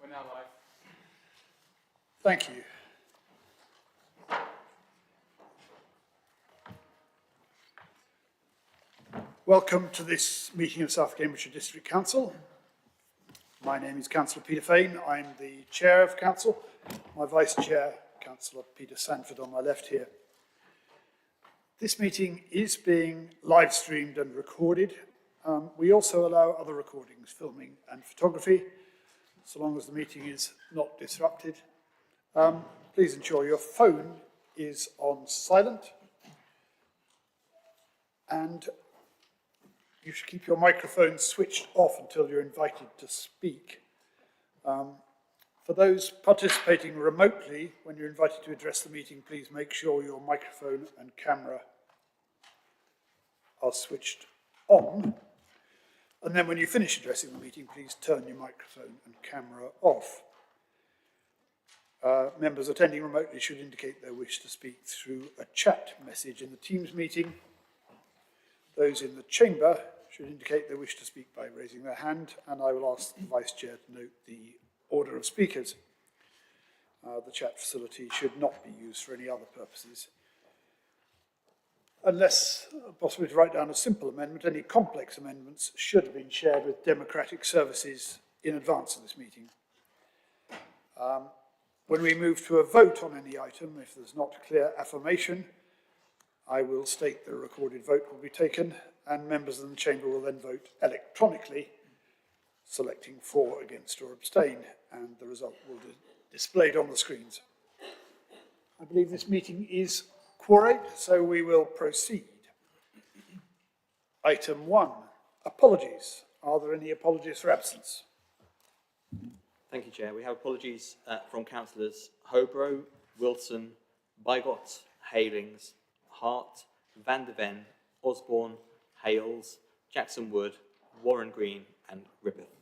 We're now live. Thank you. Welcome to this meeting of South Cambridgeshire District Council. My name is Councillor Peter Fane. I'm the Chair of Council. My Vice Chair, Councillor Peter Sanford, on my left here. This meeting is being live streamed and recorded. We also allow other recordings, filming and photography, so long as the meeting is not disrupted. Please ensure your phone is on silent, and you should keep your microphone switched off until you're invited to speak. For those participating remotely, when you're invited to address the meeting, please make sure your microphone and camera are switched on. And then when you finish addressing the meeting, please turn your microphone and camera off. Members attending remotely should indicate their wish to speak through a chat message in the Teams meeting. Those in the chamber should indicate their wish to speak by raising their hand, and I will ask the Vice Chair to note the order of speakers. The chat facility should not be used for any other purposes. Unless possible to write down a simple amendment, any complex amendments should have been shared with Democratic Services in advance of this meeting. When we move to a vote on any item, if there's not clear affirmation, I will state that a recorded vote will be taken, and members in the chamber will then vote electronically, selecting for, against or abstain, and the result will be displayed on the screens. I believe this meeting is quorate, so we will proceed. Item 1, apologies. Are there any apologies for absence? Thank you, Chair. We have apologies from Councillors Hobro, Wilson, Bygott, Halings, Hart, Van der Ven, Osborne, Hales, Jackson Wood, Warren Green and Rippeth.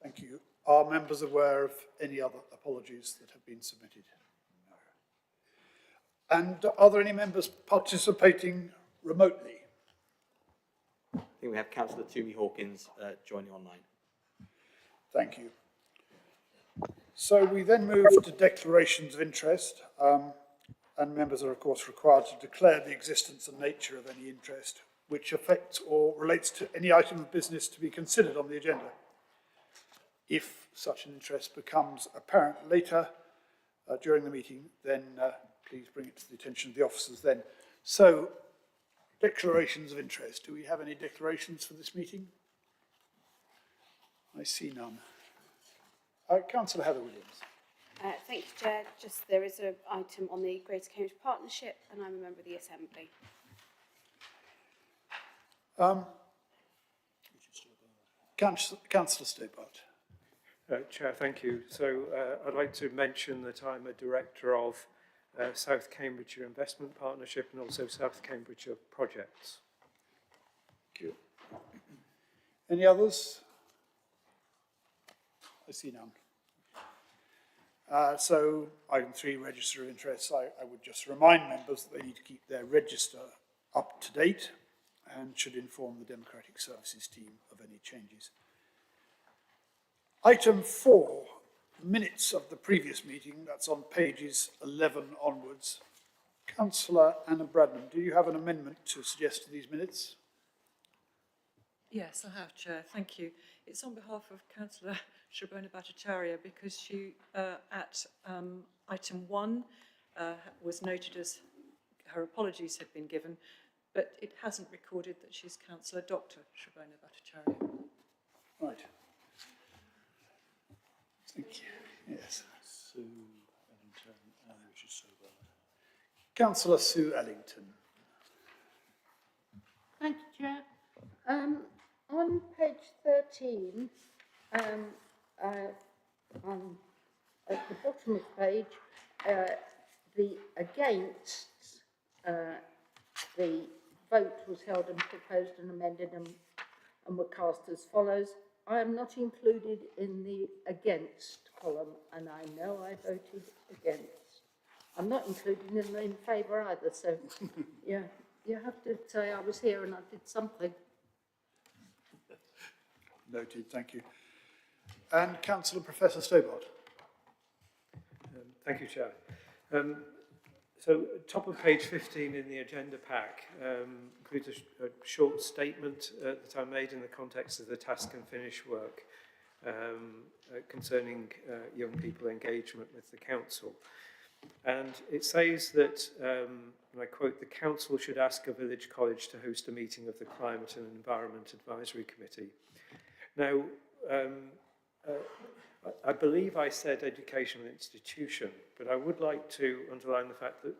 Thank you. Are members aware of any other apologies that have been submitted? No. And are there any members participating remotely? I think we have Councillor Toomey Hawkins joining online. Thank you. So we then move to declarations of interest, and members are of course required to declare the existence and nature of any interest which affects or relates to any item of business to be considered on the agenda. If such an interest becomes apparent later during the meeting, then please bring it to the attention of the officers then. So, declarations of interest. Do we have any declarations for this meeting? I see none. Councillor Heather Williams. Thank you, Chair. Just there is an item on the Greater Cambridge Partnership, and I'm a member of the Assembly. Councillor Stobart. Chair, thank you. So I'd like to mention that I'm a director of South Cambridgeshire Investment Partnership and also South Cambridgeshire Projects. Thank you. Any others? I see none. So, item 3, register of interests. I would just remind members that they need to keep their register up to date and should inform the Democratic Services team of any changes. Item 4, minutes of the previous meeting. That's on pages 11 onwards. Councillor Anna Bradnam, do you have an amendment to suggest to these minutes? Yes, I have, Chair. Thank you. It's on behalf of Councillor Shabona Bhattacharya because she, at item 1, was noted as her apologies had been given, but it hasn't recorded that she's Councillor Dr. Shabona Bhattacharya. Right. Thank you. Yes. Sue Ellington, which is so bad. Councillor Sue Ellington. Thank you, Chair. On page 13, at the bottom of the page, the against the vote was held and proposed and amended and were cast as follows. I am not included in the against column, and I know I voted against. I'm not included in the in favour either, so yeah, you have to say I was here and I did something. Noted, thank you. And Councillor Professor Stobart. Thank you, Chair. So top of page 15 in the agenda pack includes a short statement that I made in the context of the task and finish work concerning young people engagement with the council. And it says that, and I quote, the council should ask a village college to host a meeting of the Climate and Environment Advisory Committee. Now, I believe I said educational institution, but I would like to underline the fact that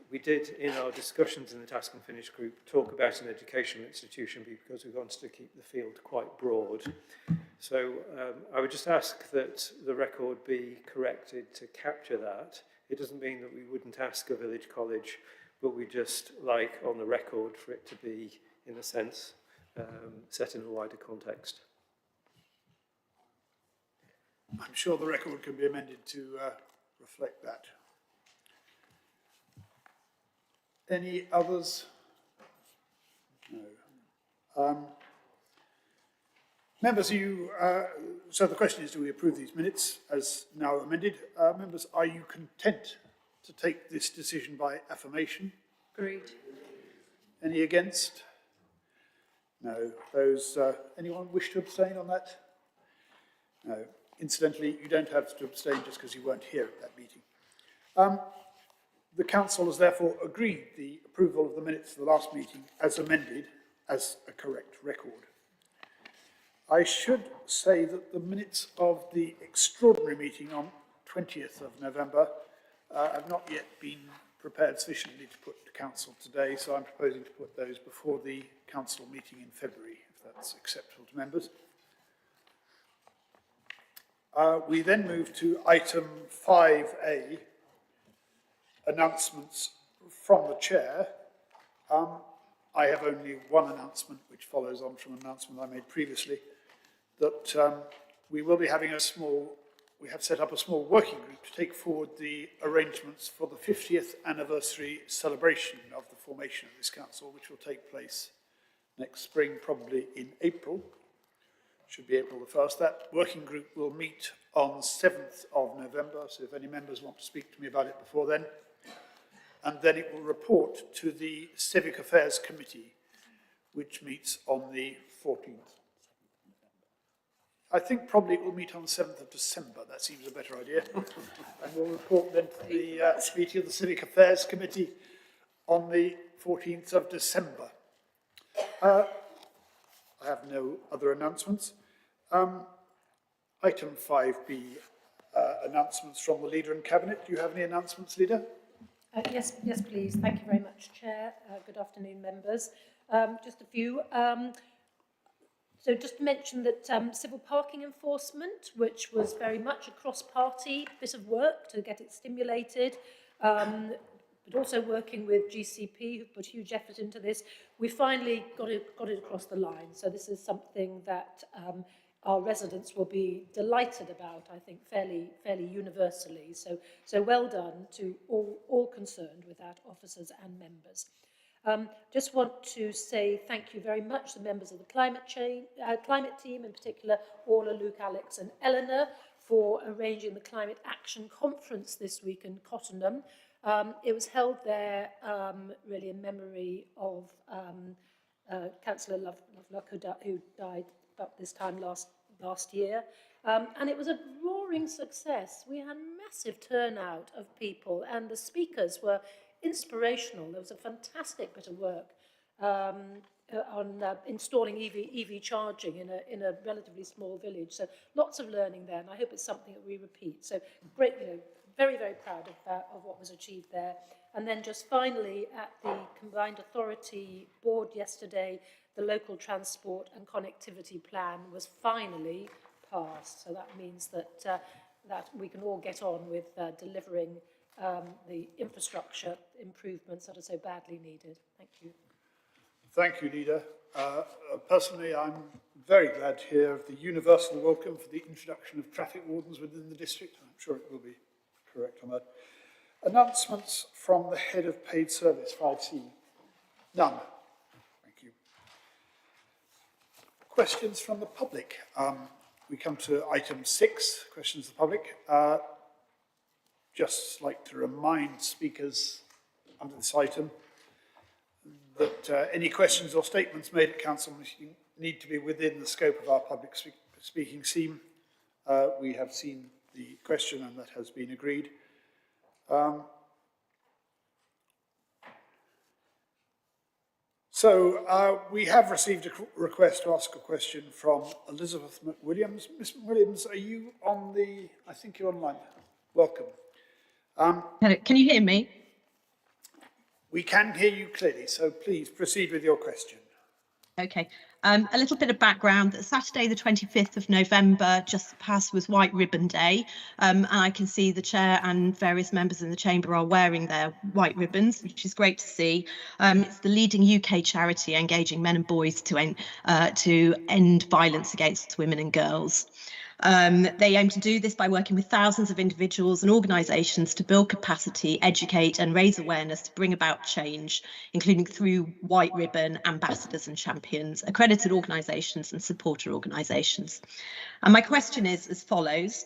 we did, in our discussions in the Task and Finish group, talk about an educational institution because we wanted to keep the field quite broad. So I would just ask that the record be corrected to capture that. It doesn't mean that we wouldn't ask a village college, but we just like on the record for it to be, in a sense, set in a wider context. I'm sure the record can be amended to reflect that. Any others? No. Members, so the question is, do we approve these minutes as now amended? Members, are you content to take this decision by affirmation? Agreed. Any against? No. Those, anyone wish to abstain on that? No. Incidentally, you don't have to abstain just because you weren't here at that meeting. The council has therefore agreed the approval of the minutes of the last meeting as amended as a correct record. I should say that the minutes of the extraordinary meeting on 20th of November have not yet been prepared sufficiently to put to council today, so I'm proposing to put those before the council meeting in February, if that's acceptable to members. We then move to item 5A, announcements from the chair. I have only one announcement, which follows on from an announcement I made previously, that we will be having we have set up a small working group to take forward the arrangements for the 50th anniversary celebration of the formation of this council, which will take place next spring, probably in April. Should be April the 1st. That working group will meet on 7th of November, so if any members want to speak to me about it before then. And then it will report to the Civic Affairs Committee, which meets on the 14th. I think probably it will meet on the 7th of December. That seems a better idea. And we'll report then to the meeting of the Civic Affairs Committee on the 14th of December. I have no other announcements. Item 5B, announcements from the Leader and Cabinet. Do you have any announcements, Leader? Yes, please. Thank you very much, Chair. Good afternoon, members. Just a few. So just to mention that civil parking enforcement, which was very much a cross-party bit of work to get it stimulated, but also working with GCP, who put huge effort into this, we finally got it across the line. So this is something that our residents will be delighted about, I think, fairly universally. So well done to all concerned with that, officers and members. Just want to say thank you very much to the members of the climate team, in particular, Orla, Luke, Alex and Eleanor, for arranging the Climate Action Conference this week in Cottenham. It was held there really in memory of Councillor Lovelock, who died about this time last year. And it was a roaring success. We had massive turnout of people and the speakers were inspirational. There was a fantastic bit of work on installing EV charging in a relatively small village. So lots of learning there, and I hope it's something that we repeat. So great, very, very proud of what was achieved there. And then just finally, at the Combined Authority Board yesterday, the local transport and connectivity plan was finally passed. So that means that that we can all get on with delivering the infrastructure improvements that are so badly needed. Thank you. Thank you, Leader. Personally, I'm very glad to hear of the universal welcome for the introduction of traffic wardens within the district. I'm sure it will be correct on that. Announcements from the head of paid service, 5C. None. Thank you. Questions from the public. we come to item 6, questions of the public. Just like to remind speakers under this item that any questions or statements made at council meeting need to be within the scope of our public speaking scheme. We have seen the question and that has been agreed. We have received a request to ask a question from Elizabeth McWilliams. Ms. McWilliams, are you on the, I think you're online. Welcome. Hello, can you hear me? We can hear you clearly, so please proceed with your question. Okay. A little bit of background. Saturday, the 25th of November, just past, was White Ribbon Day. And I can see the chair and various members in the chamber are wearing their white ribbons, which is great to see. It's the leading UK charity engaging men and boys to end violence against women and girls. They aim to do this by working with thousands of individuals and organisations to build capacity, educate and raise awareness to bring about change, including through White Ribbon ambassadors and champions, accredited organisations and supporter organisations. And my question is as follows.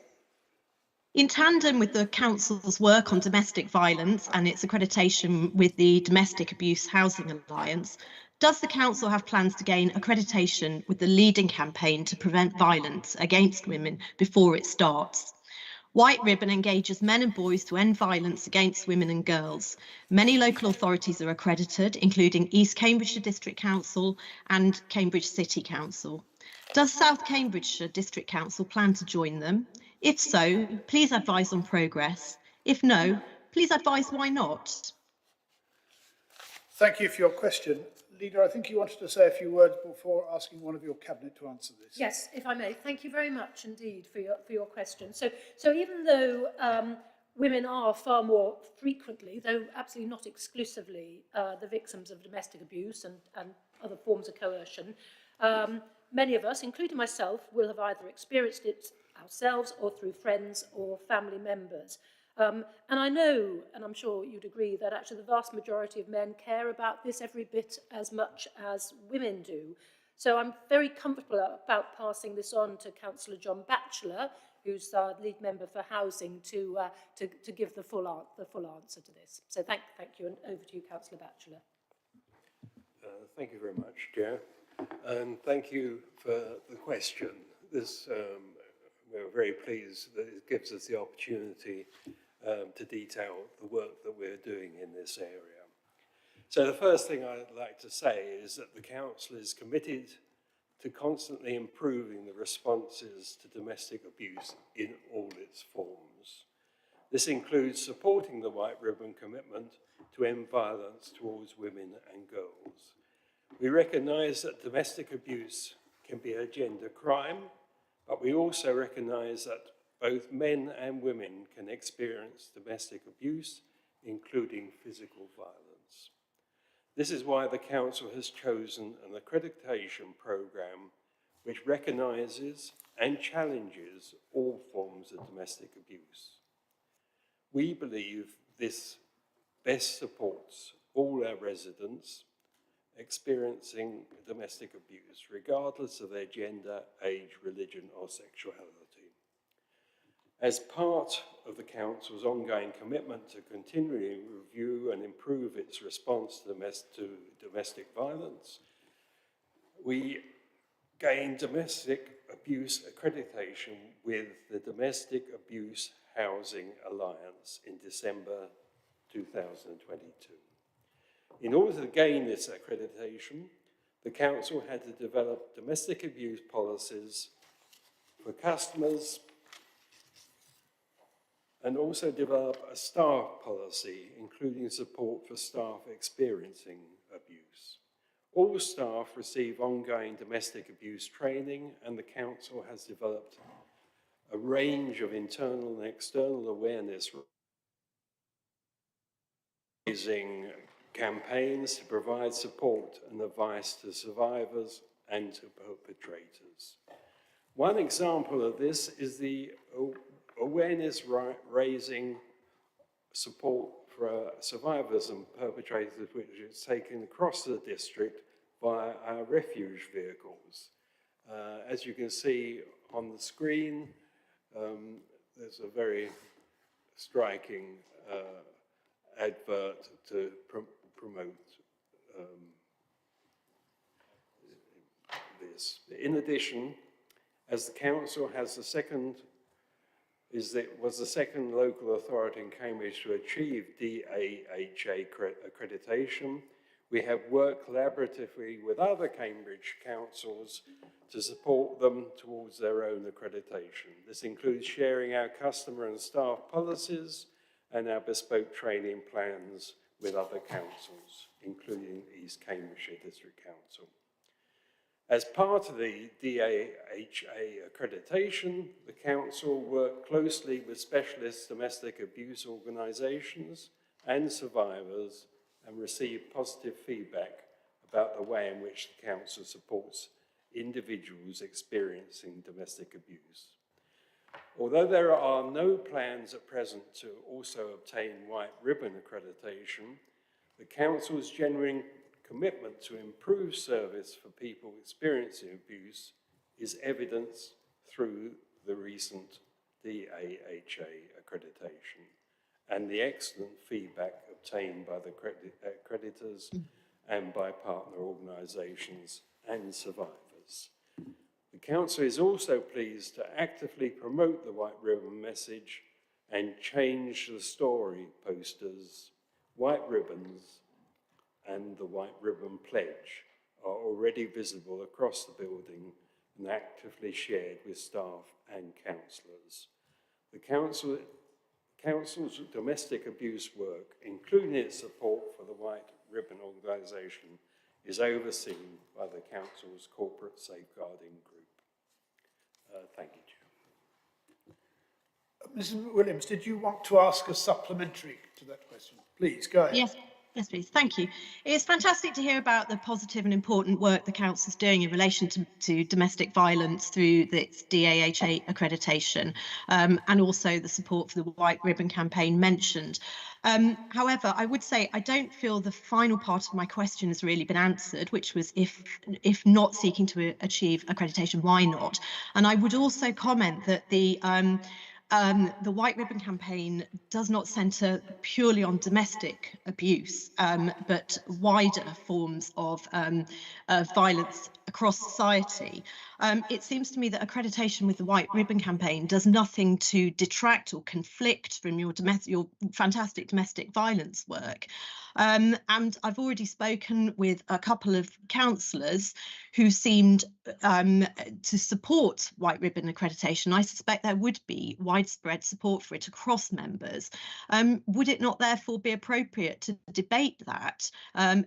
In tandem with the Council's work on domestic violence and its accreditation with the Domestic Abuse Housing Alliance, does the Council have plans to gain accreditation with the leading campaign to prevent violence against women before it starts? White Ribbon engages men and boys to end violence against women and girls. Many local authorities are accredited, including East Cambridgeshire District Council and Cambridge City Council. Does South Cambridgeshire District Council plan to join them? If so, please advise on progress. If no, please advise why not. Thank you for your question. Leader, I think you wanted to say a few words before asking one of your cabinet to answer this. Yes, if I may. Thank you very much indeed for your question. So even though women are far more frequently, though absolutely not exclusively, the victims of domestic abuse and other forms of coercion, many of us, including myself, will have either experienced it ourselves or through friends or family members. And I know, and I'm sure you'd agree, that actually the vast majority of men care about this every bit as much as women do. So I'm very comfortable about passing this on to Councillor John Batchelor, who's our lead member for housing, to give the full answer to this. So thank you, and over to you, Councillor Batchelor. Thank you very much, Chair, and thank you for the question. We're very pleased that it gives us the opportunity to detail the work that we're doing in this area. So the first thing I'd like to say is that the Council is committed to constantly improving the responses to domestic abuse in all its forms. This includes supporting the White Ribbon commitment to end violence towards women and girls. We recognise that domestic abuse can be a gender crime, but we also recognise that both men and women can experience domestic abuse, including physical violence. This is why the Council has chosen an accreditation programme which recognises and challenges all forms of domestic abuse. We believe this best supports all our residents experiencing domestic abuse, regardless of their gender, age, religion, or sexuality. As part of the Council's ongoing commitment to continually review and improve its response to domestic violence, we gained domestic abuse accreditation with the Domestic Abuse Housing Alliance in December 2022. In order to gain this accreditation, the Council had to develop domestic abuse policies for customers and also develop a staff policy, including support for staff experiencing abuse. All staff receive ongoing domestic abuse training, and the Council has developed a range of internal and external awareness raising campaigns to provide support and advice to survivors and to perpetrators. One example of this is the awareness raising support for survivors and perpetrators, which is taken across the district via our refuge vehicles. As you can see on the screen, there's a very striking advert to promote this. In addition, as the council has was the second local authority in Cambridge to achieve DAHA accreditation, we have worked collaboratively with other Cambridge councils to support them towards their own accreditation. This includes sharing our customer and staff policies and our bespoke training plans with other councils, including East Cambridgeshire District Council. As part of the DAHA accreditation, the council worked closely with specialist domestic abuse organisations and survivors and received positive feedback about the way in which the council supports individuals experiencing domestic abuse. Although there are no plans at present to also obtain white ribbon accreditation, the council's genuine commitment to improve service for people experiencing abuse is evidenced through the recent DAHA accreditation and the excellent feedback obtained by the accreditors and by partner organisations and survivors. The council is also pleased to actively promote the white ribbon message and change the story posters. White ribbons and the White Ribbon Pledge are already visible across the building and actively shared with staff and councillors. The council's domestic abuse work, including its support for the White Ribbon organisation, is overseen by the council's corporate safeguarding group. Thank you, Chair. Mrs Williams, did you want to ask a supplementary to that question? Please, go ahead. Yes, please. Thank you. It's fantastic to hear about the positive and important work the council's doing in relation to domestic violence through its DAHA accreditation, and also the support for the White Ribbon campaign mentioned. However, I would say I don't feel the final part of my question has really been answered, which was if not seeking to achieve accreditation, why not? And I would also comment that the White Ribbon campaign does not centre purely on domestic abuse, but wider forms of violence across society. It seems to me that accreditation with the White Ribbon campaign does nothing to detract or conflict from your fantastic domestic violence work. And I've already spoken with a couple of councillors who seemed to support White Ribbon accreditation. I suspect there would be widespread support for it across members. Would it not therefore be appropriate to debate that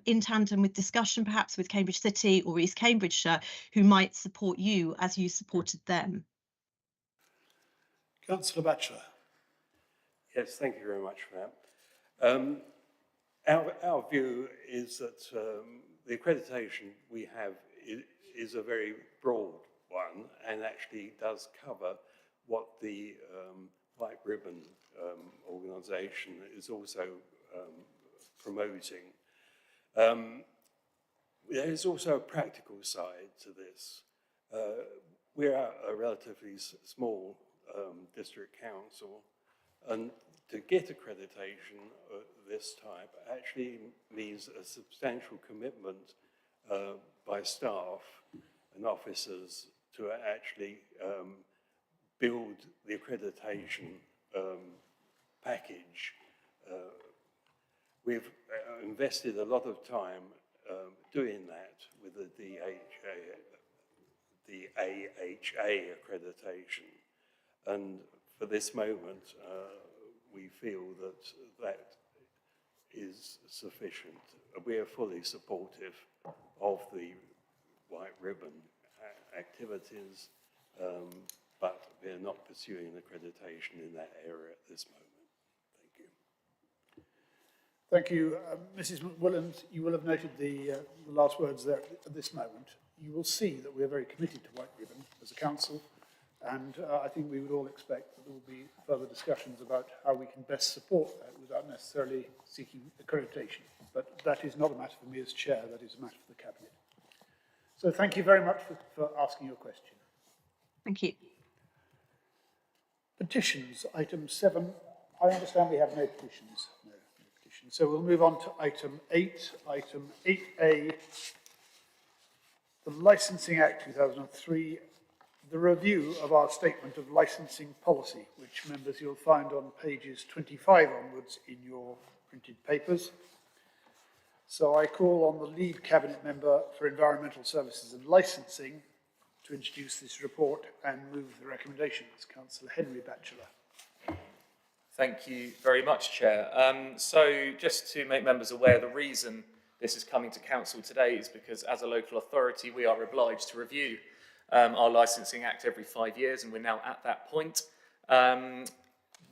in tandem with discussion perhaps with Cambridge City or East Cambridgeshire, who might support you as you supported them? Councillor Batchelor. Yes, thank you very much for that. Our view is that the accreditation we have is a very broad one and actually does cover what the White Ribbon organisation is also promoting. There is also a practical side to this. We're a relatively small district council, and to get accreditation of this type actually means a substantial commitment by staff and officers to actually build the accreditation package. We've invested a lot of time doing that with the AHA accreditation, and for this moment we feel that is sufficient. We are fully supportive of the White Ribbon activities, but we are not pursuing accreditation in that area at this moment. Thank you. Thank you. Mrs Williams, you will have noted the last words there at this moment. You will see that we are very committed to White Ribbon as a council, and I think we would all expect that there will be further discussions about how we can best support that without necessarily seeking accreditation. But that is not a matter for me as chair, that is a matter for the Cabinet. So thank you very much for asking your question. Thank you. petitions, item 7. I understand we have no petitions. No petitions. So we'll move on to item 8. Item 8A, the Licensing Act 2003, the review of our statement of licensing policy, which members you'll find on pages 25 onwards in your printed papers. So I call on the lead cabinet member for environmental services and licensing to introduce this report and move the recommendations. Councillor Henry Batchelor. Thank you very much, Chair. So just to make members aware, the reason this is coming to Council today is because as a local authority, we are obliged to review our Licensing Act every 5 years, and we're now at that point.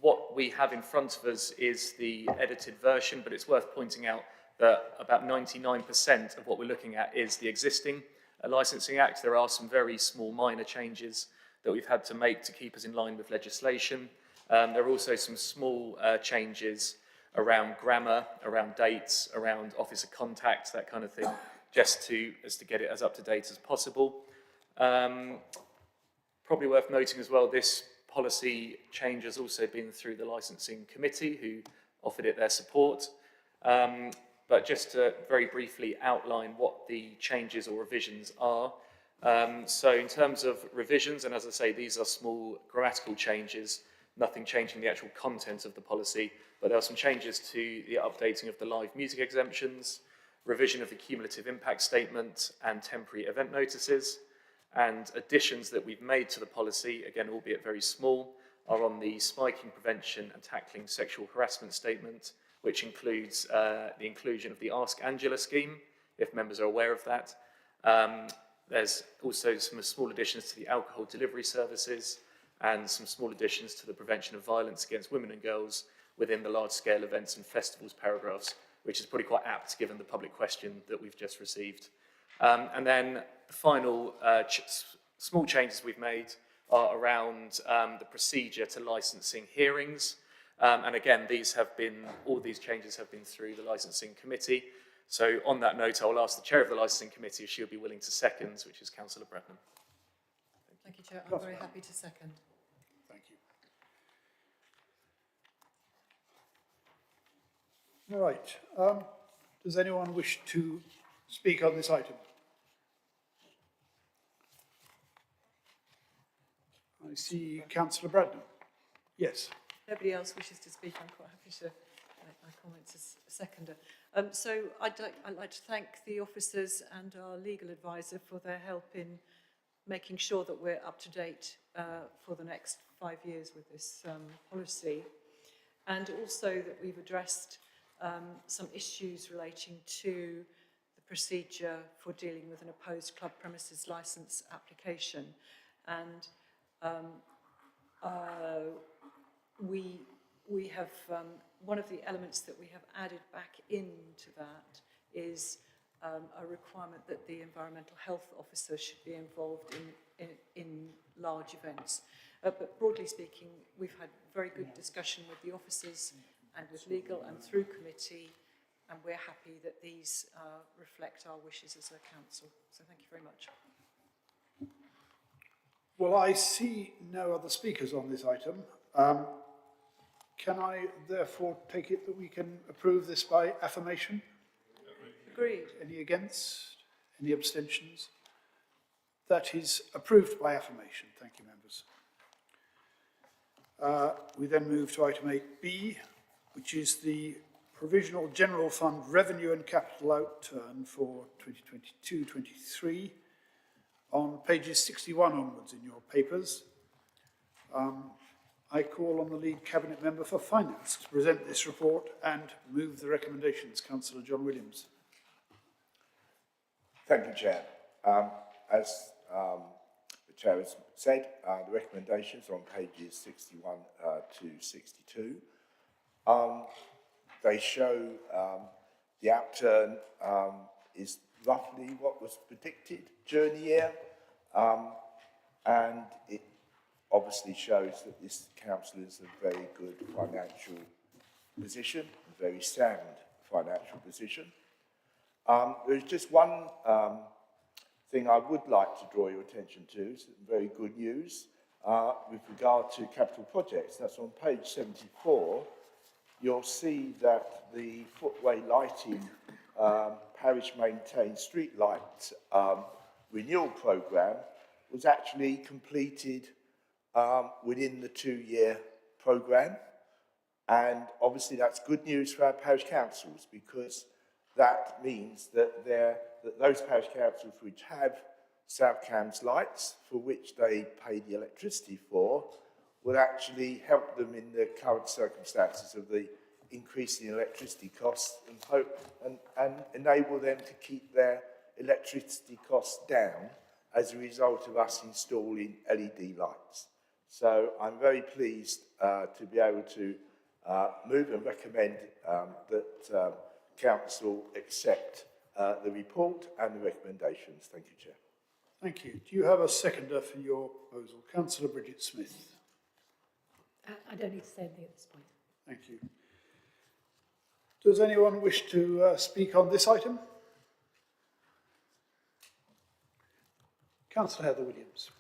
What we have in front of us is the edited version, but it's worth pointing out that about 99% of what we're looking at is the existing Licensing Act. There are some very small minor changes that we've had to make to keep us in line with legislation. There are also some small changes around grammar, around dates, around officer contacts, that kind of thing, just to get it as up to date as possible. Probably worth noting as well, this policy change has also been through the licensing committee, who offered it their support. But just to very briefly outline what the changes or revisions are. So in terms of revisions, and as I say, these are small grammatical changes, nothing changing the actual content of the policy, but there are some changes to the updating of the live music exemptions, revision of the cumulative impact statement and temporary event notices, and additions that we've made to the policy, again, albeit very small, are on the spiking prevention and tackling sexual harassment statement, which includes the inclusion of the Ask Angela scheme, if members are aware of that. There's also some small additions to the alcohol delivery services and some small additions to the prevention of violence against women and girls within the large-scale events and festivals paragraphs, which is probably quite apt given the public question that we've just received. And then the final small changes we've made are around the procedure to licensing hearings. And again, all these changes have been through the licensing committee. So on that note, I will ask the chair of the licensing committee if she'll be willing to second, which is Councillor Brennan. Thank you, Chair. I'm very happy to second. Thank you. All right. Does anyone wish to speak on this item? I see Councillor Bradnam. Yes. Nobody else wishes to speak. I'm quite happy to make my comments as a seconder. So I'd like to thank the officers and our legal advisor for their help in making sure that we're up to date for the next 5 years with this policy, and also that we've addressed some issues relating to the procedure for dealing with an opposed club premises licence application. And we have one of the elements that we have added back into that is a requirement that the environmental health officer should be involved in large events. But broadly speaking, we've had very good discussion with the officers and with legal and through committee, and we're happy that these reflect our wishes as a council. So thank you very much. Well, I see no other speakers on this item. Can I therefore take it that we can approve this by affirmation? Agreed. Any against? Any abstentions? That is approved by affirmation. Thank you, members. We then move to item 8B, which is the Provisional General Fund Revenue and Capital Outturn for 2022-23 on pages 61 onwards in your papers. I call on the lead cabinet member for finance to present this report and move the recommendations. Councillor John Williams. Thank you, Chair. As the Chair has said, the recommendations are on pages 61 to 62. They show the outturn is roughly what was predicted during the year, and it obviously shows that this council is in a very good financial position, a very sound financial position. There's just one thing I would like to draw your attention to, some very good news. with regard to capital projects. That's on page 74. You'll see that the footway lighting parish maintained street light renewal programme was actually completed within the 2-year programme. And obviously that's good news for our parish councils, because that means that those parish councils which have South Cambs lights, for which they pay the electricity for, will actually help them in the current circumstances of the increasing electricity costs and enable them to keep their electricity costs down as a result of us installing LED lights. So I'm very pleased to be able to move and recommend that Council accept the report and the recommendations. Thank you, Chair. Thank you. Do you have a seconder for your proposal? Councillor Bridget Smith. I don't need to say anything at this point. Thank you. Does anyone wish to speak on this item? Councillor Heather Williams.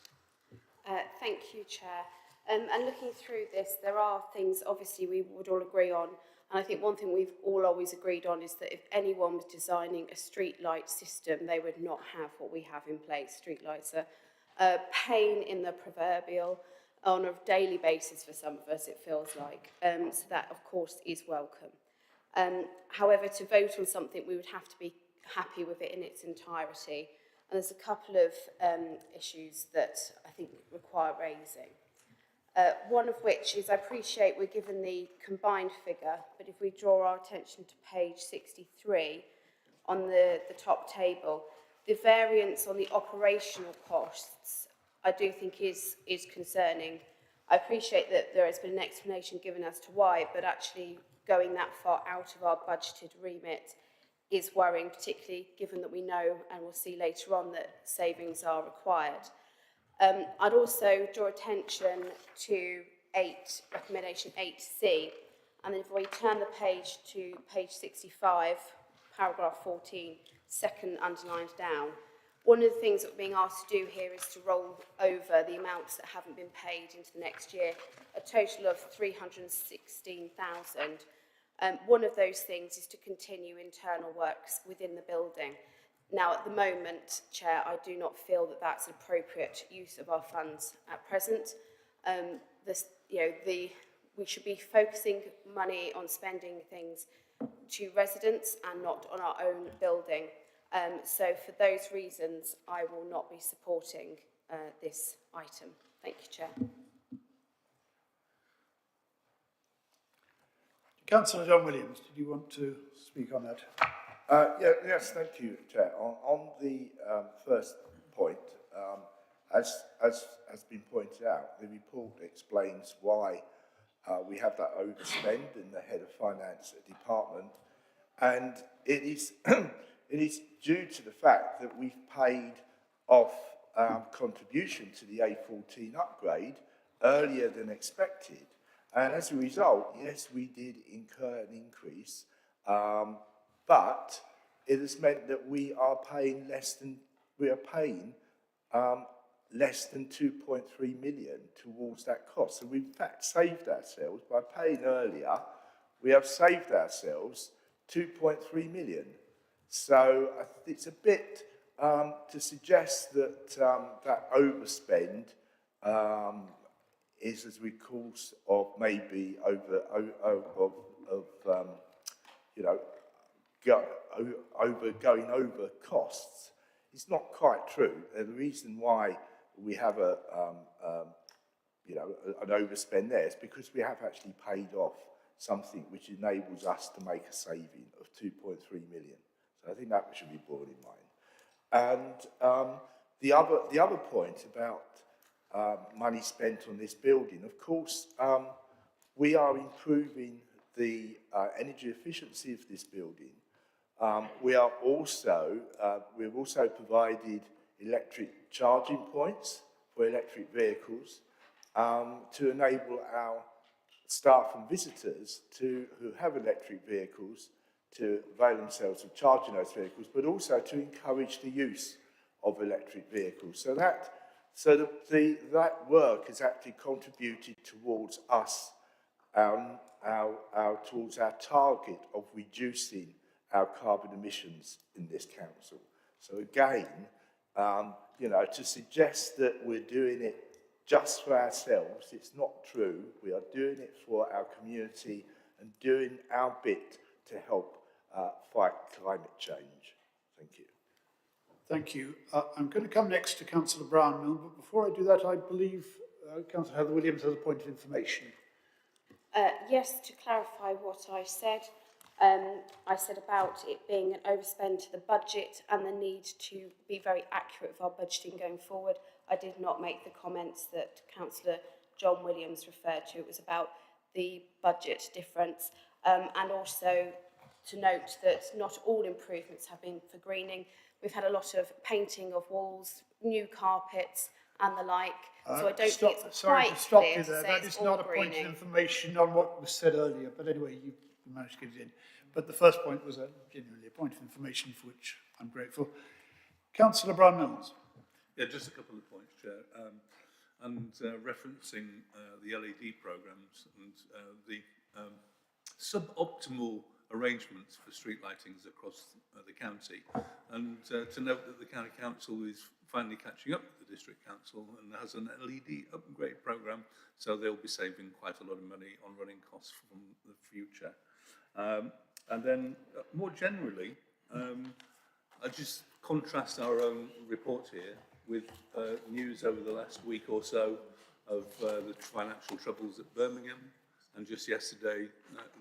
Thank you, Chair. And looking through this, there are things obviously we would all agree on. And I think one thing we've all always agreed on is that if anyone was designing a street light system, they would not have what we have in place. Street lights are a pain in the proverbial on a daily basis for some of us, it feels like. So that, of course, is welcome. However, to vote on something, we would have to be happy with it in its entirety. And there's a couple of issues that I think require raising. One of which is, I appreciate we're given the combined figure, but if we draw our attention to page 63 on the top table, the variance on the operational costs, I do think is concerning. I appreciate that there has been an explanation given as to why, but actually going that far out of our budgeted remit is worrying, particularly given that we know, and we'll see later on, that savings are required. I'd also draw attention to recommendation 8C, and then if we turn the page to page 65, paragraph 14, second underlined down, one of the things that we're being asked to do here is to roll over the amounts that haven't been paid into the next year, a total of 316,000. One of those things is to continue internal works within the building. Now, at the moment, Chair, I do not feel that that's an appropriate use of our funds at present. We should be focusing money on spending things to residents and not on our own building. So for those reasons, I will not be supporting this item. Thank you, Chair. Councillor John Williams, did you want to speak on that? Yes, thank you, Chair. On the first point, as has been pointed out, the report explains why we have that overspend in the head of finance department, and it is it is due to the fact that we've paid off our contribution to the A14 upgrade earlier than expected, and as a result, yes, we did incur an increase. But it has meant that we are paying less than 2.3 million towards that cost. So we've in fact saved ourselves by paying earlier. We have saved ourselves 2.3 million. So it's a bit to suggest that that overspend is as a cause of maybe going over costs. It's not quite true. And the reason why we have an overspend there is because we have actually paid off something which enables us to make a saving of 2.3 million. So I think that should be borne in mind. And the other point about money spent on this building, of course, we are improving the energy efficiency of this building. We've also provided electric charging points for electric vehicles to enable our staff and visitors who have electric vehicles to avail themselves of charging those vehicles, but also to encourage the use of electric vehicles. So that So that work has actually contributed towards us, towards our target of reducing our carbon emissions in this council. So again, you know, to suggest that we're doing it just for ourselves, it's not true. We are doing it for our community and doing our bit to help fight climate change. Thank you. Thank you. I'm going to come next to Councillor Brownmill, but before I do that, I believe Councillor Heather Williams has a point of information. Yes, to clarify what I said about it being an overspend to the budget and the need to be very accurate with our budgeting going forward. I did not make the comments that Councillor John Williams referred to. It was about the budget difference, and also to note that not all improvements have been for greening. We've had a lot of painting of walls, new carpets and the like, so I don't think it's sorry quite to stop clear you there. to say That it's is all not a point greening. of information on what was said earlier, but anyway, you managed to get it in. But the first point was genuinely a point of information for which I'm grateful. Councillor Brown-Mills. Yeah, just a couple of points, Chair. Referencing the LED programmes and the suboptimal arrangements for street lightings across the county, and to note that the County Council is finally catching up with the District Council and has an LED upgrade programme, so they'll be saving quite a lot of money on running costs from the future. And then more generally, I just contrast our own report here with news over the last week or so of the financial troubles at Birmingham, and just yesterday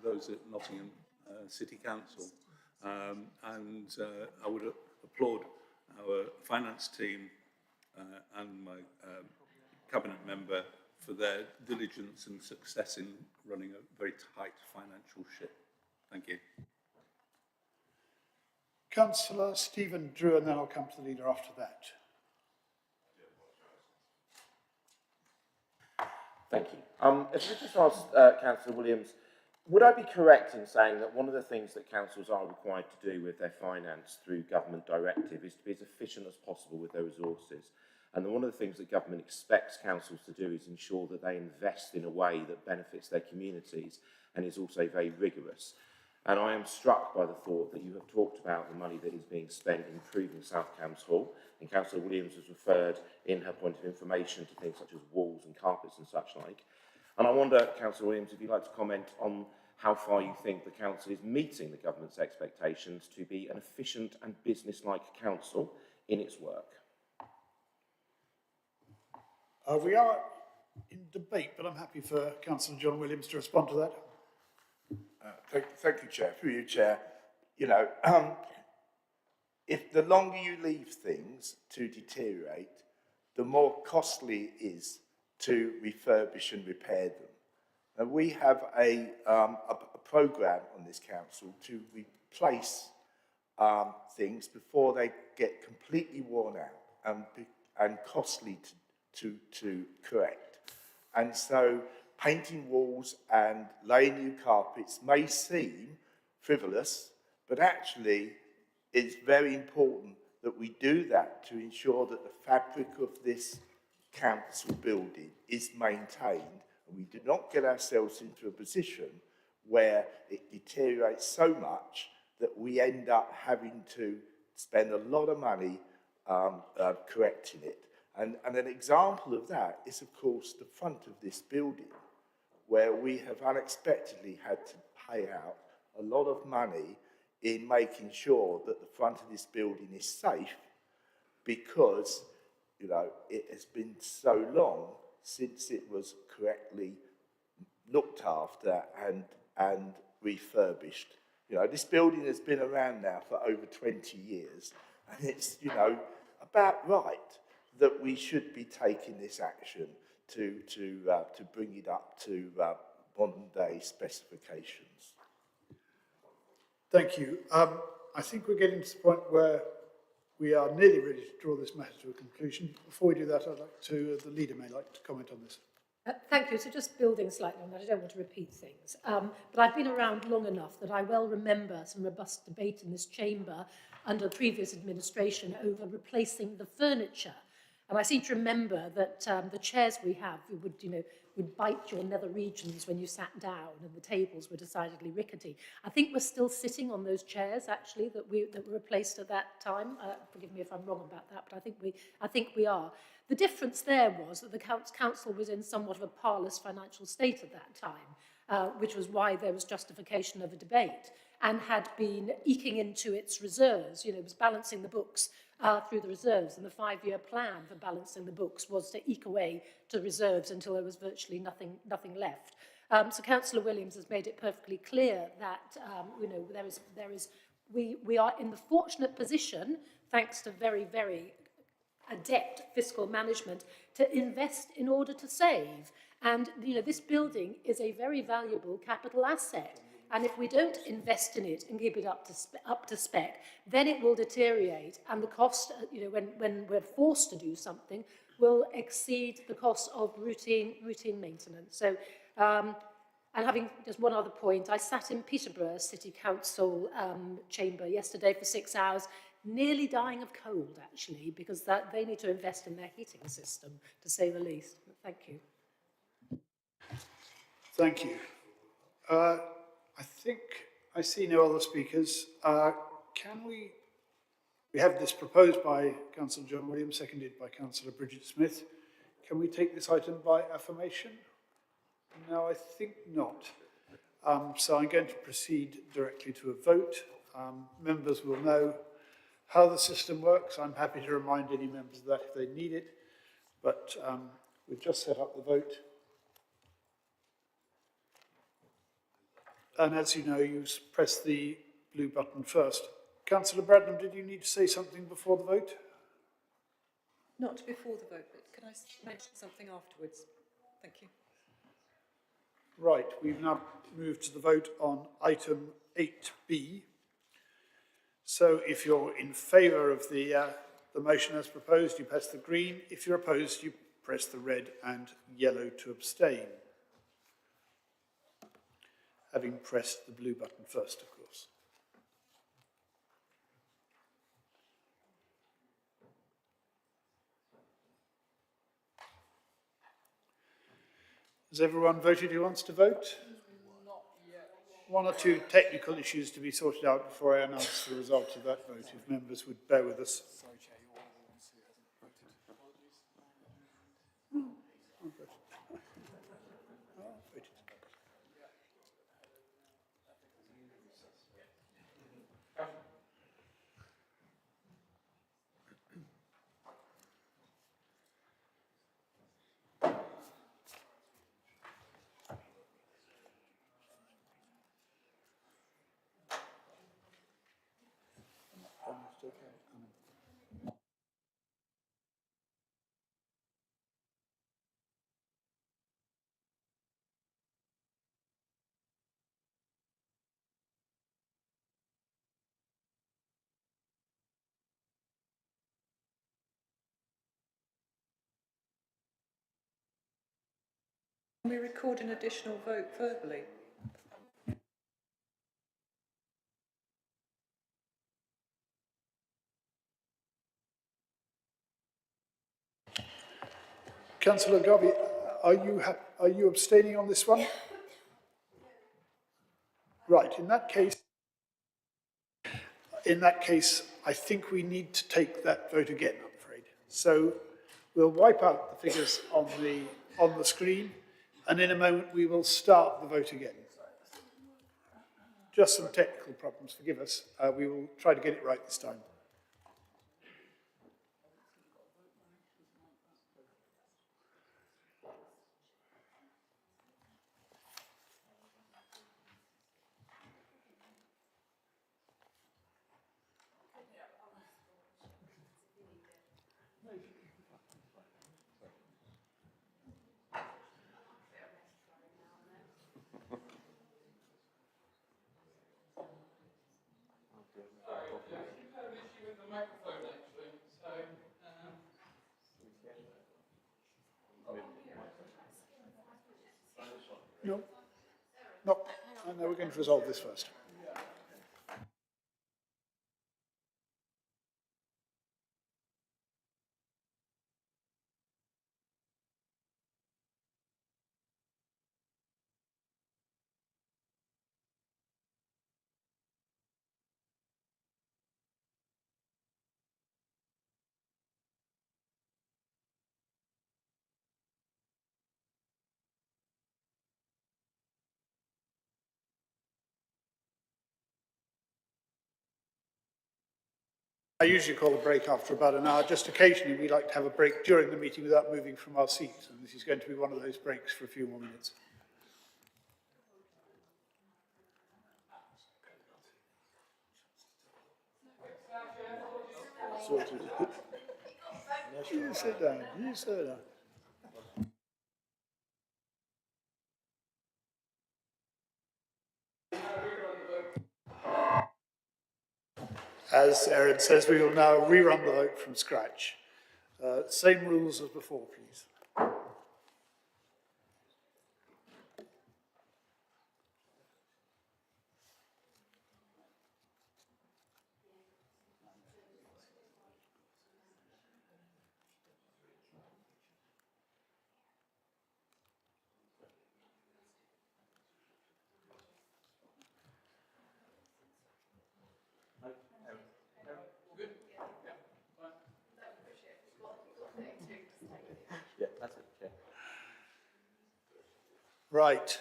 those at Nottingham City Council. And I would applaud our finance team and my cabinet member for their diligence and success in running a very tight financial ship. Thank you. Councillor Stephen Drew, and then I'll come to the leader after that. Thank you. If I just ask Councillor Williams, would I be correct in saying that one of the things that councils are required to do with their finance through government directive is to be as efficient as possible with their resources? And one of the things that government expects councils to do is ensure that they invest in a way that benefits their communities and is also very rigorous. And I am struck by the thought that you have talked about the money that is being spent improving South Cambs Hall, and Councillor Williams has referred in her point of information to things such as walls and carpets and such like. And I wonder, Councillor Williams, if you'd like to comment on how far you think the council is meeting the government's expectations to be an efficient and business-like council in its work. We are in debate, but I'm happy for Councillor John Williams to respond to that. Thank you, Chair. Through you, Chair. You know, if the longer you leave things to deteriorate, the more costly it is to refurbish and repair them. And we have a programme on this council to replace things before they get completely worn out and costly to correct. And so painting walls and laying new carpets may seem frivolous, but actually it's very important that we do that to ensure that the fabric of this council building is maintained, and we do not get ourselves into a position where it deteriorates so much that we end up having to spend a lot of money correcting it. And an example of that is, of course, the front of this building, where we have unexpectedly had to pay out a lot of money in making sure that the front of this building is safe, because, you know, it has been so long since it was correctly looked after and refurbished. You know, this building has been around now for over 20 years, and it's, you know, about right that we should be taking this action to bring it up to modern day specifications. Thank you. I think we're getting to the point where we are nearly ready to draw this matter to a conclusion. Before we do that, I'd like to, the leader may like to comment on this. Thank you. So just building slightly on that, I don't want to repeat things, but I've been around long enough that I well remember some robust debate in this chamber under the previous administration over replacing the furniture. And I seem to remember that the chairs we have would bite your nether regions when you sat down, and the tables were decidedly rickety. I think we're still sitting on those chairs, actually, that were replaced at that time. Forgive me if I'm wrong about that, but I think we are. The difference there was that the council was in somewhat of a parlous financial state at that time, which was why there was justification of a debate, and had been eking into its reserves. It was balancing the books through the reserves, and the 5-year plan for balancing the books was to eke away to reserves until there was virtually nothing left. So Councillor Williams has made it perfectly clear that we are in the fortunate position, thanks to very, very adept fiscal management, to invest in order to save. And this building is a very valuable capital asset. And if we don't invest in it and keep it up to spec, then it will deteriorate. And the cost, when we're forced to do something, will exceed the cost of routine maintenance. So, and having just one other point, I sat in Peterborough City Council chamber yesterday for 6 hours, nearly dying of cold, actually, because they need to invest in their heating system, to say the least. Thank you. Thank you. I think I see no other speakers. We have this proposed by Councillor John Williams, seconded by Councillor Bridget Smith. Can we take this item by affirmation? No, I think not. So I'm going to proceed directly to a vote. Members will know how the system works. I'm happy to remind any members of that if they need it, but we've just set up the vote. And as you know, you press the blue button first. Councillor Bradnam, did you need to say something before the vote? Not before the vote, but can I mention something afterwards? Thank you. Right, we've now moved to the vote on item 8B. So if you're in favour of the motion as proposed, you press the green. If you're opposed, you press the red and yellow to abstain. Having pressed the blue button first, of course. Has everyone voted who wants to vote? Not yet. One or two technical issues to be sorted out before I announce the result of that vote, if members would bear with us. Sorry, Chair, you're one of the ones who hasn't voted. Apologies. Can we record an additional vote verbally? Councillor Garvey, are you abstaining on this one? Right, in that case, I think we need to take that vote again, I'm afraid. So we'll wipe out the figures on the screen, and in a moment we will start the vote again. Just some technical problems, forgive us. We will try to get it right this time. No, we're going to resolve this first. I usually call a break after about an hour. Just occasionally we like to have a break during the meeting without moving from our seats, and this is going to be one of those breaks for a few more minutes. Sorted. You sit down, you sit down. As Erin says, we will now rerun the vote from scratch. Same rules as before, please. Yeah, that's it, Chair. Right.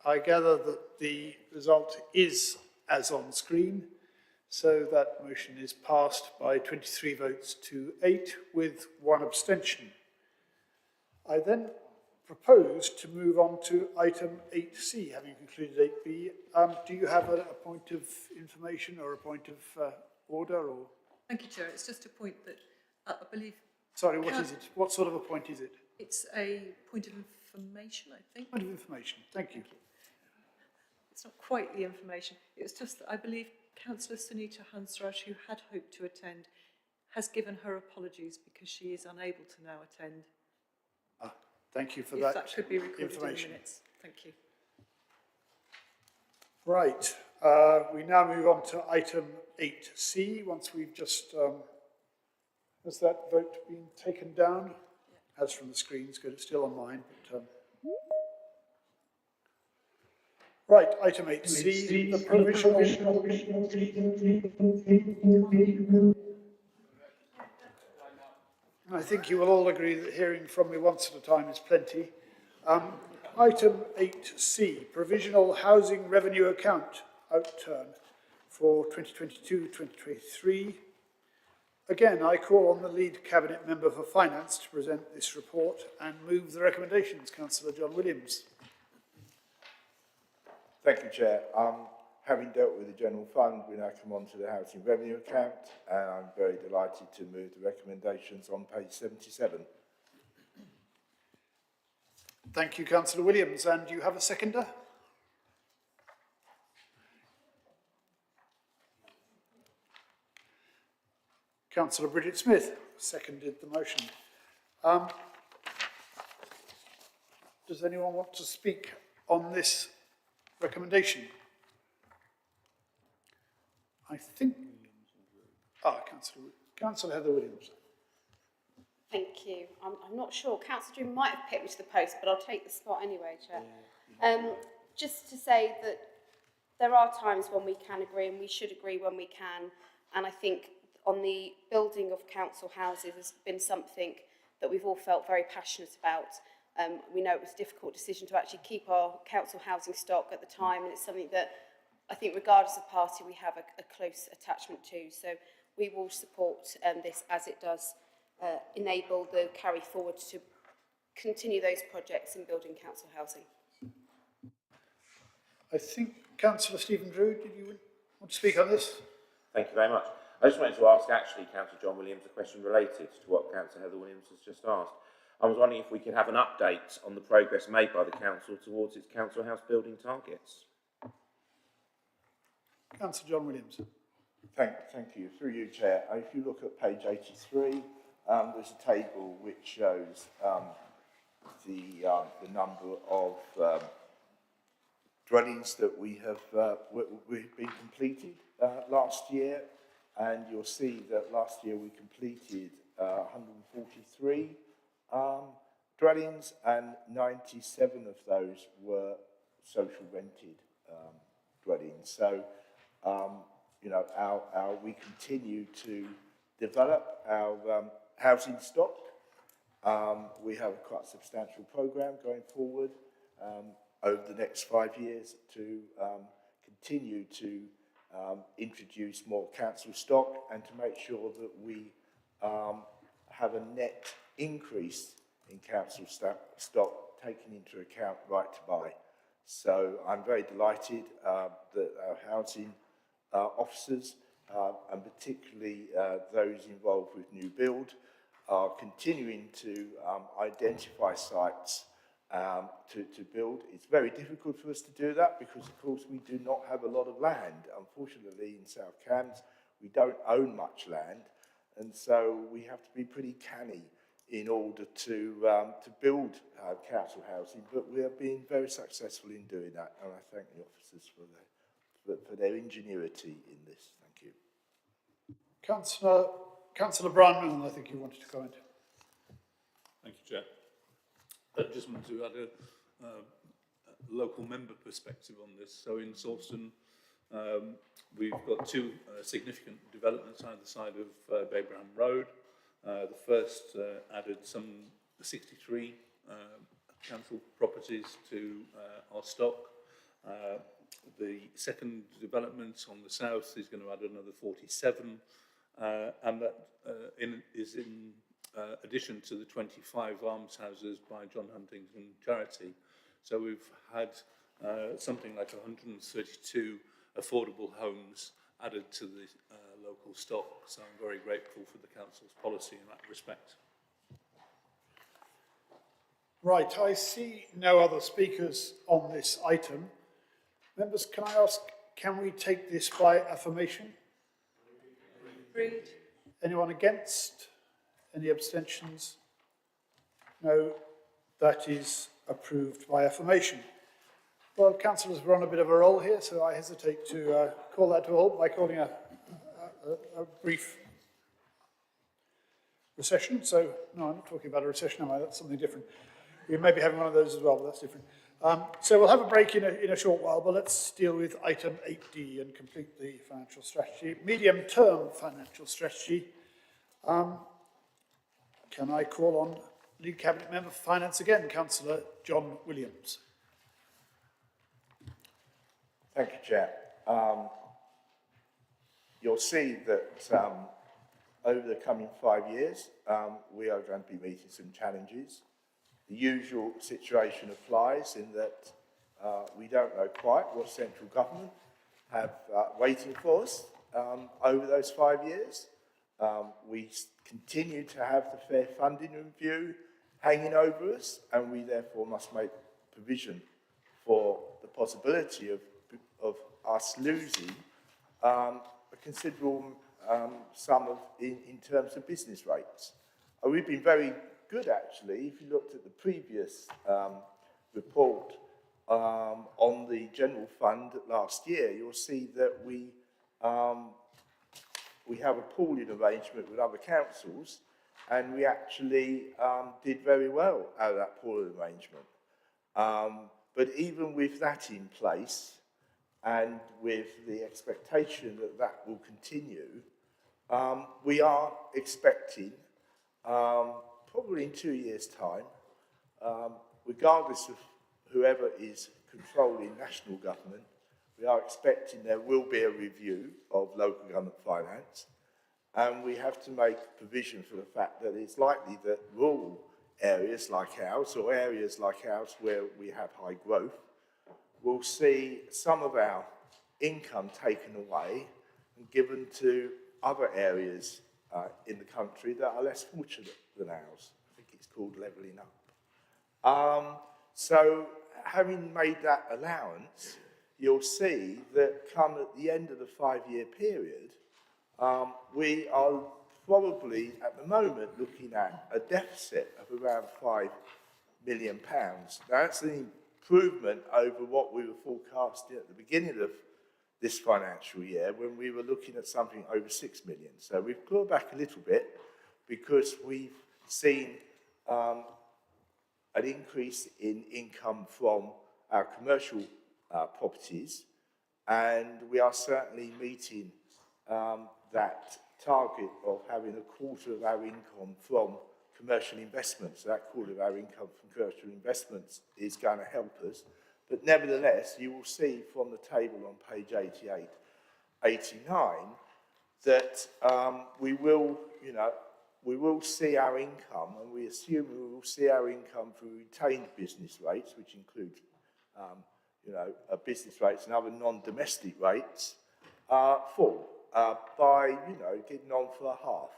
I gather that the result is as on screen, so that motion is passed by 23 votes to 8 with 1 abstention. I then propose to move on to item 8C, having concluded 8B. Do you have a point of information or a point of order? Or? Thank you, Chair. It's just a point that I believe... Sorry, what is it? What sort of a point is it? It's a point of information, I think. Point of information. Thank you. It's not quite the information. It's just that I believe Councillor Sunita Hansraj, who had hoped to attend, has given her apologies because she is unable to now attend. Thank you for If that that could be recorded information. in the minutes. Thank you. Right. We now move on to item 8C. Once we've just... has that vote been taken down? Yeah. As from the screens, good, it's still on mine. But, right, item 8C, the provisional... I think you will all agree that hearing from me once at a time is plenty. Item 8C, provisional housing revenue account outturn for 2022-2023. Again, I call on the lead Cabinet Member for Finance to present this report and move the recommendations. Councillor John Williams. Thank you, Chair. Having dealt with the General Fund, we now come on to the Housing Revenue Account, and I'm very delighted to move the recommendations on page 77. Thank you, Councillor Williams. And do you have a seconder? Councillor Bridget Smith seconded the motion. Does anyone want to speak on this recommendation? I think... Councillor Heather Williams. Thank you. I'm not sure. Councillor Drew might have picked me to the post, but I'll take the spot anyway, Chair. Just to say that there are times when we can agree, and we should agree when we can. And I think on the building of council houses has been something that we've all felt very passionate about. We know it was a difficult decision to actually keep our council housing stock at the time, and it's something that I think regardless of party we have a close attachment to. So we will support this as it does enable the carry forward to continue those projects in building council housing. I think Councillor Stephen Drew, did you want to speak on this? Thank you very much. I just wanted to ask actually Councillor John Williams a question related to what Councillor Heather Williams has just asked. I was wondering if we could have an update on the progress made by the council towards its council house building targets. Councillor John Williams. Thank you. Through you, Chair. If you look at page 83, there's a table which shows the number of dwellings that we've been completed last year, and you'll see that last year we completed 143 dwellings, and 97 of those were social rented dwellings. So, you know, we continue to develop our housing stock. We have quite a substantial programme going forward over the next 5 years to continue to introduce more council stock and to make sure that we have a net increase in council stock taking into account right to buy. So I'm very delighted that our housing officers and particularly those involved with new build are continuing to identify sites to build. It's very difficult for us to do that because, of course, we do not have a lot of land. Unfortunately, in South Cambs, we don't own much land, and so we have to be pretty canny in order to build council housing, but we are being very successful in doing that, and I thank the officers for their ingenuity in this. Thank you. Councillor Brown, I think you wanted to comment. Thank you, Chair. I just want to add a local member perspective on this. So in Sawston, we've got two significant developments either side of Abraham Road. The first added some 63 council properties to our stock. The second development on the south is going to add another 47, and that is in addition to the 25 almshouses by John Huntington Charity. So we've had something like 132 affordable homes added to the local stock. So I'm very grateful for the council's policy in that respect. Right, I see no other speakers on this item. Members, can I ask, can we take this by affirmation? Agreed. Anyone against? Any abstentions? No, that is approved by affirmation. Well, councillors, we're on a bit of a roll here, so I hesitate to call that to a halt by calling a brief recession. So, no, I'm not talking about a recession, am I? That's something different. We may be having one of those as well, but that's different. So we'll have a break in a short while, but let's deal with item 8D and complete the financial strategy. Medium-term financial strategy. Can I call on Lead Cabinet Member for Finance again, Councillor John Williams? Thank you, Chair. You'll see that over the coming 5 years, we are going to be meeting some challenges. The usual situation applies in that we don't know quite what central government have waiting for us over those 5 years. We continue to have the fair funding review hanging over us, and we therefore must make provision for the possibility of us losing a considerable sum in terms of business rates. We've been very good, actually. If you looked at the previous report on the general fund last year, you'll see that we have a pooling arrangement with other councils, and we actually did very well out of that pooling arrangement. But even with that in place, and with the expectation that that will continue, we are expecting, probably in 2 years' time, regardless of whoever is controlling national government, we are expecting there will be a review of local government finance, and we have to make provision for the fact that it's likely that rural areas like ours, or areas like ours where we have high growth, will see some of our income taken away and given to other areas in the country that are less fortunate than ours. I think it's called levelling up. So having made that allowance, you'll see that come at the end of the 5-year period, we are probably at the moment looking at a deficit of around £5 million. Now that's an improvement over what we were forecasting at the beginning of this financial year when we were looking at something over 6 million. So we've pulled back a little bit because we've seen an increase in income from our commercial properties, and we are certainly meeting that target of having a quarter of our income from commercial investments. So that quarter of our income from commercial investments is going to help us. But nevertheless, you will see from the table on page 88 89, that we will, we will see our income, and we assume we will see our income through retained business rates, which include, business rates and other non-domestic rates, fall by, getting on for a half.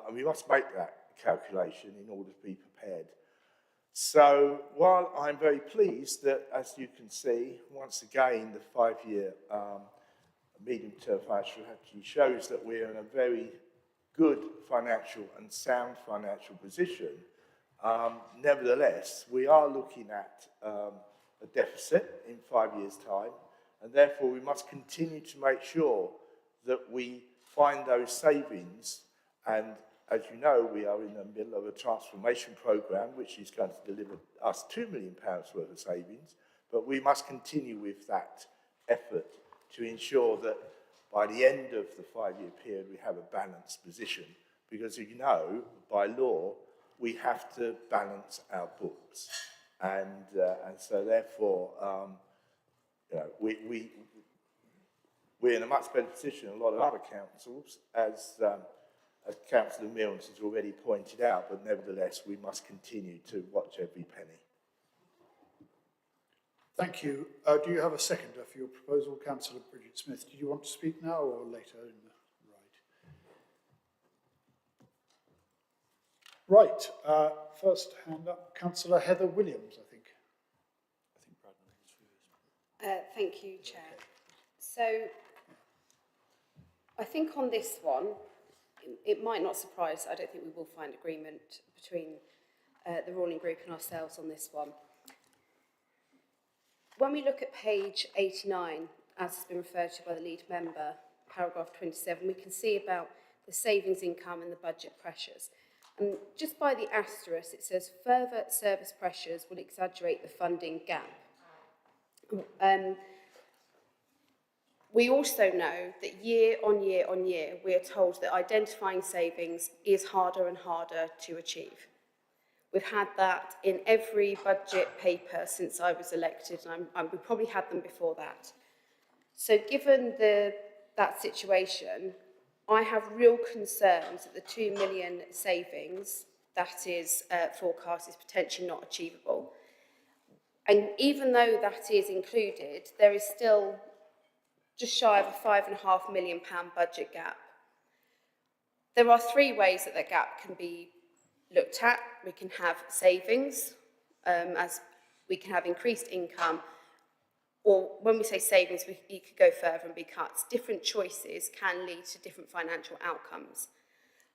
And we must make that calculation in order to be prepared. So while I'm very pleased that, as you can see, once again, the 5-year medium-term financial strategy shows that we're in a very good financial and sound financial position, nevertheless, we are looking at a deficit in 5 years' time, and therefore we must continue to make sure that we find those savings. And as you know, we are in the middle of a transformation programme which is going to deliver us £2 million worth of savings, but we must continue with that effort to ensure that by the end of the 5-year period we have a balanced position, because you know, by law, we have to balance our books. And so therefore, we're in a much better position than a lot of other councils, as Councillor Milnes has already pointed out, but nevertheless, we must continue to watch every penny. Thank you. Do you have a seconder for your proposal, Councillor Bridget Smith? Did you want to speak now or later? Right. First hand up, Councillor Heather Williams, I think. Thank you, Chair. So, I think on this one, it might not surprise, I don't think we will find agreement between the ruling group and ourselves on this one. When we look at page 89, as has been referred to by the lead member, paragraph 27, we can see about the savings income and the budget pressures. And just by the asterisk, it says further service pressures will exaggerate the funding gap. We also know that year on year on year, we are told that identifying savings is harder and harder to achieve. We've had that in every budget paper since I was elected, and we probably had them before that. So given that situation, I have real concerns that the 2 million savings that is forecast is potentially not achievable. And even though that is included, there is still just shy of a £5.5 million budget gap. There are 3 ways that that gap can be looked at. We can have savings, as we can have increased income, or when we say savings, you could go further and be cuts. Different choices can lead to different financial outcomes.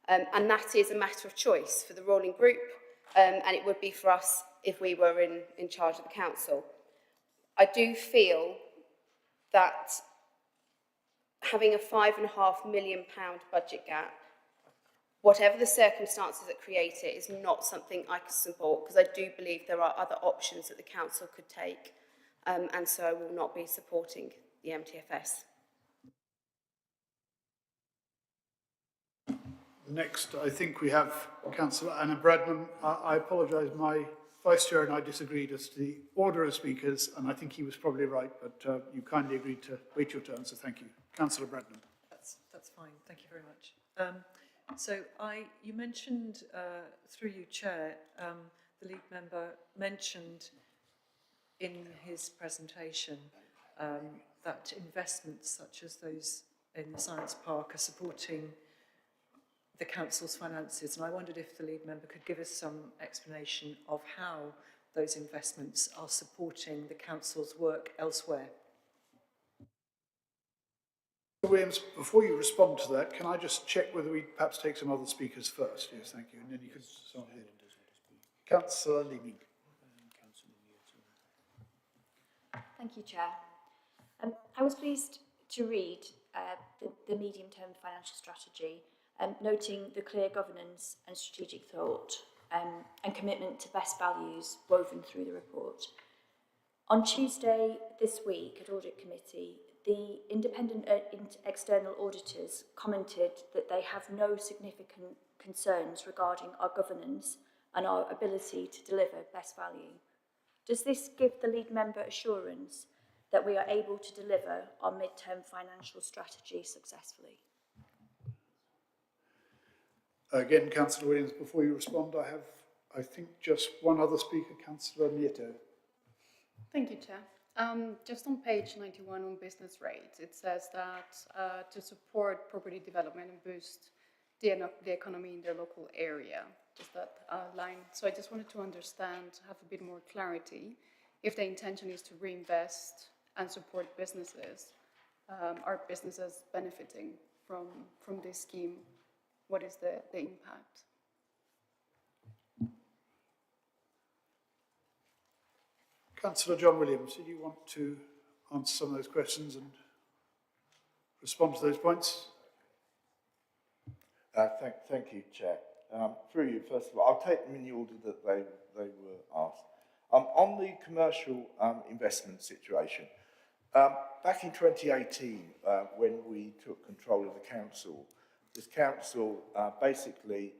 And that is a matter of choice for the ruling group, and it would be for us if we were in charge of the council. I do feel that having a £5.5 million budget gap, whatever the circumstances that create it, is not something I can support, because I do believe there are other options that the council could take, and so I will not be supporting the MTFS. Next, I think we have Councillor Anna Bradnam. I apologise, my Vice Chair and I disagreed as to the order of speakers, and I think he was probably right, but you kindly agreed to wait your turn, so thank you. Councillor Bradnam. That's fine, thank you very much. So you mentioned, through you, Chair, the lead member mentioned in his presentation that investments such as those in the Science Park are supporting the council's finances, and I wondered if the lead member could give us some explanation of how those investments are supporting the council's work elsewhere. Williams, before you respond to that, can I just check whether we perhaps take some other speakers first? Yes, thank you. And then you could start ahead. Councillor Leeming. Thank you, Chair. I was pleased to read the medium-term financial strategy, noting the clear governance and strategic thought and commitment to best values woven through the report. On Tuesday this week at Audit Committee, the independent external auditors commented that they have no significant concerns regarding our governance and our ability to deliver best value. Does this give the lead member assurance that we are able to deliver our mid-term financial strategy successfully? Again, Councillor Williams, before you respond, I have, I think, just one other speaker, Councillor Nieto. Thank you, Chair. Just on page 91 on business rates, it says that to support property development and boost the economy in their local area, just that line. So I just wanted to understand, have a bit more clarity, if the intention is to reinvest and support businesses, are businesses benefiting from this scheme? What is the impact? Councillor John Williams, did you want to answer some of those questions and respond to those points? Thank you, Chair. Through you, first of all, I'll take them in the order that they were asked. On the commercial investment situation, back in 2018, when we took control of the council, this council basically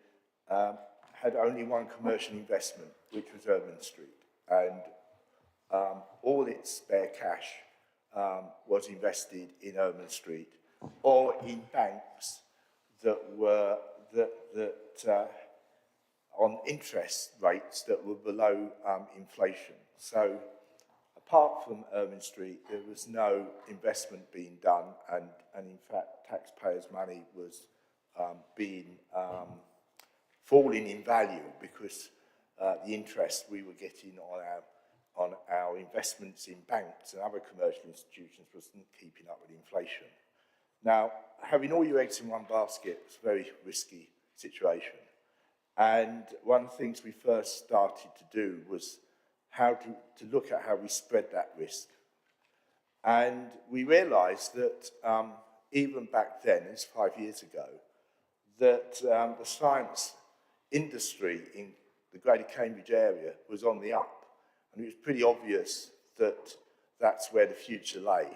had only one commercial investment, which was Urban Street, and all its spare cash was invested in Urban Street or in banks that were on interest rates that were below inflation. So apart from Urban Street, there was no investment being done, and in fact taxpayers' money was falling in value because the interest we were getting on our investments in banks and other commercial institutions wasn't keeping up with inflation. Now, having all your eggs in one basket is a very risky situation. And one of the things we first started to do was how to look at how we spread that risk. And we realised that even back then, it's 5 years ago, that the science industry in the Greater Cambridge area was on the up. And it was pretty obvious that that's where the future lay.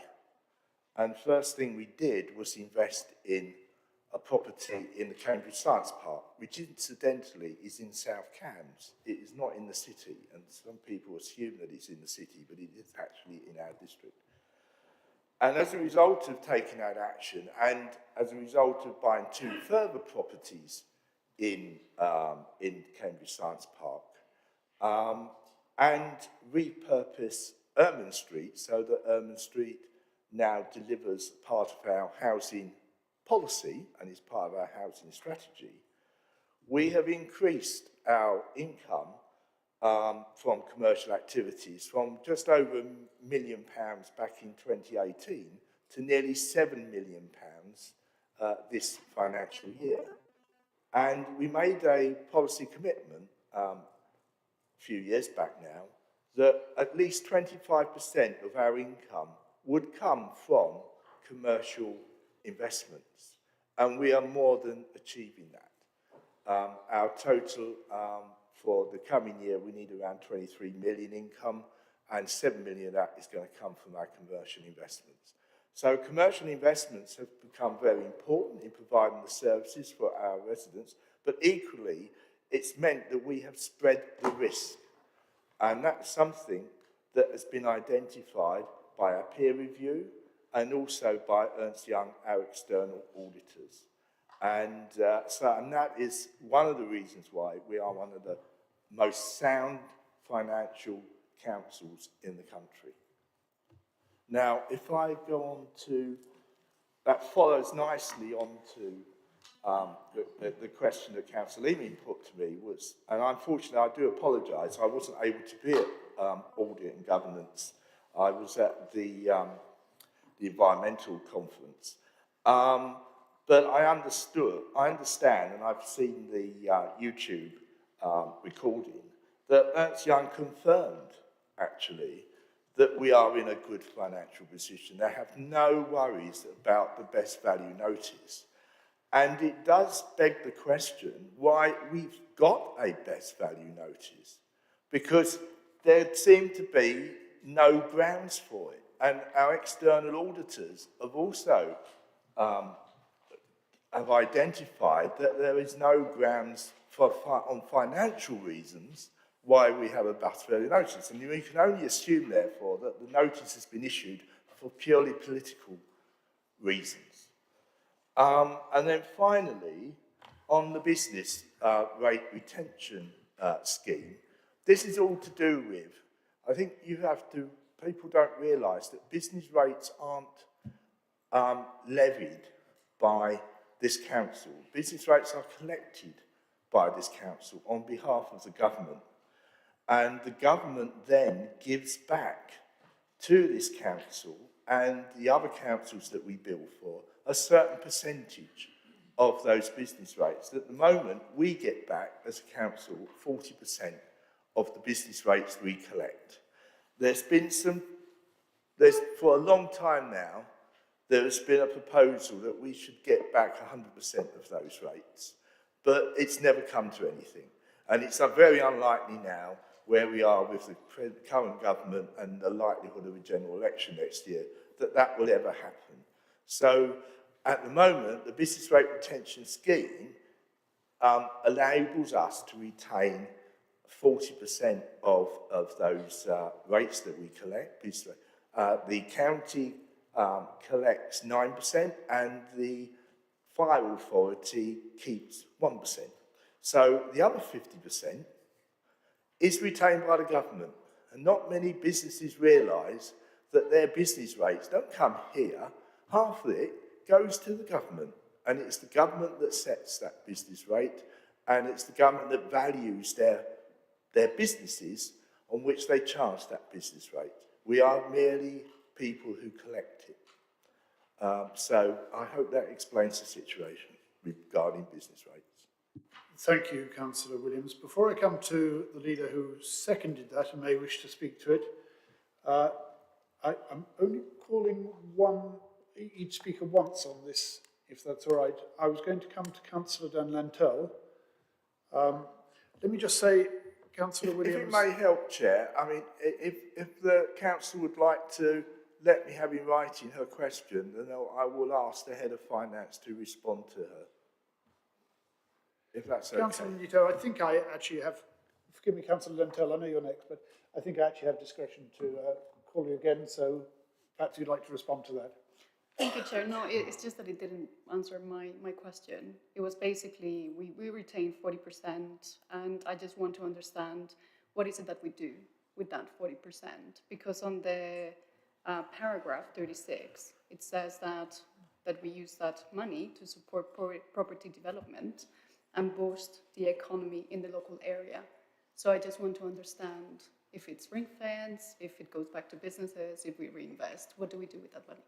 And the first thing we did was invest in a property in the Cambridge Science Park, which incidentally is in South Cambs. It is not in the city, and some people assume that it's in the city, but it is actually in our district. And as a result of taking that action, and as a result of buying 2 further properties in Cambridge Science Park, and repurpose Ermine Street so that Ermine Street now delivers part of our housing policy and is part of our housing strategy, we have increased our income from commercial activities from just over £1 million back in 2018 to nearly £7 million this financial year. And we made a policy commitment a few years back now that at least 25% of our income would come from commercial investments, and we are more than achieving that. Our total for the coming year, we need around 23 million income, and 7 million of that is going to come from our commercial investments. So commercial investments have become very important in providing the services for our residents, but equally, it's meant that we have spread the risk. And that's something that has been identified by our peer review and also by Ernst & Young, our external auditors. And that is one of the reasons why we are one of the most sound financial councils in the country. Now, if I go on to, that follows nicely on to the question that Councillor Leaming put to me was, and unfortunately I do apologise, I wasn't able to be at Audit and Governance. I was at the environmental conference. But I understand, and I've seen the YouTube recording, that Ernst & Young confirmed, actually, that we are in a good financial position. They have no worries about the best value notice. And it does beg the question why we've got a best value notice, because there seem to be no grounds for it. And our external auditors have also have identified that there is no grounds on financial reasons why we have a best value notice. And you can only assume, therefore, that the notice has been issued for purely political reasons. And then finally, on the business rate retention scheme, this is all to do with, I think people don't realise that business rates aren't levied by this council. Business rates are collected by this council on behalf of the government. And the government then gives back to this council and the other councils that we bill for a certain percentage of those business rates. At the moment, we get back as a council 40% of the business rates we collect. For a long time now, there has been a proposal that we should get back 100% of those rates, but it's never come to anything. And it's very unlikely now, where we are with the current government and the likelihood of a general election next year, that will ever happen. So at the moment, the business rate retention scheme enables us to retain 40% of those rates that we collect. The county collects 9% and the fire authority keeps 1%. So the other 50% is retained by the government. And not many businesses realise that their business rates don't come here. Half of it goes to the government. And it's the government that sets that business rate, and it's the government that values their businesses on which they charge that business rate. We are merely people who collect it. So I hope that explains the situation regarding business rates. Thank you, Councillor Williams. Before I come to the leader who seconded that and may wish to speak to it, I'm only calling each speaker once on this, if that's all right. I was going to come to Councillor Dunlantel. Let me just say, Councillor Williams... If it may help, Chair, I mean, if the council would like to let me have in writing her question, then I will ask the Head of Finance to respond to her. If that's okay. Councillor Nito, I think I actually have, forgive me, Councillor Lentel, I know you're next, but I think I actually have discretion to call you again, so perhaps you'd like to respond to that. Thank you, Chair. No, it's just that it didn't answer my question. It was basically, we retain 40%, and I just want to understand what is it that we do with that 40%, because on the paragraph 36, it says that we use that money to support property development and boost the economy in the local area. So I just want to understand if it's ring fence, if it goes back to businesses, if we reinvest, what do we do with that money?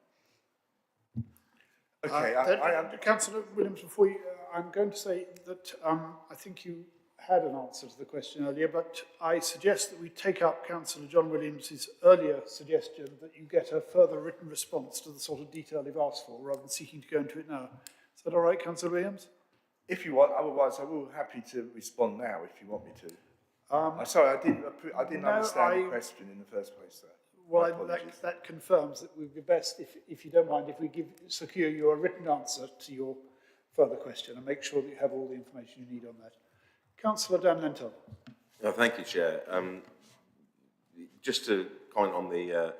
Okay, Councillor Williams, before you, I'm going to say that I think you had an answer to the question earlier, but I suggest that we take up Councillor John Williams' earlier suggestion that you get a further written response to the sort of detail you've asked for, rather than seeking to go into it now. Is that all right, Councillor Williams? If you want, otherwise I will be happy to respond now if you want me to. I'm sorry, I didn't understand the question in the first place, sir. Well, that confirms that it would be best, if you don't mind, if we secure you a written answer to your further question and make sure that you have all the information you need on that. Councillor Dan Lentel. Thank you, Chair. Just to comment on the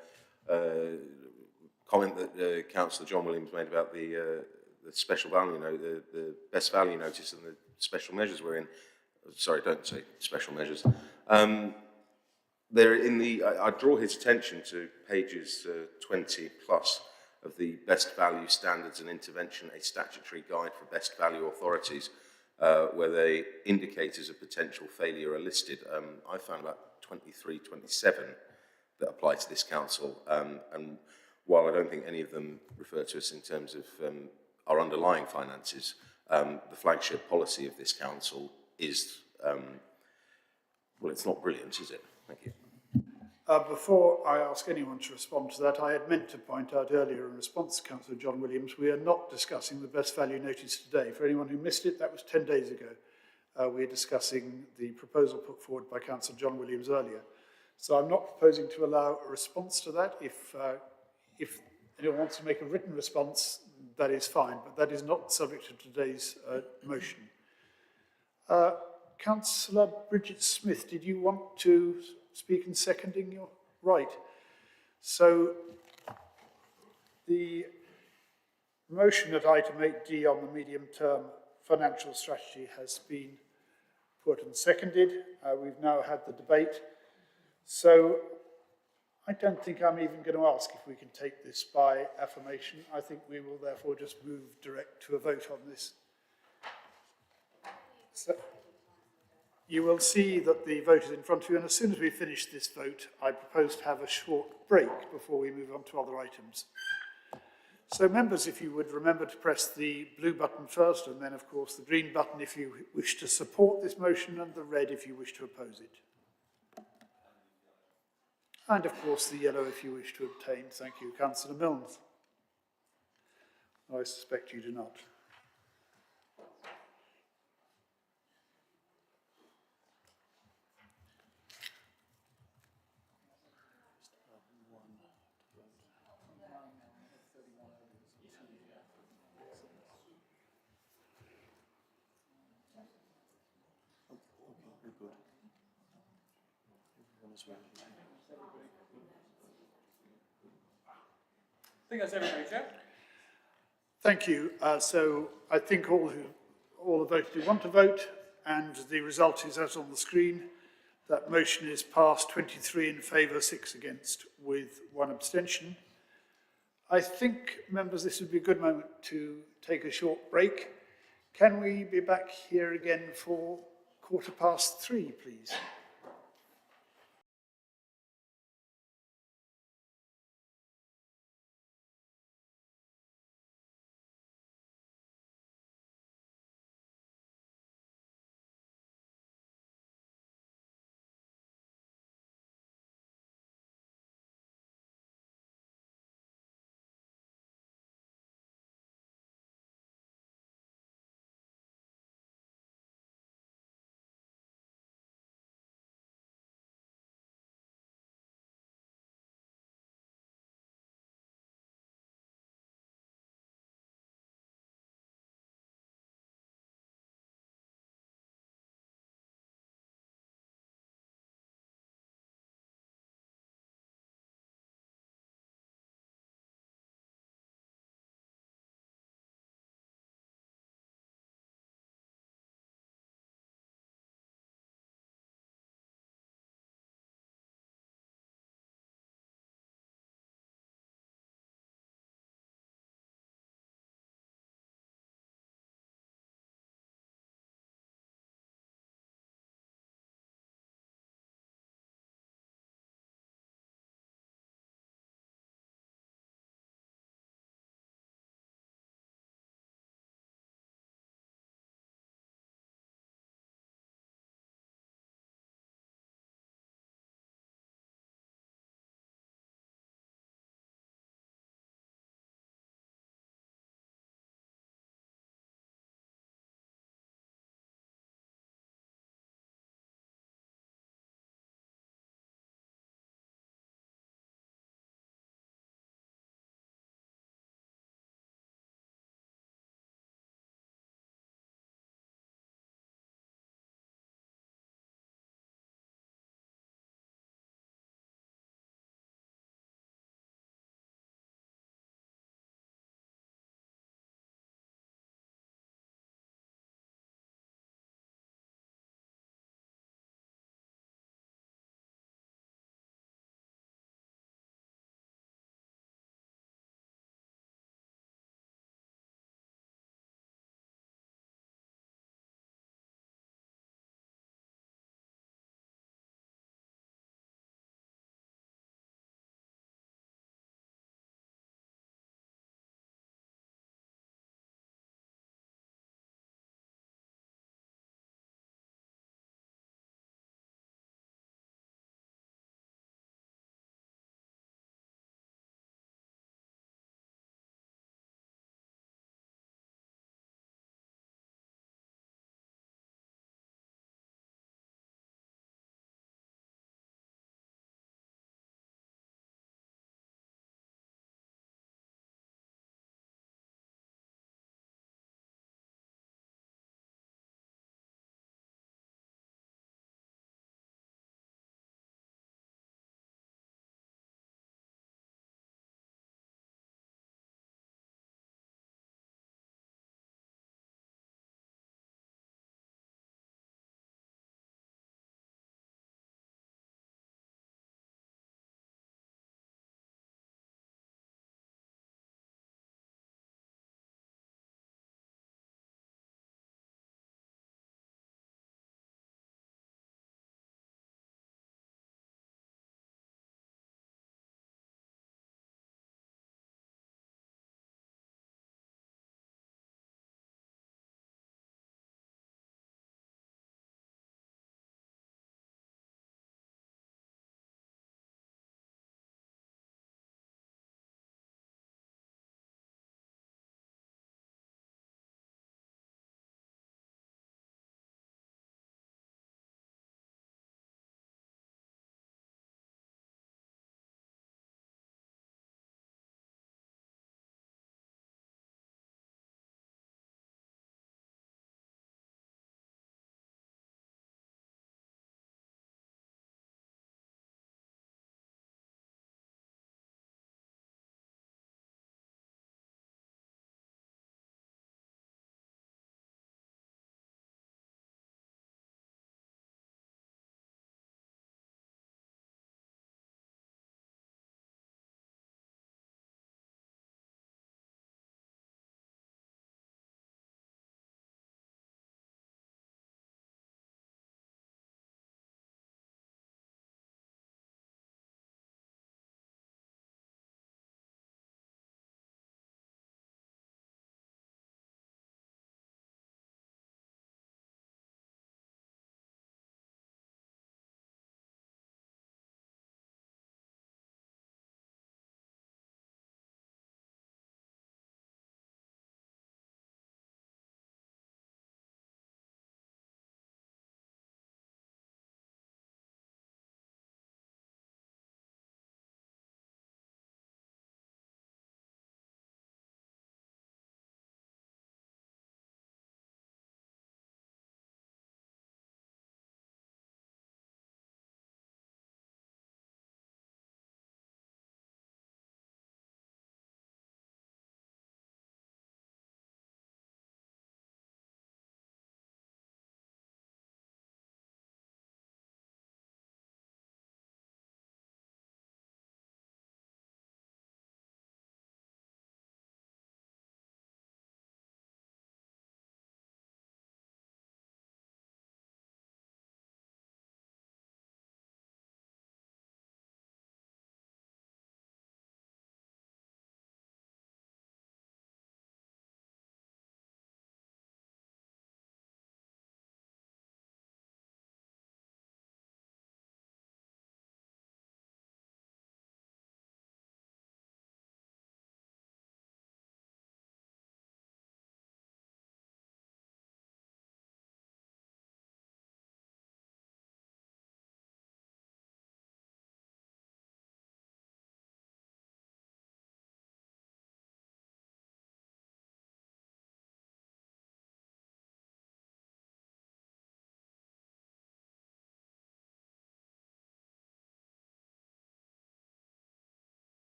comment that Councillor John Williams made about the special value note, the best value notice and the special measures we're in. Sorry, don't say special measures. I draw his attention to pages 20 plus of the best value standards and intervention, a statutory guide for best value authorities, where the indicators of potential failure are listed. I found about 23, 27 that apply to this council. And while I don't think any of them refer to us in terms of our underlying finances, the flagship policy of this council is, well, it's not brilliant, is it? Thank you. Before I ask anyone to respond to that, I had meant to point out earlier in response to Councillor John Williams, we are not discussing the best value notice today. For anyone who missed it, that was 10 days ago. We are discussing the proposal put forward by Councillor John Williams earlier. So I'm not proposing to allow a response to that. If anyone wants to make a written response, that is fine, but that is not subject to today's motion. Councillor Bridget Smith, did you want to speak in seconding your... Right. So the motion at item 8D on the medium-term financial strategy has been put and seconded. We've now had the debate. So I don't think I'm even going to ask if we can take this by affirmation. I think we will therefore just move direct to a vote on this. So you will see that the vote is in front of you, and as soon as we finish this vote, I propose to have a short break before we move on to other items. So members, if you would remember to press the blue button first, and then of course the green button if you wish to support this motion, and the red if you wish to oppose it. And of course the yellow if you wish to abstain. Thank you. Councillor Milnes. I suspect you do not. I think that's everybody, Chair. Thank you. So I think all have voted who want to vote, and the result is as on the screen. That motion is passed, 23 in favour, 6 against, with 1 abstention. I think, members, this would be a good moment to take a short break. Can we be back here again for 3:15, please?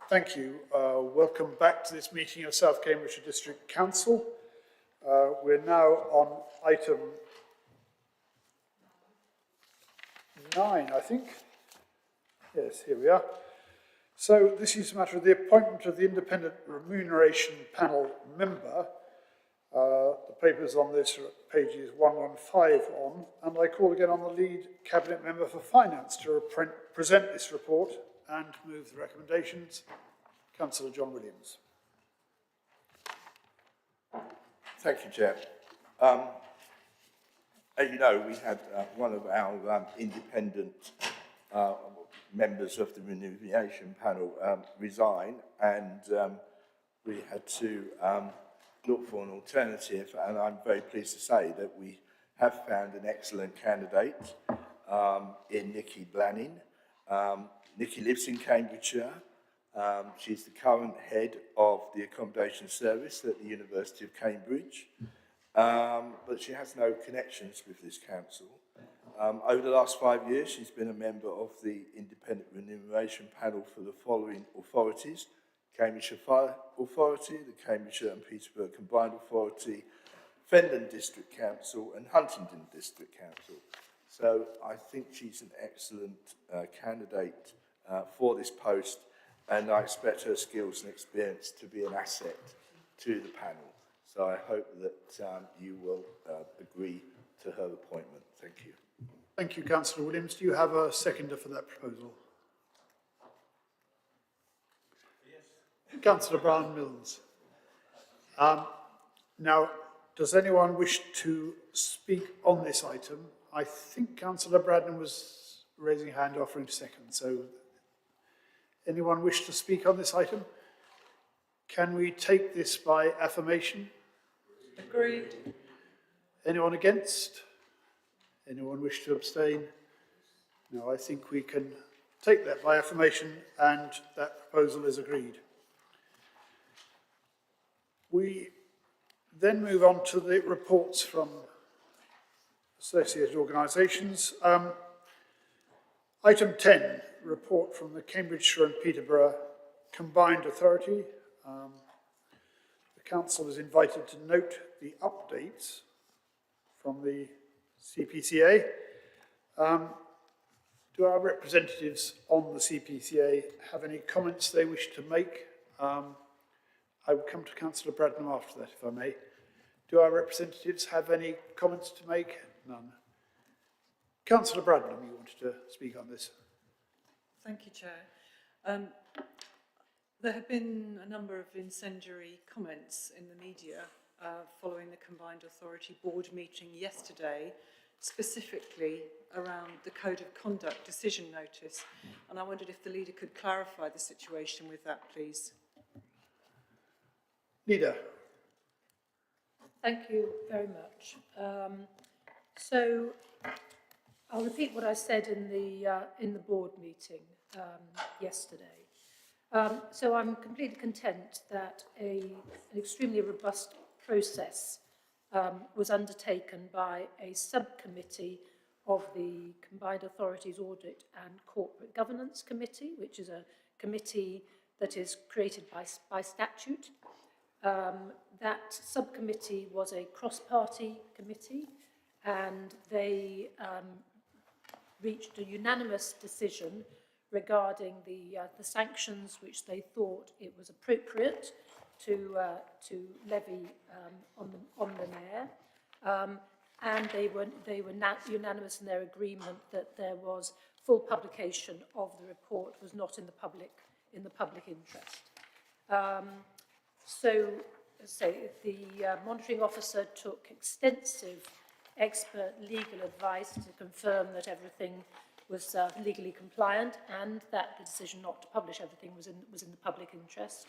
Thank you. Welcome back to this meeting of South Cambridgeshire District Council. We're now on item 9, I think. Yes, here we are. So this is a matter of the appointment of the Independent Remuneration Panel member. The papers on this are at pages 115 on, and I call again on the lead Cabinet Member for Finance to present this report and move the recommendations. Councillor John Williams. Thank you, Chair. As you know, we had one of our independent members of the remuneration panel resign, and we had to look for an alternative, and I'm very pleased to say that we have found an excellent candidate in Nikki Blanning. Nikki lives in Cambridgeshire. She's the current head of the accommodation service at the University of Cambridge, but she has no connections with this council. Over the last 5 years, she's been a member of the Independent Remuneration Panel for the following authorities: Cambridgeshire Fire Authority, the Cambridgeshire and Peterborough Combined Authority, Fendon District Council and Huntingdon District Council. So I think she's an excellent candidate for this post, and I expect her skills and experience to be an asset to the panel. So I hope that you will agree to her appointment. Thank you. Thank you, Councillor Williams. Do you have a seconder for that proposal? Yes. Councillor Brown-Mills. Now, does anyone wish to speak on this item? I think Councillor Braddon was raising a hand offering to second. So anyone wish to speak on this item? Can we take this by affirmation? Agreed. Anyone against? Anyone wish to abstain? No, I think we can take that by affirmation, and that proposal is agreed. We then move on to the reports from associated organisations. Item 10, report from the Cambridgeshire and Peterborough Combined Authority. The Council is invited to note the updates from the CPCA. Do our representatives on the CPCA have any comments they wish to make? I will come to Councillor Bradnam after that, if I may. Do our representatives have any comments to make? None. Councillor Bradnam, you wanted to speak on this. Thank you, Chair. There have been a number of incendiary comments in the media following the Combined Authority Board meeting yesterday, specifically around the Code of Conduct decision notice. And I wondered if the leader could clarify the situation with that, please. Leader. Thank you very much. So I'll repeat what I said in the board meeting yesterday. So I'm completely content that an extremely robust process was undertaken by a subcommittee of the Combined Authorities Audit and Corporate Governance Committee, which is a committee that is created by statute. That subcommittee was a cross-party committee, and they reached a unanimous decision regarding the sanctions which they thought it was appropriate to levy on the mayor, and they were unanimous in their agreement that there was full publication of the report was not in the public interest. So, as I say, the monitoring officer took extensive expert legal advice to confirm that everything was legally compliant and that the decision not to publish everything was in the public interest.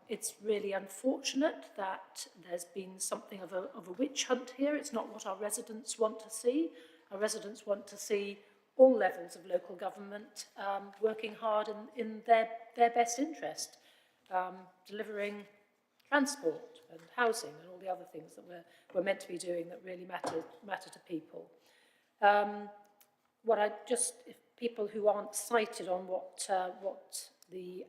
It's really unfortunate that there's been something of a witch hunt here. It's not what our residents want to see. Our residents want to see all levels of local government working hard in their best interest, delivering transport and housing and all the other things that we're meant to be doing that really matter to people. What I just, if people who aren't cited on what the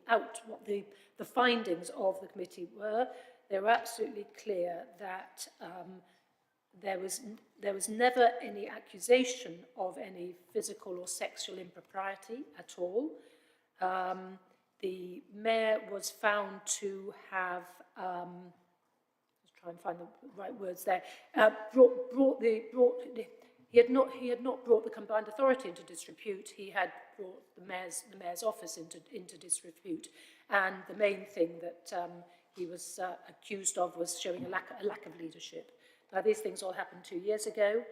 findings of the committee were, they were absolutely clear that there was never any accusation of any physical or sexual impropriety at all. The mayor was found to have, let's try and find the right words there, he had not brought the combined authority into disrepute. He had brought the mayor's office into disrepute, and the main thing that he was accused of was showing a lack of leadership. Now, these things all happened 2 years ago.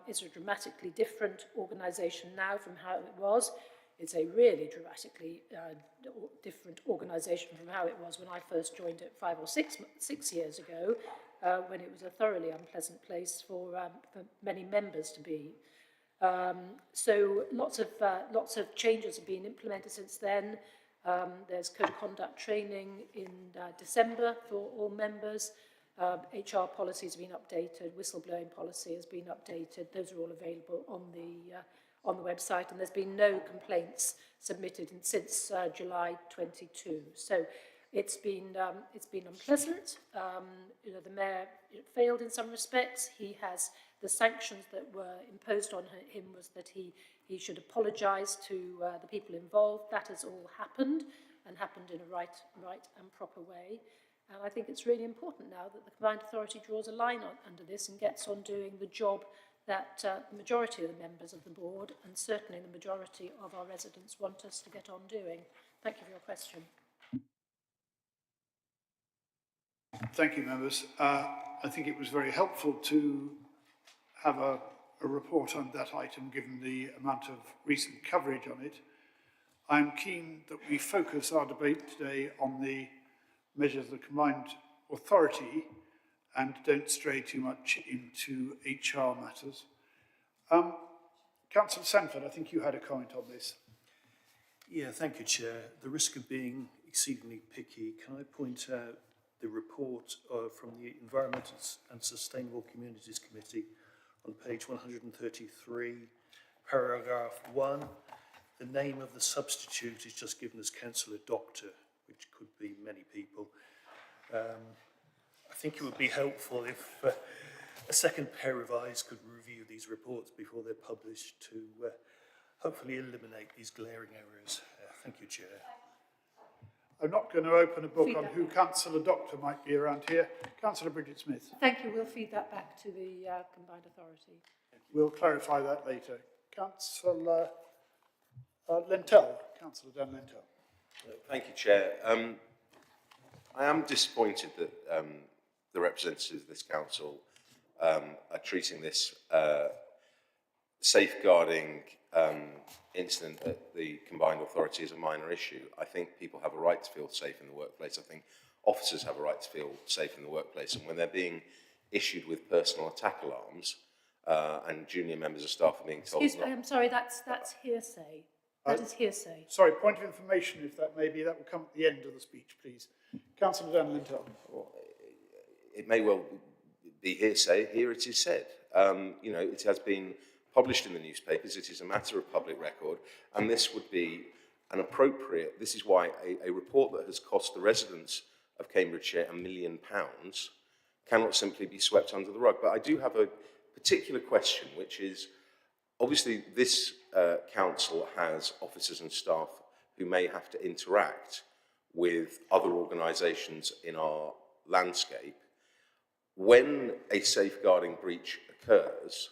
It's a dramatically different organisation now from how it was. It's a really dramatically different organisation from how it was when I first joined it 5 or 6 years ago, when it was a thoroughly unpleasant place for many members to be. So lots of changes have been implemented since then. There's code of conduct training in December for all members. HR policies have been updated, whistleblowing policy has been updated. Those are all available on the website, and there's been no complaints submitted since July 22. So it's been unpleasant. The mayor failed in some respects. He has the sanctions that were imposed on him was that he should apologise to the people involved. That has all happened, and happened in a right and proper way. And I think it's really important now that the Combined Authority draws a line under this and gets on doing the job that the majority of the members of the board, and certainly the majority of our residents, want us to get on doing. Thank you for your question. Thank you, members. I think it was very helpful to have a report on that item, given the amount of recent coverage on it. I'm keen that we focus our debate today on the measures of the Combined Authority and don't stray too much into HR matters. Councillor Sanford, I think you had a comment on this. Yeah, thank you, Chair. The risk of being exceedingly picky, can I point out the report from the Environment and Sustainable Communities Committee on page 133, paragraph 1. The name of the substitute is just given as Councillor Doctor, which could be many people. I think it would be helpful if a second pair of eyes could review these reports before they're published to hopefully eliminate these glaring errors. Thank you, Chair. I'm not going to open a book on who Councillor Doctor might be around here. Councillor Bridget Smith. Thank you. We'll feed that back to the Combined Authority. We'll clarify that later. Councillor Lentel. Councillor Dan Lentel. Thank you, Chair. I am disappointed that the representatives of this council are treating this safeguarding incident at the Combined Authority as a minor issue. I think people have a right to feel safe in the workplace. I think officers have a right to feel safe in the workplace. And when they're being issued with personal attack alarms and junior members of staff are being told... Excuse me, I'm sorry, that's hearsay. That is hearsay. Sorry, point of information, if that may be, that will come at the end of the speech, please. Councillor Dan Lintel. Well, it may well be hearsay. Here it is said. You know, it has been published in the newspapers. It is a matter of public record, and this would be an appropriate... This is why a report that has cost the residents of Cambridgeshire £1 million cannot simply be swept under the rug. But I do have a particular question, which is, obviously, this council has officers and staff who may have to interact with other organisations in our landscape. When a safeguarding breach occurs,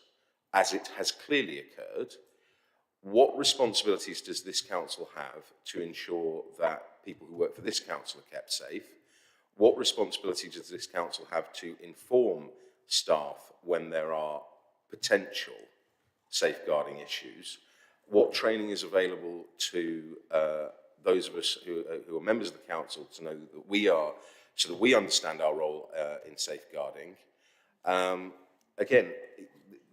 as it has clearly occurred, what responsibilities does this council have to ensure that people who work for this council are kept safe? What responsibility does this council have to inform staff when there are potential safeguarding issues? What training is available to those of us who are members of the council to know that we are, so that we understand our role in safeguarding? Again,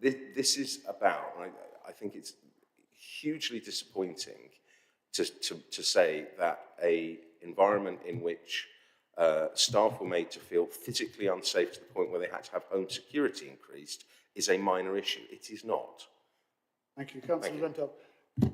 this is about, I think it's hugely disappointing to say that an environment in which staff were made to feel physically unsafe to the point where they had to have home security increased is a minor issue. It is not. Thank you. Councillor Lentel.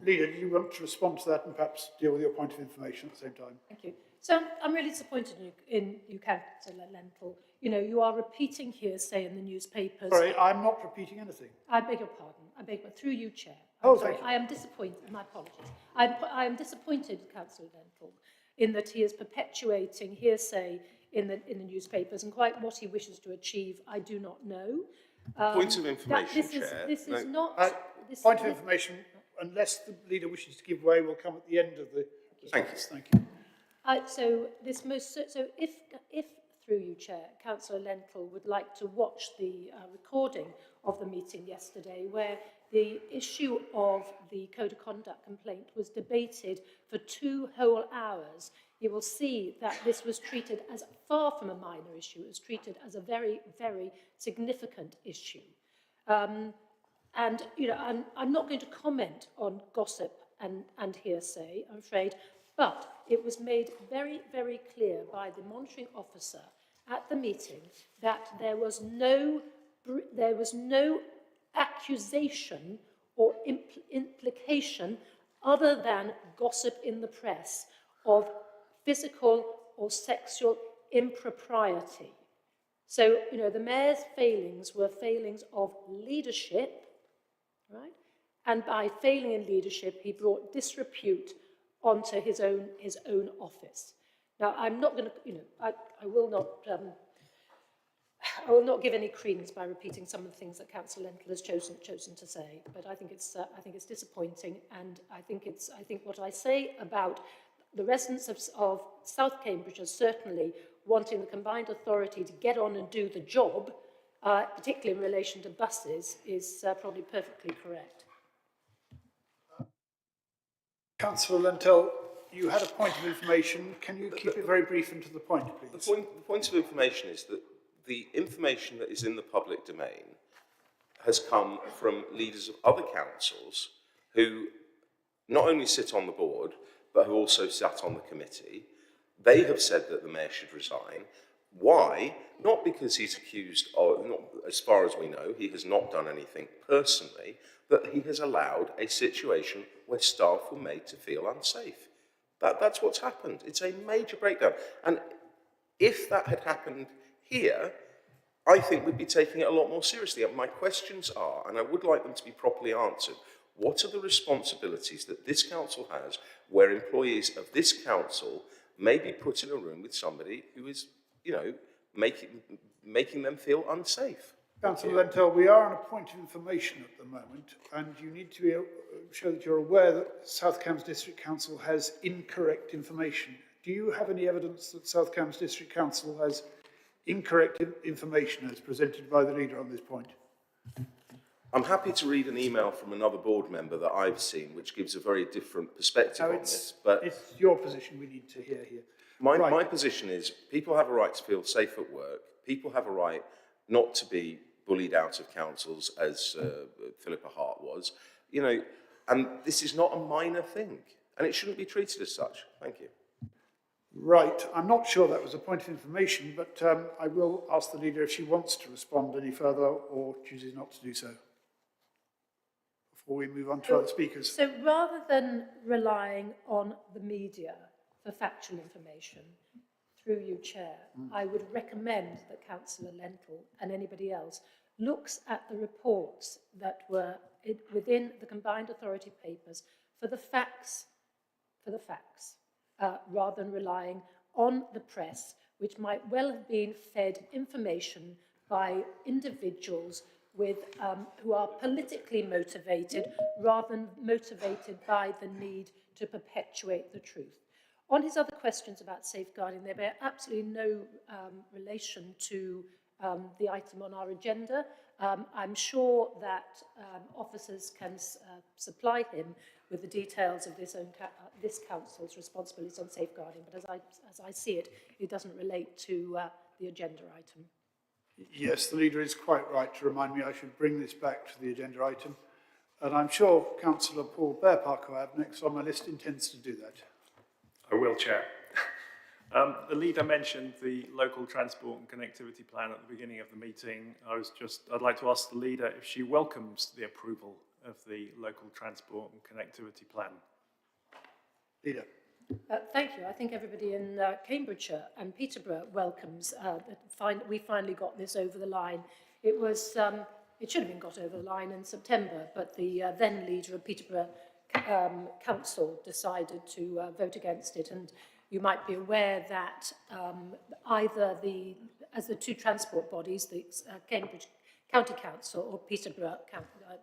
Leader, do you want to respond to that and perhaps deal with your point of information at the same time? Thank you. So I'm really disappointed in you, Councillor Lentle. You know, you are repeating hearsay in the newspapers. Sorry, I'm not repeating anything. I beg your pardon. I beg your through you, Chair. Oh, Sorry, thank you. I am disappointed. My apologies. I am disappointed, Councillor Lentle, in that he is perpetuating hearsay in the newspapers, and quite what he wishes to achieve, I do not know. Point of information, Chair. This is No. not. Point of information, unless the leader wishes to give way, will come at the end of the Thank you. Thank you. So if through you, Chair, Councillor Lentle would like to watch the recording of the meeting yesterday, where the issue of the Code of Conduct complaint was debated for 2 whole hours, you will see that this was treated as far from a minor issue. It was treated as a very, very significant issue. And, you know, I'm not going to comment on gossip and hearsay, I'm afraid, but it was made very, very clear by the monitoring officer at the meeting that there was no accusation or implication other than gossip in the press of physical or sexual impropriety. So, you know, the mayor's failings were failings of leadership, right? And by failing in leadership, he brought disrepute onto his own office. Now, I'm not going to, you know, I will not give any credence by repeating some of the things that Councillor Lentle has chosen to say, but I think it's disappointing, and I think what I say about the residents of South Cambridge are certainly wanting the combined authority to get on and do the job, particularly in relation to buses, is probably perfectly correct. Councillor Lentle, you had a point of information. Can you keep it very brief and to the point, please? The point of information is that the information that is in the public domain has come from leaders of other councils who not only sit on the board, but who also sat on the committee. They have said that the mayor should resign. Why? Not because he's accused of, not, as far as we know, he has not done anything personally, but he has allowed a situation where staff were made to feel unsafe. That's what's happened. It's a major breakdown. And if that had happened here, I think we'd be taking it a lot more seriously. And my questions are, and I would like them to be properly answered, what are the responsibilities that this council has where employees of this council may be put in a room with somebody who is, you know, making them feel unsafe? Councillor Lentle, we are on a point of information at the moment, and you need to be, show that you're aware that South Cambs District Council has incorrect information. Do you have any evidence that South Cambs District Council has incorrect information as presented by the leader on this point? I'm happy to read an email from another board member that I've seen, which gives a very different perspective on this. But it's your position we need to hear here. My position is people have a right to feel safe at work. People have a right not to be bullied out of councils, as Philippa Hart was. You know, and this is not a minor thing, and it shouldn't be treated as such. Thank you. Right. I'm not sure that was a point of information, but I will ask the leader if she wants to respond any further or chooses not to do so before we move on to other speakers. So rather than relying on the media for factual information, through you, Chair, I would recommend that Councillor Lentle and anybody else looks at the reports that were within the combined authority papers for the facts, rather than relying on the press, which might well have been fed information by individuals with, who are politically motivated rather than motivated by the need to perpetuate the truth. On his other questions about safeguarding, they bear absolutely no relation to the item on our agenda. I'm sure that officers can supply him with the details of this council's responsibilities on safeguarding, but as I see it, it doesn't relate to the agenda item. Yes, the leader is quite right to remind me I should bring this back to the agenda item, and I'm sure Councillor Paul Bearpark, who I have next on my list, intends to do that. I will, Chair. The leader mentioned the local transport and connectivity plan at the beginning of the meeting. I'd like to ask the leader if she welcomes the approval of the local transport and connectivity plan. Leader. Thank you. I think everybody in Cambridgeshire and Peterborough welcomes that we finally got this over the line. It was, it should have been got over the line in September, but the then leader of Peterborough Council decided to vote against it. And you might be aware that either as the two transport bodies, the Cambridge County Council or Peterborough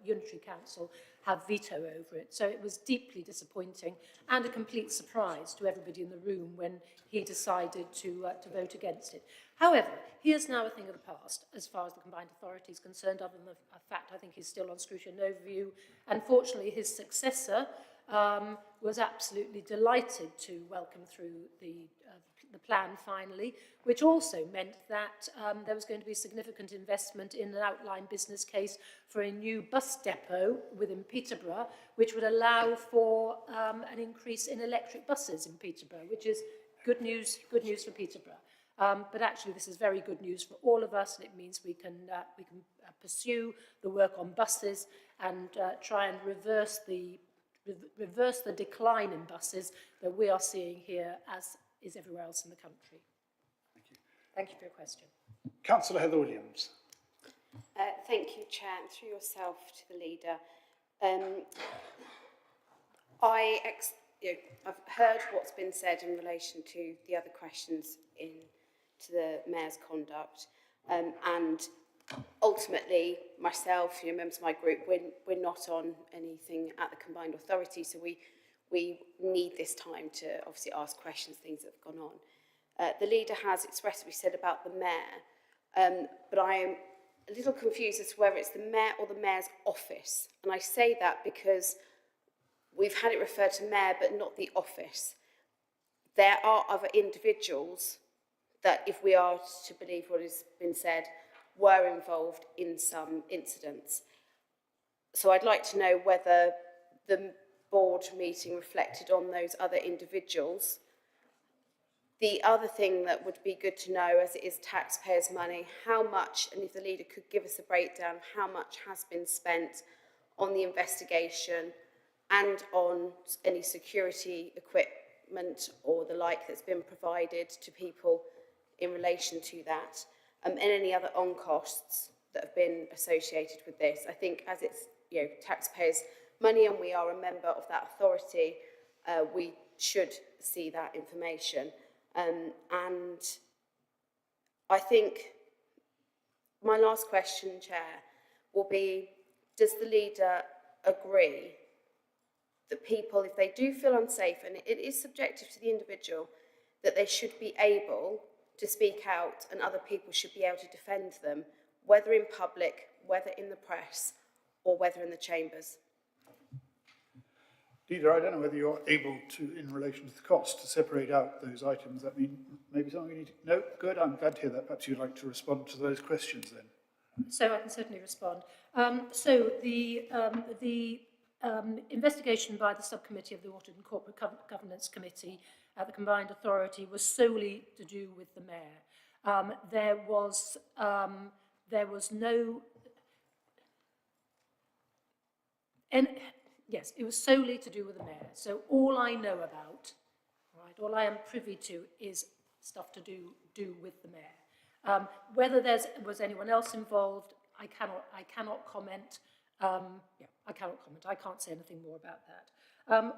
Unitary Council, have veto over it. So it was deeply disappointing and a complete surprise to everybody in the room when he decided to vote against it. However, he is now a thing of the past as far as the combined authority is concerned, other than the fact I think he's still on scrutiny and overview. Unfortunately, his successor was absolutely delighted to welcome through the plan finally, which also meant that there was going to be significant investment in an outline business case for a new bus depot within Peterborough, which would allow for an increase in electric buses in Peterborough, which is good news for Peterborough. But actually, this is very good news for all of us, and it means we can pursue the work on buses and try and reverse the decline in buses that we are seeing here, as is everywhere else in the country. Thank you. Thank you for your question. Councillor Heather Williams. Thank you, Chair, and through yourself to the leader. I've heard what's been said in relation to the other questions to the Mayor's conduct, and ultimately, myself, members of my group, we're not on anything at the combined authority, so we need this time to obviously ask questions, things that have gone on. The leader has expressed what he said about the Mayor, but I am a little confused as to whether it's the Mayor or the Mayor's office. And I say that because we've had it referred to Mayor, but not the office. There are other individuals that, if we are to believe what has been said, were involved in some incidents. So I'd like to know whether the board meeting reflected on those other individuals. The other thing that would be good to know, as it is taxpayers' money, how much, and if the leader could give us a breakdown, how much has been spent on the investigation and on any security equipment or the like that's been provided to people in relation to that, and any other on-costs that have been associated with this. I think as it's taxpayers' money and we are a member of that authority, we should see that information. And I think my last question, Chair, will be, does the leader agree that people, if they do feel unsafe, and it is subjective to the individual, that they should be able to speak out and other people should be able to defend them, whether in public, whether in the press, or whether in the chambers? Leader, I don't know whether you're able to, in relation to the cost, to separate out those items. That mean maybe something you need to... No? Good, I'm glad to hear that. Perhaps you'd like to respond to those questions then. So I can certainly respond. So the investigation by the subcommittee of the Audit and Corporate Governance Committee at the Combined Authority was solely to do with the Mayor. There was no... Yes, it was solely to do with the Mayor. So all I know about, right, all I am privy to is stuff to do with the Mayor. Whether there was anyone else involved, I cannot comment. I cannot comment. I can't say anything more about that.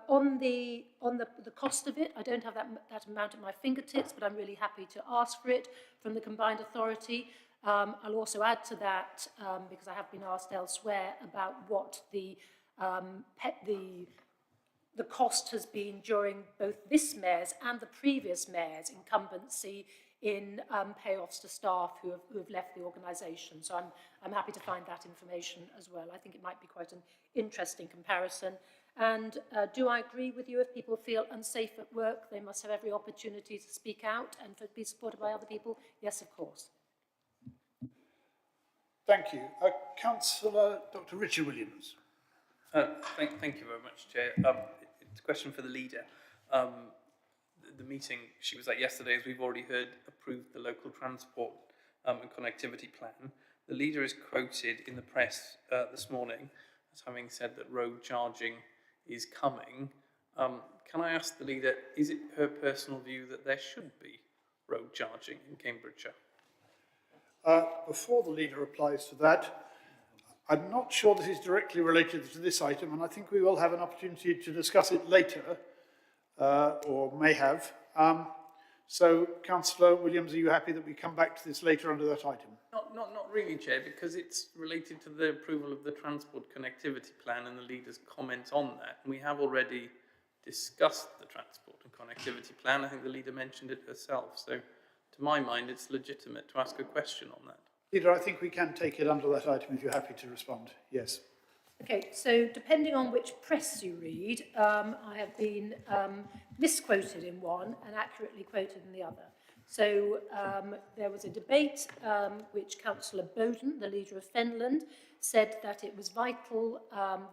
On the cost of it, I don't have that amount at my fingertips, but I'm really happy to ask for it from the Combined Authority. I'll also add to that, because I have been asked elsewhere about what the cost has been during both this Mayor's and the previous Mayor's incumbency in payoffs to staff who have left the organisation. So I'm happy to find that information as well. I think it might be quite an interesting comparison. And do I agree with you? If people feel unsafe at work, they must have every opportunity to speak out and to be supported by other people? Yes, of course. Thank you. Councillor Dr. Richard Williams. Thank you very much, Chair. It's a question for the leader. The meeting she was at yesterday, as we've already heard, approved the local transport and connectivity plan. The leader is quoted in the press this morning as having said that road charging is coming. Can I ask the leader, is it her personal view that there should be road charging in Cambridgeshire? Before the leader replies to that, I'm not sure this is directly related to this item, and I think we will have an opportunity to discuss it later, or may have. So, Councillor Williams, are you happy that we come back to this later under that item? Not really, Chair, because it's related to the approval of the Transport Connectivity Plan and the leader's comment on that. And we have already discussed the Transport and Connectivity Plan. I think the leader mentioned it herself. So, to my mind, it's legitimate to ask a question on that. Leader, I think we can take it under that item if you're happy to respond. Yes. Okay, so depending on which press you read, I have been misquoted in one and accurately quoted in the other. So there was a debate which Councillor Bowden, the leader of Fenland, said that it was vital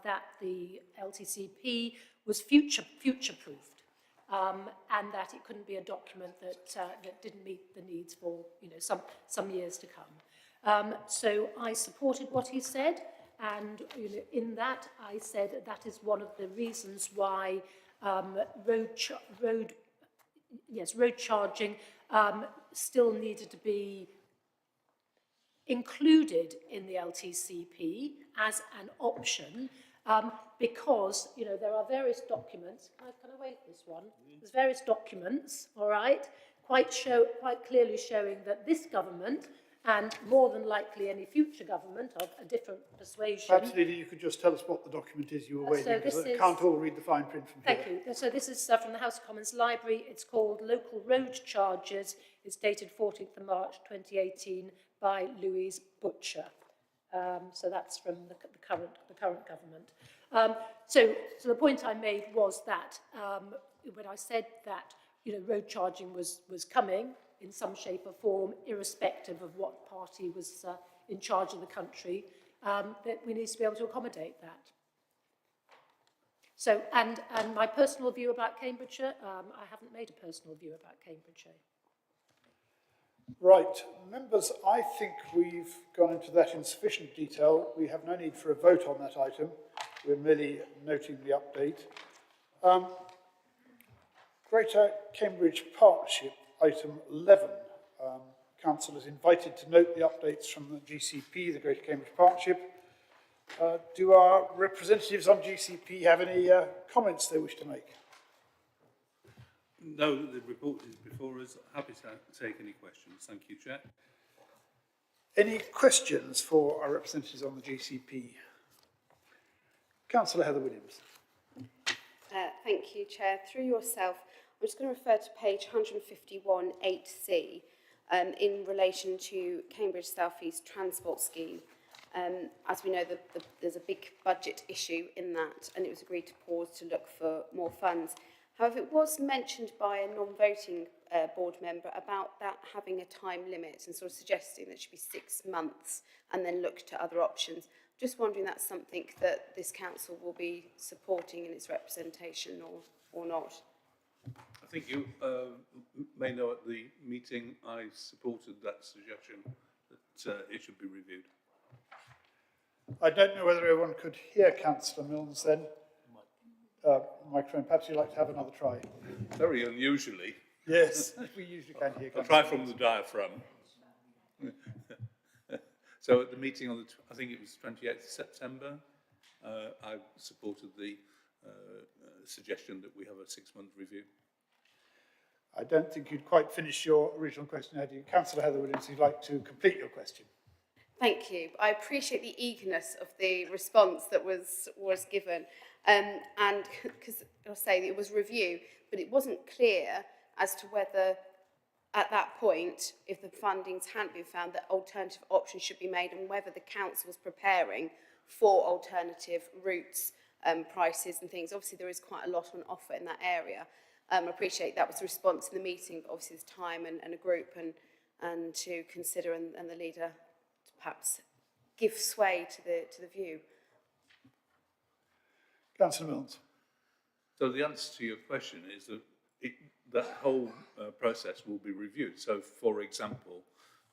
that the LTCP was future-proofed and that it couldn't be a document that didn't meet the needs for some years to come. So I supported what he said. And in that, I said that is one of the reasons why road charging still needed to be included in the LTCP as an option, because there are various documents. Can I wait this one? There's various documents, all right, quite clearly showing that this government, and more than likely any future government of a different persuasion. Perhaps, Leader, you could just tell us what the document is you were waiting, because I can't all read the fine print from here. Thank you. So this is from the House of Commons Library. It's called Local Road Charges. It's dated 14th of March 2018 by Louise Butcher. So that's from the current government. So the point I made was that when I said that road charging was coming in some shape or form, irrespective of what party was in charge of the country, that we need to be able to accommodate that. So, and my personal view about Cambridgeshire, I haven't made a personal view about Cambridgeshire. Right, members, I think we've gone into that in sufficient detail. We have no need for a vote on that item. We're merely noting the update. Greater Cambridge Partnership, item 11. Council is invited to note the updates from the GCP, the Greater Cambridge Partnership. Do our representatives on GCP have any comments they wish to make? No, the report is before us. Happy to take any questions. Thank you, Chair. Any questions for our representatives on the GCP? Councillor Heather Williams. Thank you, Chair. Through yourself, I'm just going to refer to page 151 8C in relation to Cambridge South East Transport Scheme. As we know, there's a big budget issue in that, and it was agreed to pause to look for more funds. However, it was mentioned by a non-voting board member about that having a time limit and sort of suggesting that it should be 6 months and then look to other options. Just wondering that's something that this council will be supporting in its representation or not. I think you may know at the meeting I supported that suggestion that it should be reviewed. I don't know whether everyone could hear Councillor Milnes then. Microphone, perhaps you'd like to have another try. Very unusually. Yes, we usually can hear. I'll try from the diaphragm. So at the meeting on I think it was 28th September, I supported the suggestion that we have a 6-month review. I don't think you'd quite finished your original question, had you? Councillor Heather Williams, you'd like to complete your question. Thank you. I appreciate the eagerness of the response that was given. And because I'll say it was review, but it wasn't clear as to whether at that point, if the fundings hadn't been found, that alternative options should be made and whether the council was preparing for alternative routes, prices and things. Obviously, there is quite a lot on offer in that area. I appreciate that was the response in the meeting, but obviously there's time and a group and to consider and the leader to perhaps give sway to the view. Councillor Milnes. So the answer to your question is that that whole process will be reviewed. So, for example,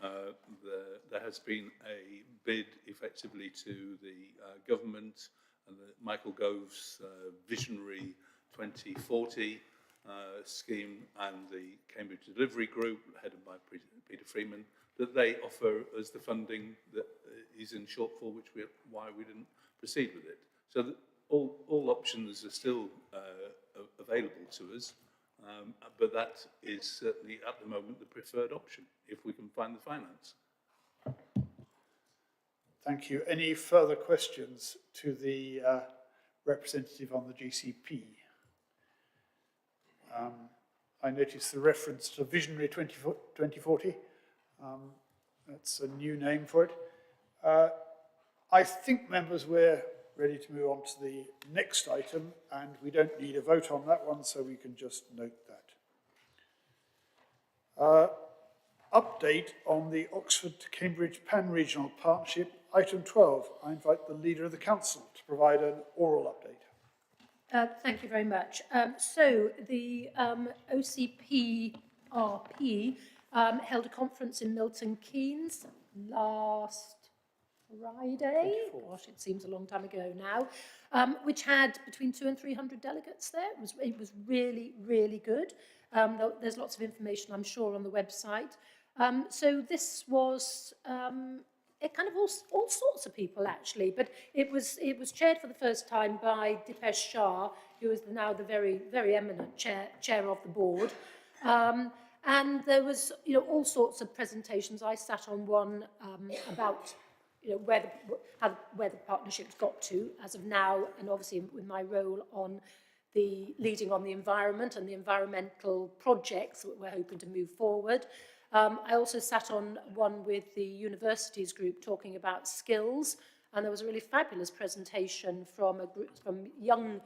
there has been a bid effectively to the government Michael Gove's visionary 2040 scheme and the Cambridge Delivery Group, headed by Peter Freeman, that they offer us the funding that is in shortfall, why we didn't proceed with it. So that all options are still available to us, but that is certainly at the moment the preferred option, if we can find the finance. Thank you. Any further questions to the representative on the GCP? I noticed the reference to Visionary 2040. That's a new name for it. I think, members, we're ready to move on to the next item, and we don't need a vote on that one, so we can just note that. Update on the Oxford-Cambridge Pan-Regional Partnership, item 12. I invite the Leader of the Council to provide an oral update. Thank you very much. So the OCPRP held a conference in Milton Keynes last Friday. Gosh, it seems a long time ago now, which had between 200 and 300 delegates there. It was really, really good. There's lots of information, I'm sure, on the website. So this was it kind of all sorts of people, actually, but it was chaired for the first time by Dipesh Shah, who is now the very, very eminent chair of the board. And there was, all sorts of presentations. I sat on one about, where the partnership's got to as of now, and obviously with my role on the leading on the environment and the environmental projects that we're hoping to move forward. I also sat on one with the universities group talking about skills, and there was a really fabulous presentation from a group from young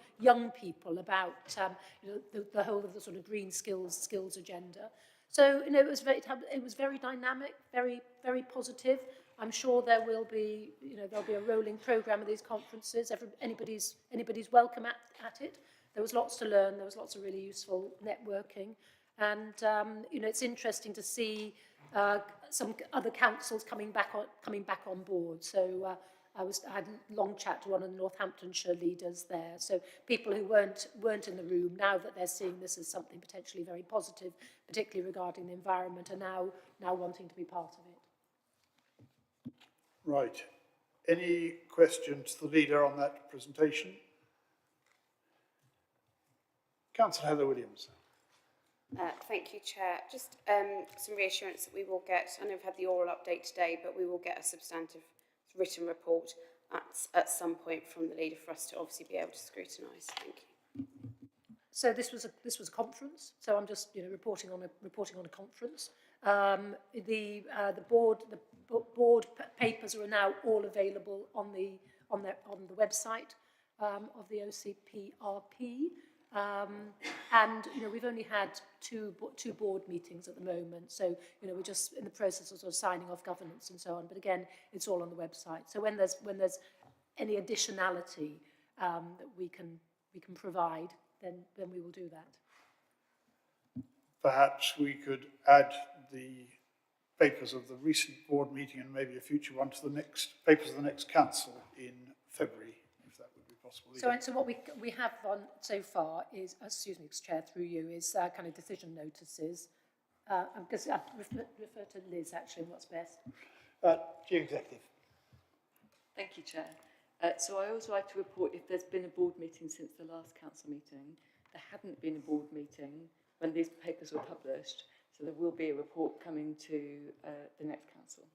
people about the whole of the sort of green skills agenda. So it was very dynamic, very, very positive. I'm sure there will be there'll be a rolling programme of these conferences. Anybody's welcome at it. There was lots to learn. There was lots of really useful networking. And it's interesting to see some other councils coming back on board. So I had a long chat to one of the Northamptonshire leaders there. So people who weren't in the room, now that they're seeing this as something potentially very positive, particularly regarding the environment, are now wanting to be part of it. Right. Any questions to the leader on that presentation? Councillor Heather Williams. Thank you, Chair. Just some reassurance that we will get, I know we've had the oral update today, but we will get a substantive written report at some point from the leader for us to obviously be able to scrutinise. Thank you. So this was a conference. So I'm just reporting on a conference. The board papers are now all available on the website of the OCPRP. And we've only had two board meetings at the moment, so we're just in the process of sort of signing off governance and so on. But again, it's all on the website. So when there's any additionality that we can provide, then we will do that. Perhaps we could add the papers of the recent board meeting and maybe a future one to the next papers of the next council in February. So what we have on so far is, excuse me, Chair, through you, is kind of decision notices. Because I refer to Liz, actually, what's best. Chief Executive. Thank you, Chair. So I always like to report if there's been a board meeting since the last council meeting. There hadn't been a board meeting when these papers were published, so there will be a report coming to the next council.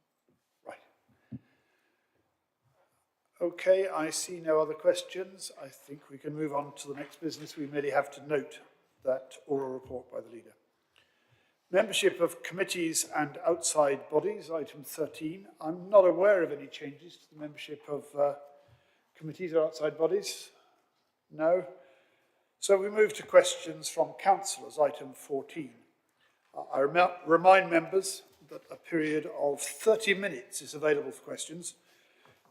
Okay, I see no other questions. I think we can move on to the next business. We merely have to note that oral report by the leader. Membership of committees and outside bodies, item 13. I'm not aware of any changes to the membership of committees or outside bodies. No. So we move to questions from councillors, item 14. I remind members that a period of 30 minutes is available for questions.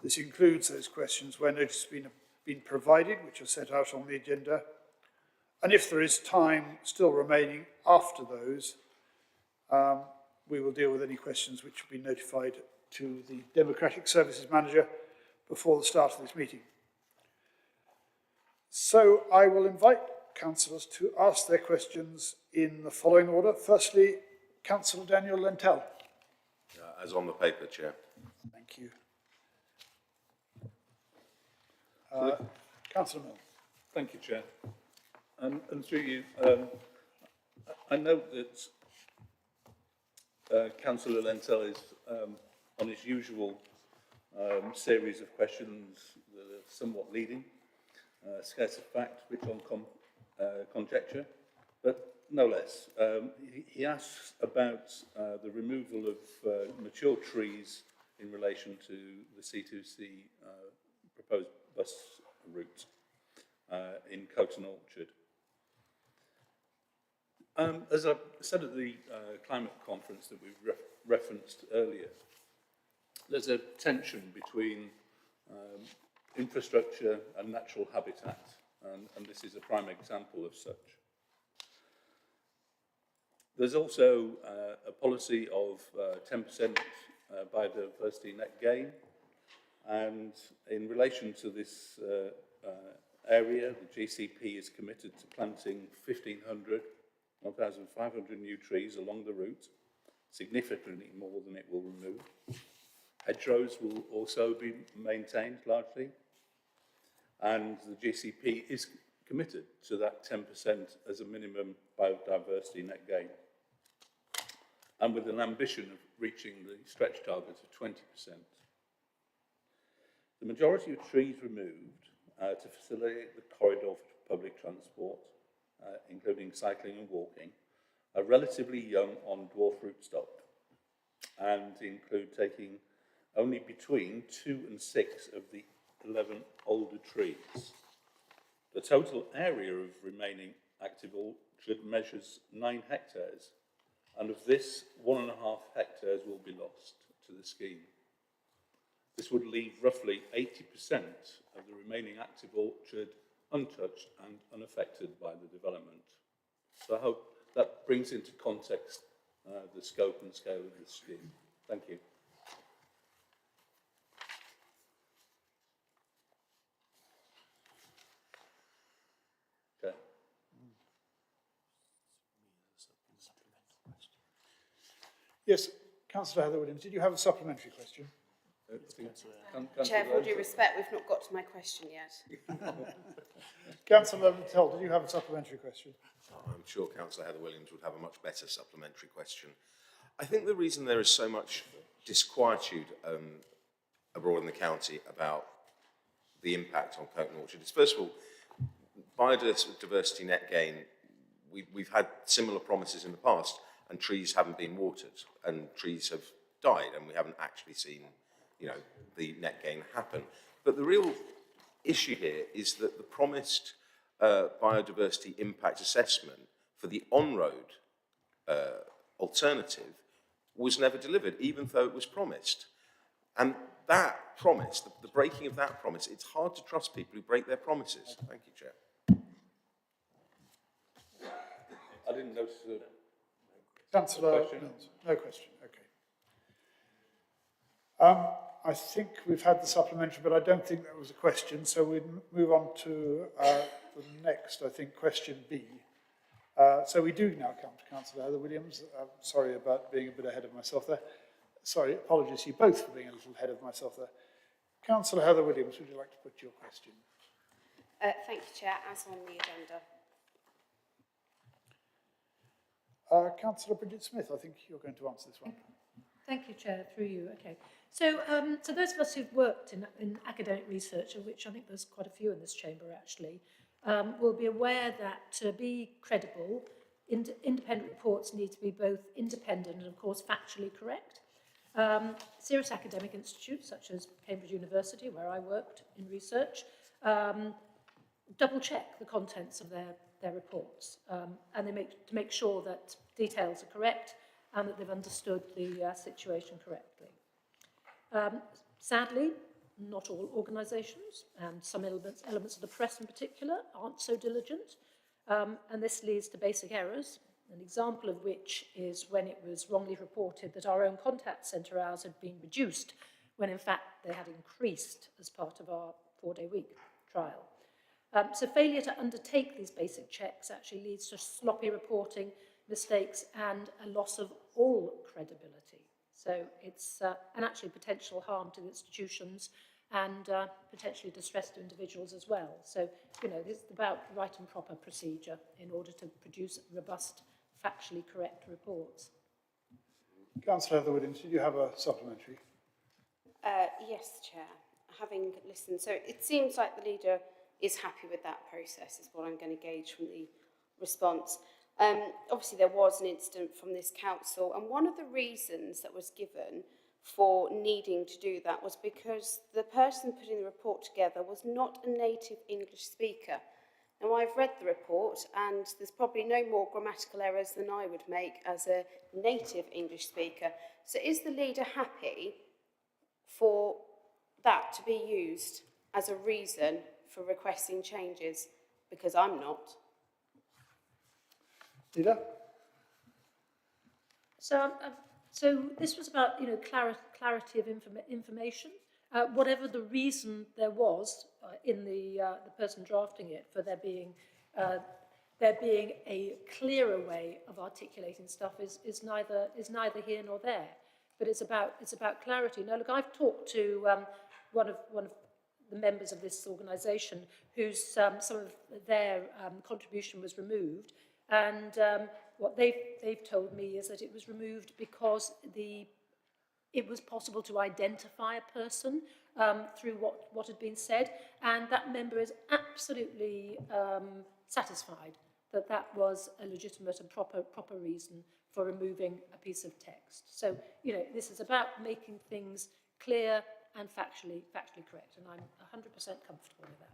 This includes those questions where notice has been provided, which are set out on the agenda. And if there is time still remaining after those, we will deal with any questions which will be notified to the Democratic Services Manager before the start of this meeting. So I will invite councillors to ask their questions in the following order. Firstly, Councillor Daniel Lentel. As on the paper, Chair. Thank you. Councillor Milne. Thank you, Chair. And through you, I note that Councillor Lentel is on his usual series of questions that are somewhat leading, scarce of fact, rich on conjecture, but no less. He asks about the removal of mature trees in relation to the C2C proposed bus route in Coton Orchard. As I said at the climate conference that we referenced earlier, there's a tension between infrastructure and natural habitat, and this is a prime example of such. There's also a policy of 10% biodiversity net gain, and in relation to this area, the GCP is committed to planting 1,500 new trees along the route, significantly more than it will remove. Hedgerows will also be maintained largely, and the GCP is committed to that 10% as a minimum biodiversity net gain, and with an ambition of reaching the stretch target of 20%. The majority of trees removed to facilitate the corridor for public transport, including cycling and walking, are relatively young on dwarf rootstock and include taking only between 2 and 6 of the 11 older trees. The total area of remaining active orchard measures 9 hectares, and of this, 1.5 hectares will be lost to the scheme. This would leave roughly 80% of the remaining active orchard untouched and unaffected by the development. So I hope that brings into context the scope and scale of this scheme. Thank you. Okay. Yes, Councillor Heather Williams, did you have a supplementary question? Chair, with all due respect, we've not got to my question yet. Councillor Lentel, did you have a supplementary question? Oh, I'm sure Councillor Heather Williams would have a much better supplementary question. I think the reason there is so much disquietude abroad in the county about the impact on Coton Orchard is, first of all, biodiversity net gain. We've had similar promises in the past, and trees haven't been watered, and trees have died, and we haven't actually seen, you know, the net gain happen. But the real issue here is that the promised biodiversity impact assessment for the on-road alternative was never delivered, even though it was promised. And that promise, the breaking of that promise, it's hard to trust people who break their promises. Thank you, Chair. I didn't notice the Councillor question. Mills, no question, okay. I think we've had the supplementary, but I don't think that was a question, so we'd move on to the next, I think, question B. So we do now come to Councillor Heather Williams. Sorry about being a bit ahead of myself there. Sorry, apologies to you both for being a little ahead of myself there. Councillor Heather Williams, would you like to put your question? Thank you, Chair, as on the agenda. Councillor Bridget Smith, I think you're going to answer this one. Thank you, Chair, through you. Okay. So, so those of us who've worked in academic research, of which I think there's quite a few in this chamber actually, will be aware that to be credible, independent reports need to be both independent and, of course, factually correct. Serious academic institutes, such as Cambridge University, where I worked in research, double-check the contents of their reports, and they to make sure that details are correct and that they've understood the situation correctly. Sadly, not all organisations, and some elements of the press in particular, aren't so diligent, and this leads to basic errors, an example of which is when it was wrongly reported that our own contact centre hours had been reduced, when in fact they had increased as part of our 4-day week trial. So failure to undertake these basic checks actually leads to sloppy reporting, mistakes, and a loss of all credibility. So it's and actually potential harm to the institutions and potentially distress to individuals as well. So, you know, this is about right and proper procedure in order to produce robust, factually correct reports. Councillor Heather-Williams, did you have a supplementary? Yes, Chair. Having listened, so it seems like the leader is happy with that process, is what I'm going to gauge from the response. Obviously, there was an incident from this council, and one of the reasons that was given for needing to do that was because the person putting the report together was not a native English speaker. Now, I've read the report, and there's probably no more grammatical errors than I would make as a native English speaker. So is the leader happy for that to be used as a reason for requesting changes? Because I'm not. Leader? So this was about, you know, clarity of information. Whatever the reason there was in the person drafting it for there being a clearer way of articulating stuff is neither here nor there. But it's about clarity. Now, look, I've talked to one of the members of this organisation whose some of their contribution was removed, and what they've told me is that it was removed because it was possible to identify a person through what had been said, and that member is absolutely satisfied that that was a legitimate and proper reason for removing a piece of text. So, you know, this is about making things clear and factually correct, and I'm 100% comfortable with that.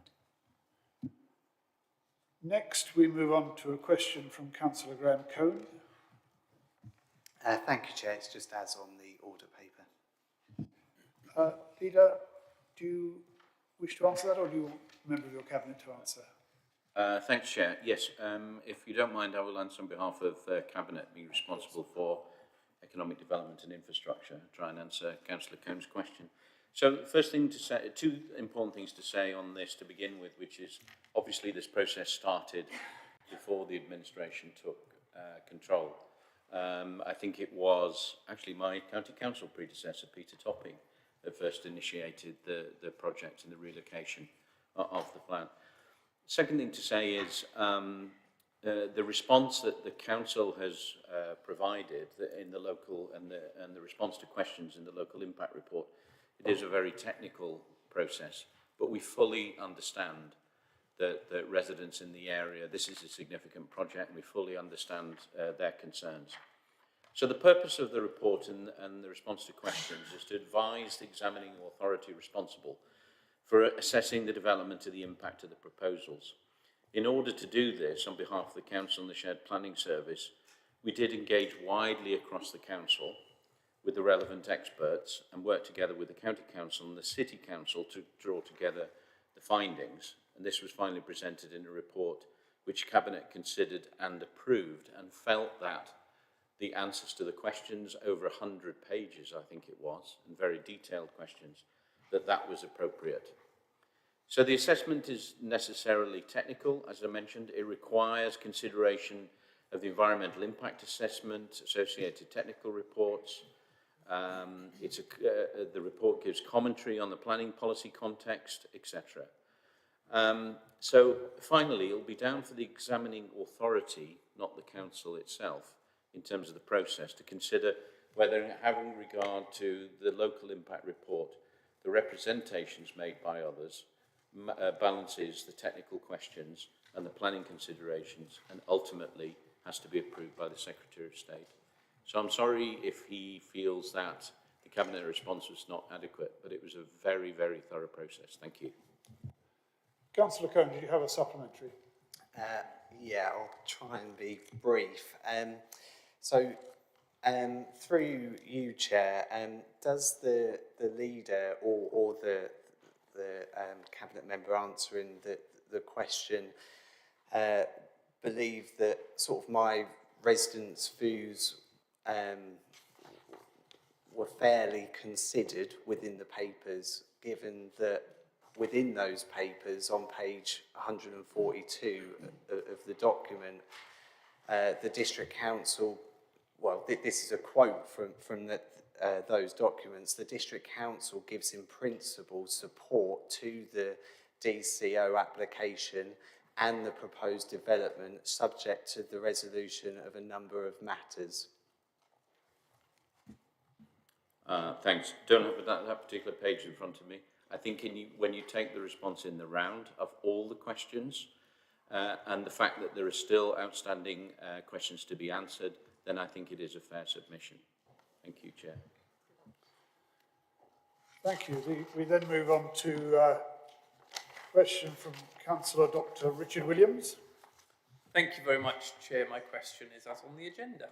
Next, we move on to a question from Councillor Graham Cohn. Thank you, Chair. It's just as on the order paper. Leader, do you wish to answer that, or do you want a member of your cabinet to answer? Thanks, Chair. Yes, if you don't mind, I will answer on behalf of Cabinet, being responsible for economic development and infrastructure, try and answer Councillor Cohn's question. So the first thing to say, two important things to say on this to begin with, which is obviously this process started before the administration took control. I think it was actually my county council predecessor, Peter Topping, that first initiated the project and the relocation of the plan. Second thing to say is the response that the council has provided in the local and the response to questions in the local impact report, it is a very technical process, but we fully understand that residents in the area, this is a significant project, and we fully understand their concerns. So the purpose of the report and the response to questions is to advise the examining authority responsible for assessing the development of the impact of the proposals. In order to do this, on behalf of the Council and the Shared Planning Service, we did engage widely across the Council with the relevant experts and work together with the County Council and the City Council to draw together the findings. And this was finally presented in a report which Cabinet considered and approved, and felt that the answers to the questions, over 100 pages I think it was, and very detailed questions, that was appropriate. So the assessment is necessarily technical, as I mentioned. It requires consideration of the environmental impact assessment, associated technical reports. The report gives commentary on the planning policy context, etc. So finally, it will be down for the examining authority, not the council itself, in terms of the process, to consider whether, having regard to the local impact report, the representations made by others balances the technical questions and the planning considerations, and ultimately has to be approved by the Secretary of State. So I'm sorry if he feels that the Cabinet response was not adequate, but it was a very, very thorough process. Thank you. Councillor Cohn, did you have a supplementary? Yeah, I'll try and be brief. Through you, Chair, does the leader or the Cabinet member answering the question believe that sort of my residents' views were fairly considered within the papers, given that within those papers on page 142 of the document, the District Council, well, this is a quote from those documents, the District Council gives in principle support to the DCO application and the proposed development subject to the resolution of a number of matters. Thanks. Don't have that particular page in front of me. I think when you take the response in the round of all the questions and the fact that there are still outstanding questions to be answered, then I think it is a fair submission. Thank you, Chair. Thank you. We then move on to a question from Councillor Dr. Richard Williams. Thank you very much, Chair. My question is as on the agenda.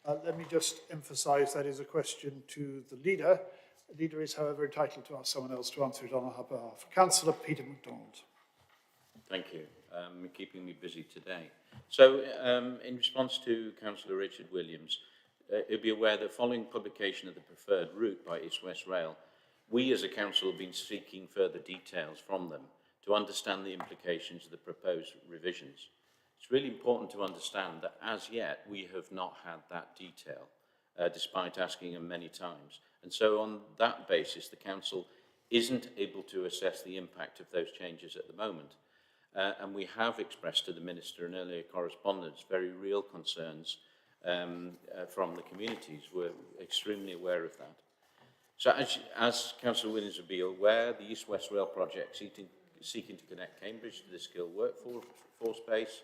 Let me just emphasise that is a question to the leader. The leader is, however, entitled to ask someone else to answer it on her behalf. Councillor Peter MacDonald. Thank you. You're keeping me busy today. So, in response to Councillor Richard Williams, you'll be aware that following publication of the preferred route by East West Rail, we as a council have been seeking further details from them to understand the implications of the proposed revisions. It's really important to understand that as yet we have not had that detail, despite asking them many times. And so on that basis, the council isn't able to assess the impact of those changes at the moment. And we have expressed to the Minister in earlier correspondence very real concerns from the communities. We're extremely aware of that. So as Councillor Williams will be aware, the East West Rail project seeking to connect Cambridge to the skilled workforce base,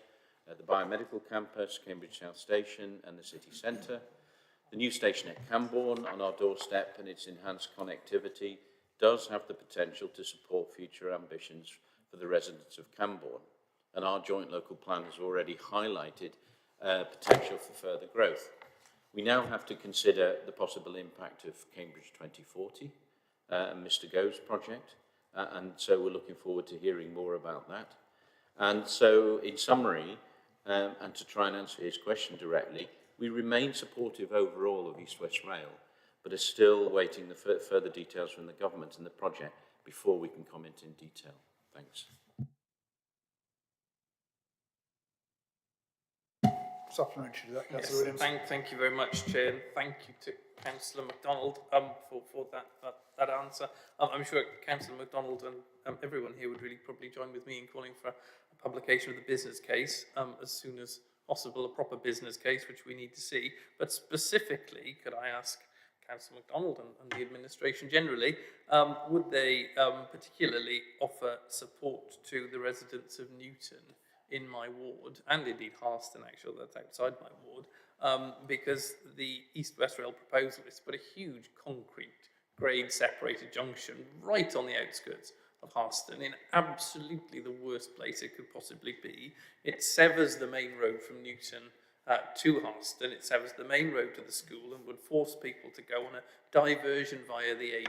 the biomedical campus, Cambridge South Station and the city centre. The new station at Cambourne on our doorstep and its enhanced connectivity does have the potential to support future ambitions for the residents of Cambourne. And our joint local plan has already highlighted potential for further growth. We now have to consider the possible impact of Cambridge 2040 and Mr. Gove's project. And so we're looking forward to hearing more about that. And so in summary, and to try and answer his question directly, we remain supportive overall of East West Rail, but are still waiting the further details from the government and the project before we can comment in detail. Thanks. Supplementary to that, Councillor Yes, Williams. thank you very much, Chair, and thank you to Councillor MacDonald for that answer. I'm sure Councillor MacDonald and everyone here would really probably join with me in calling for a publication of the business case as soon as possible, a proper business case, which we need to see. But specifically, could I ask Councillor MacDonald and the administration generally, would they particularly offer support to the residents of Newton in my ward, and indeed Harston, actually, that's outside my ward, because the East-West Rail proposal is to put a huge concrete grade-separated junction right on the outskirts of Harston, in absolutely the worst place it could possibly be. It severs the main road from Newton to Harston, it severs the main road to the school and would force people to go on a diversion via the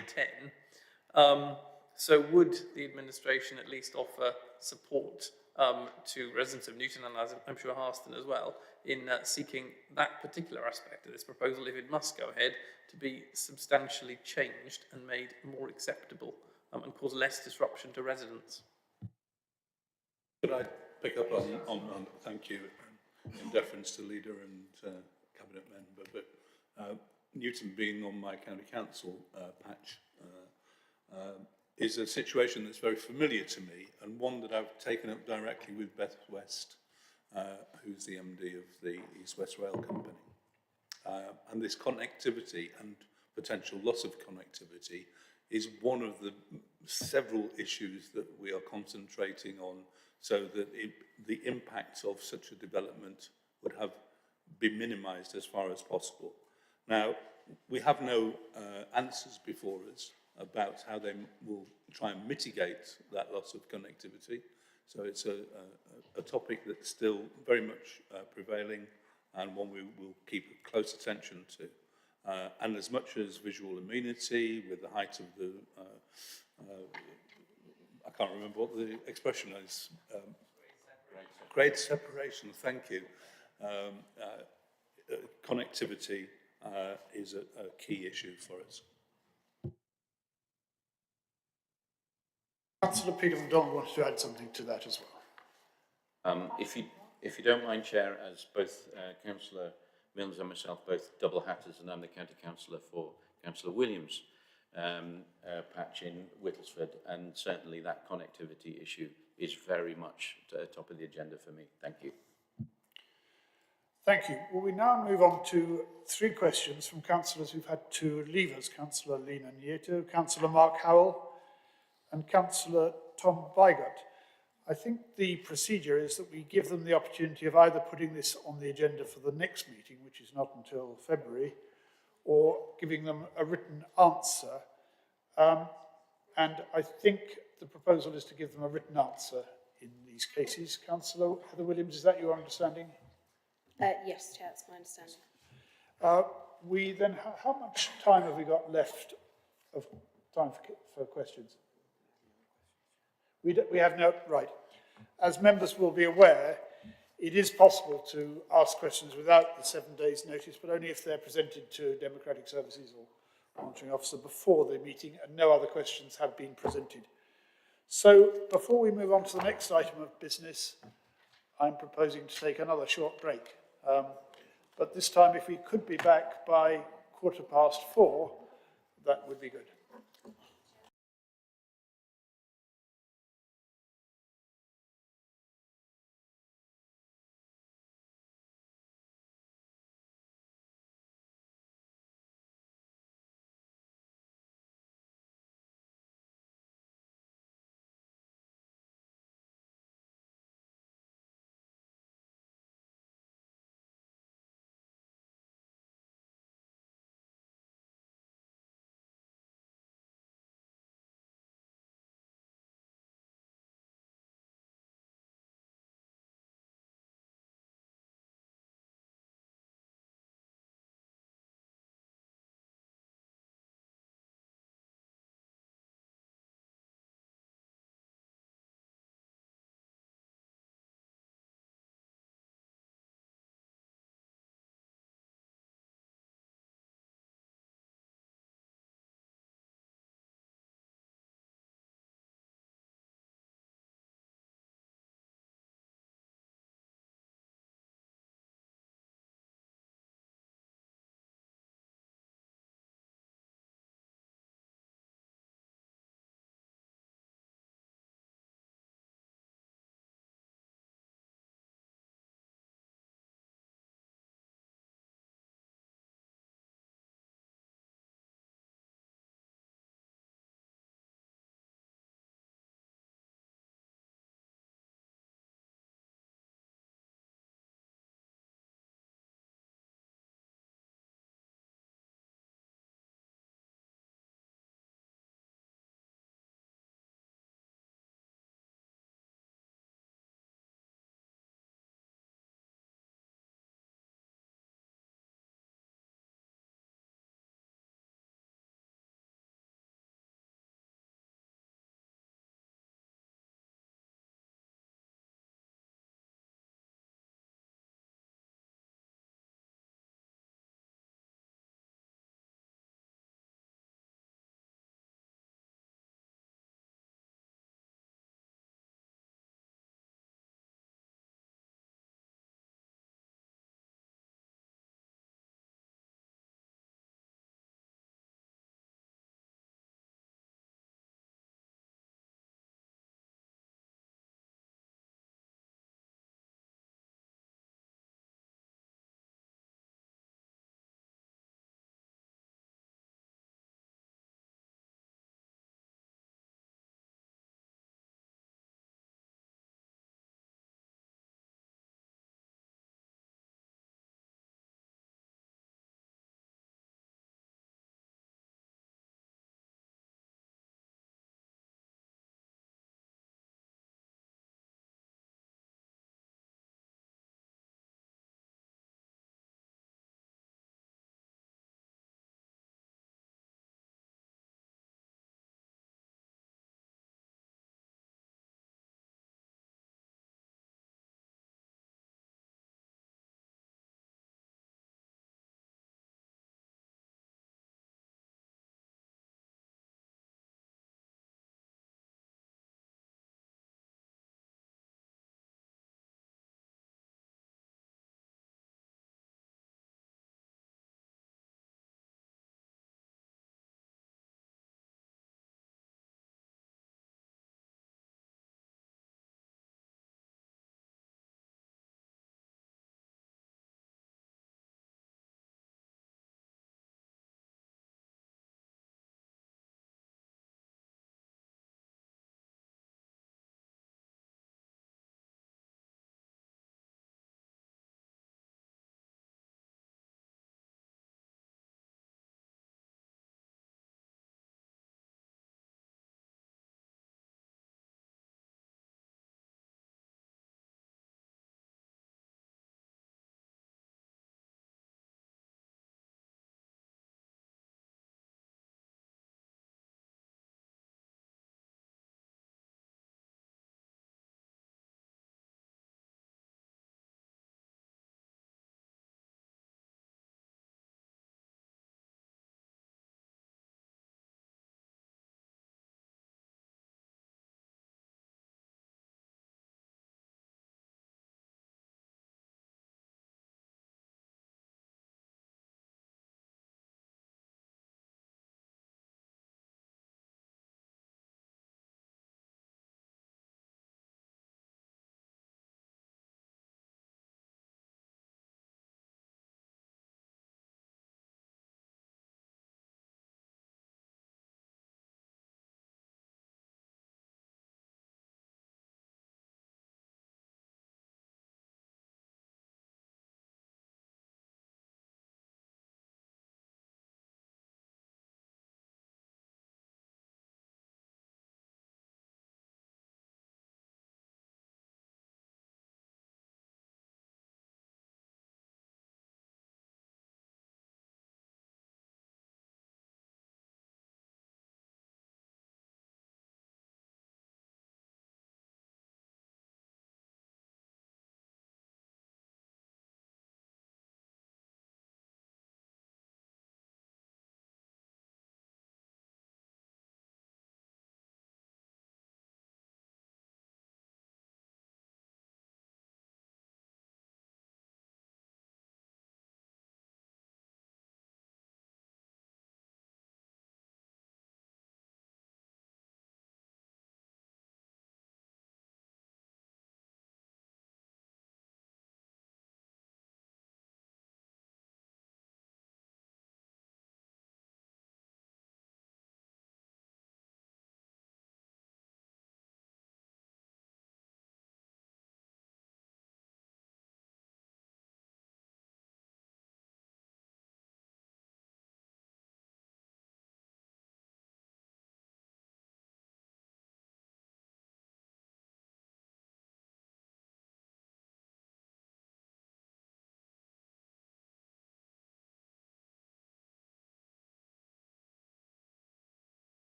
A10. So would the administration at least offer support to residents of Newton, and as I'm sure Harston as well, in seeking that particular aspect of this proposal, if it must go ahead, to be substantially changed and made more acceptable and cause less disruption to residents? Could I pick up on thank you, in deference to Leader and Cabinet Member, but Newton being on my county council patch is a situation that's very familiar to me, and one that I've taken up directly with Beth West, who's the MD of the East West Rail Company. And this connectivity and potential loss of connectivity is one of the several issues that we are concentrating on, so that the impacts of such a development would have been minimised as far as possible. Now, we have no answers before us about how they will try and mitigate that loss of connectivity. So it's a topic that's still very much prevailing, and one we will keep close attention to. And as much as visual amenity with the height of the, I can't remember what the expression is, grade separation, thank you. Connectivity is a key issue for us. Councillor Peter MacDonald wanted to add something to that as well. If you don't mind, Chair, as both Councillor Milnes and myself, both double hatters, and I'm the County Councillor for Councillor Williams' patch in Whittlesford, and certainly that connectivity issue is very much top of the agenda for me. Thank you. Thank you. Well, we now move on to 3 questions from councillors who've had to leave us. Councillor Lena Nieto, Councillor Mark Howell and Councillor Tom Bygott. I think the procedure is that we give them the opportunity of either putting this on the agenda for the next meeting, which is not until February, or giving them a written answer. And I think the proposal is to give them a written answer in these cases. Councillor Heather Williams, is that your understanding? Yes, Chair, that's my understanding. We then, how much time have we got left of time for questions? We have no, right. As members will be aware, it is possible to ask questions without the 7 days notice, but only if they're presented to Democratic Services or monitoring officer before the meeting and no other questions have been presented. So before we move on to the next item of business, I'm proposing to take another short break. But this time, if we could be back by 4:15, that would be good.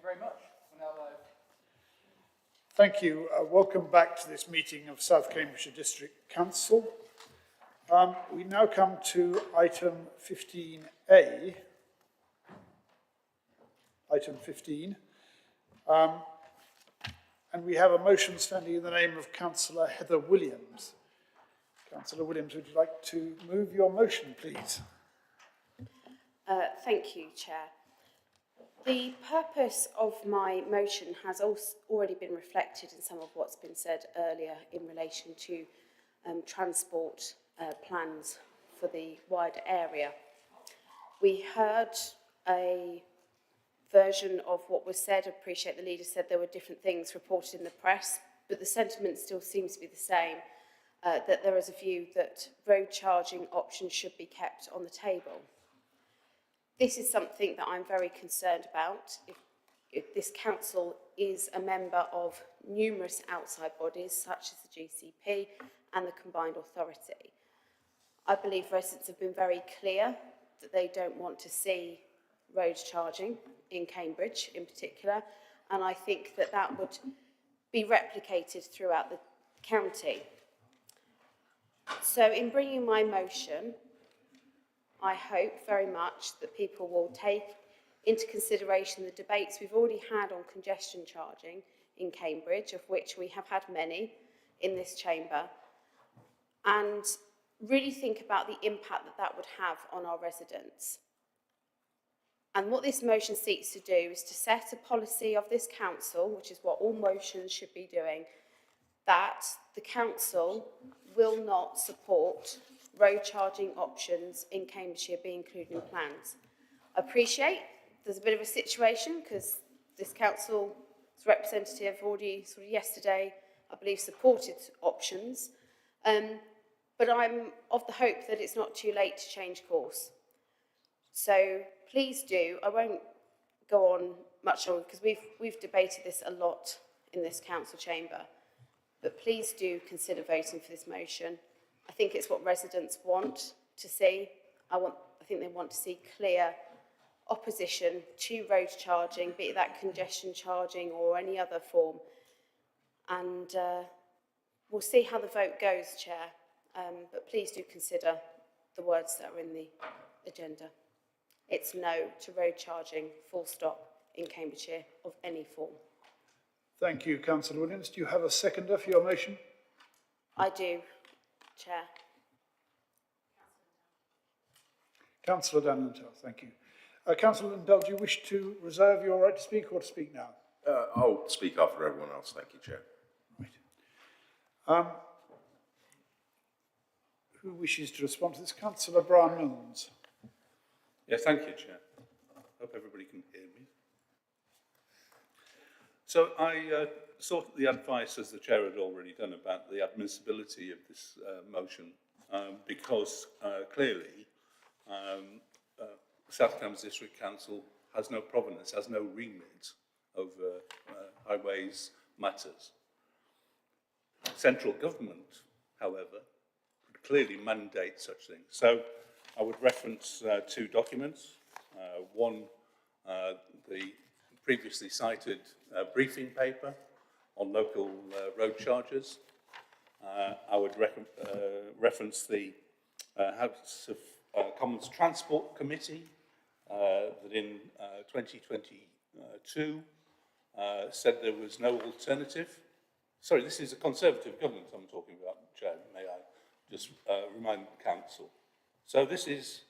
you very much. We're now live. Thank you. Welcome back to this meeting of South Cambridgeshire District Council. We now come to item 15A. Item 15. And we have a motion standing in the name of Councillor Heather Williams. Councillor Williams, would you like to move your motion, please? Thank you, Chair. The purpose of my motion has also already been reflected in some of what's been said earlier in relation to transport plans for the wider area. We heard a version of what was said. I appreciate the leader said there were different things reported in the press, but the sentiment still seems to be the same, that there is a view that road charging options should be kept on the table. This is something that I'm very concerned about. If this council is a member of numerous outside bodies, such as the GCP and the Combined Authority. I believe residents have been very clear that they don't want to see road charging in Cambridge in particular, and I think that that would be replicated throughout the county. So in bringing my motion, I hope very much that people will take into consideration the debates we've already had on congestion charging in Cambridge, of which we have had many in this chamber, and really think about the impact that that would have on our residents. And what this motion seeks to do is to set a policy of this council, which is what all motions should be doing, that the council will not support road charging options in Cambridgeshire being included in plans. I appreciate there's a bit of a situation because this council's representative already sort of yesterday, I believe, supported options. But I'm of the hope that it's not too late to change course. So please do, I won't go on much longer because we've debated this a lot in this council chamber, but please do consider voting for this motion. I think it's what residents want to see. I think they want to see clear opposition to road charging, be it that congestion charging or any other form. And we'll see how the vote goes, Chair. But please do consider the words that are in the agenda. It's no to road charging, full stop, in Cambridgeshire of any form. Thank you, Councillor Williams. Do you have a seconder for your motion? I do, Chair. Councillor Lindell, thank you. Councillor Lindell, do you wish to reserve your right to speak or to speak now? I'll speak after everyone else. Thank you, Chair. Right. Who wishes to respond to this? Councillor Brian Milnes. Yeah, thank you, Chair. Hope everybody can hear me. So I sought the advice, as the Chair had already done, about the admissibility of this motion, because clearly South Cambridge District Council has no provenance, has no remit over highways matters. Central government, however, could clearly mandate such things. So I would reference two documents. One, the previously cited briefing paper on local road charges. I would reference the House of Commons Transport Committee that in 2022 said there was no alternative. Sorry, this is a Conservative government I'm talking about, Chair, may I just remind the Council. So this is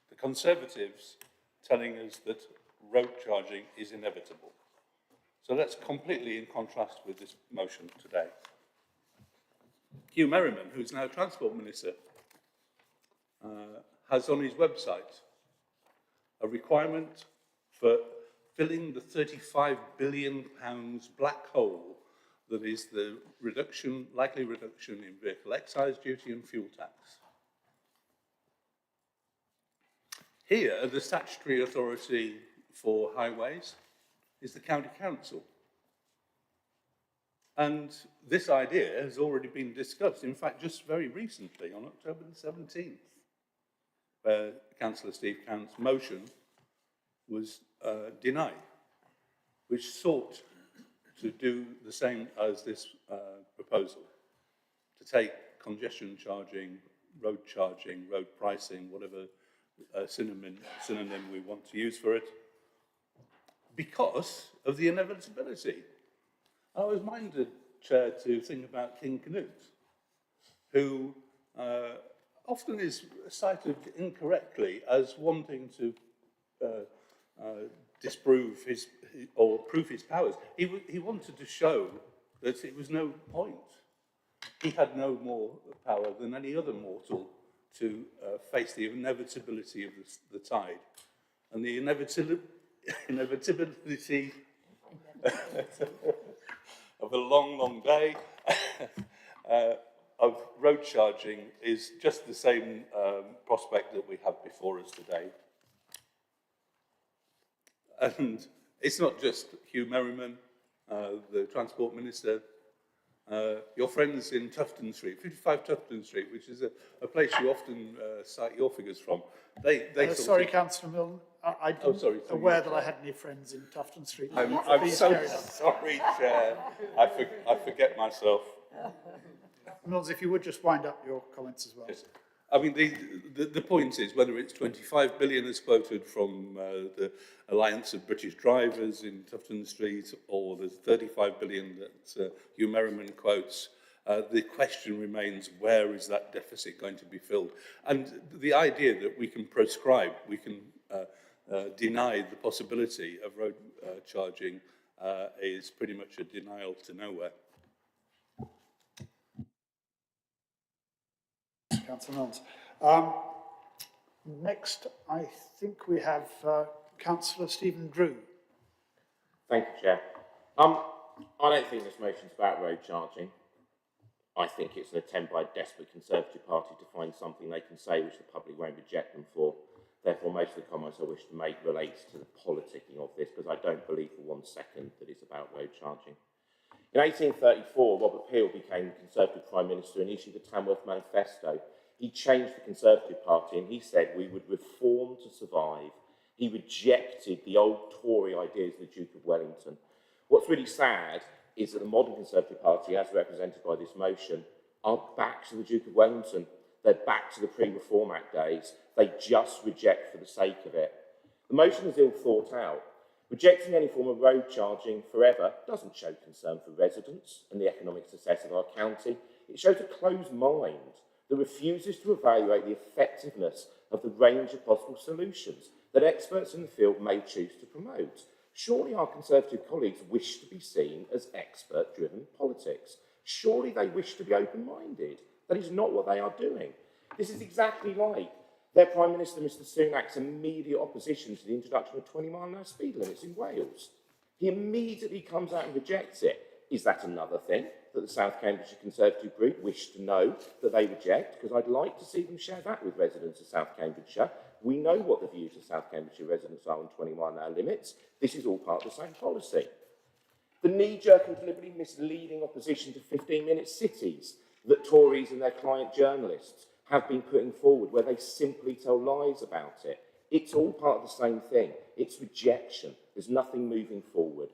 the Conservatives telling us that road charging is inevitable. So that's completely in contrast with this motion today. Hugh Merriman, who's now Transport Minister, has on his website a requirement for filling the £35 billion black hole that is the likely reduction in vehicle excise duty and fuel tax. Here, the statutory authority for highways is the County Council. And this idea has already been discussed, in fact, just very recently, on October the 17th, where Councillor Steve Cant's motion was denied. which sought to do the same as this proposal, to take congestion charging, road pricing, whatever synonym we want to use for it, because of the inevitability. I was minded, Chair, to think about King Canute, who often is cited incorrectly as wanting to disprove or prove his powers. He wanted to show that it was no point. He had no more power than any other mortal to face the inevitability of the tide. And the inevitability of a long, long day of road charging is just the same prospect that we have before us today. And it's not just Hugh Merriman, the Transport Minister. Your friends in Tufton Street, 55 Tufton Street, which is a place you often cite your figures from. Sorry, Councillor Milne, I'm aware that I had any friends in Tufton Street. I'm so sorry, Chair. I forget myself. Mills, if you would just wind up your comments as well. Yes. I mean, the point is, whether it's 25 billion as quoted from the Alliance of British Drivers in Tufton Street, or the 35 billion that Hugh Merriman quotes, the question remains, where is that deficit going to be filled? And the idea that we can proscribe, we can deny the possibility of road charging is pretty much a denial to nowhere. Councillor Mills. Next, I think we have Councillor Stephen Drew. Thank you, Chair. I don't think this motion's about road charging. I think it's an attempt by a desperate Conservative Party to find something they can say which the public won't reject them for. Therefore, most of the comments I wish to make relates to the politicking of this, because I don't believe for 1 second that it's about road charging. In 1834, Robert Peel became Conservative Prime Minister and issued the Tamworth Manifesto. He changed the Conservative Party and he said we would reform to survive. He rejected the old Tory ideas of the Duke of Wellington. What's really sad is that the modern Conservative Party, as represented by this motion, are back to the Duke of Wellington. They're back to the pre-Reform Act days. They just reject for the sake of it. The motion is ill thought out. Rejecting any form of road charging forever doesn't show concern for residents and the economic success of our county. It shows a closed mind that refuses to evaluate the effectiveness of the range of possible solutions that experts in the field may choose to promote. Surely our Conservative colleagues wish to be seen as expert-driven politics. Surely they wish to be open-minded. That is not what they are doing. This is exactly like their Prime Minister, Mr Sunak's immediate opposition to the introduction of 20-mile-an-hour speed limits in Wales. He immediately comes out and rejects it. Is that another thing that the South Cambridgeshire Conservative Group wish to know that they reject? Because I'd like to see them share that with residents of South Cambridgeshire. We know what the views of South Cambridgeshire residents are on 20-mile-an-hour limits. This is all part of the same policy. The knee-jerk and deliberately misleading opposition to 15-minute cities that Tories and their client journalists have been putting forward, where they simply tell lies about it. It's all part of the same thing. It's rejection. There's nothing moving forward.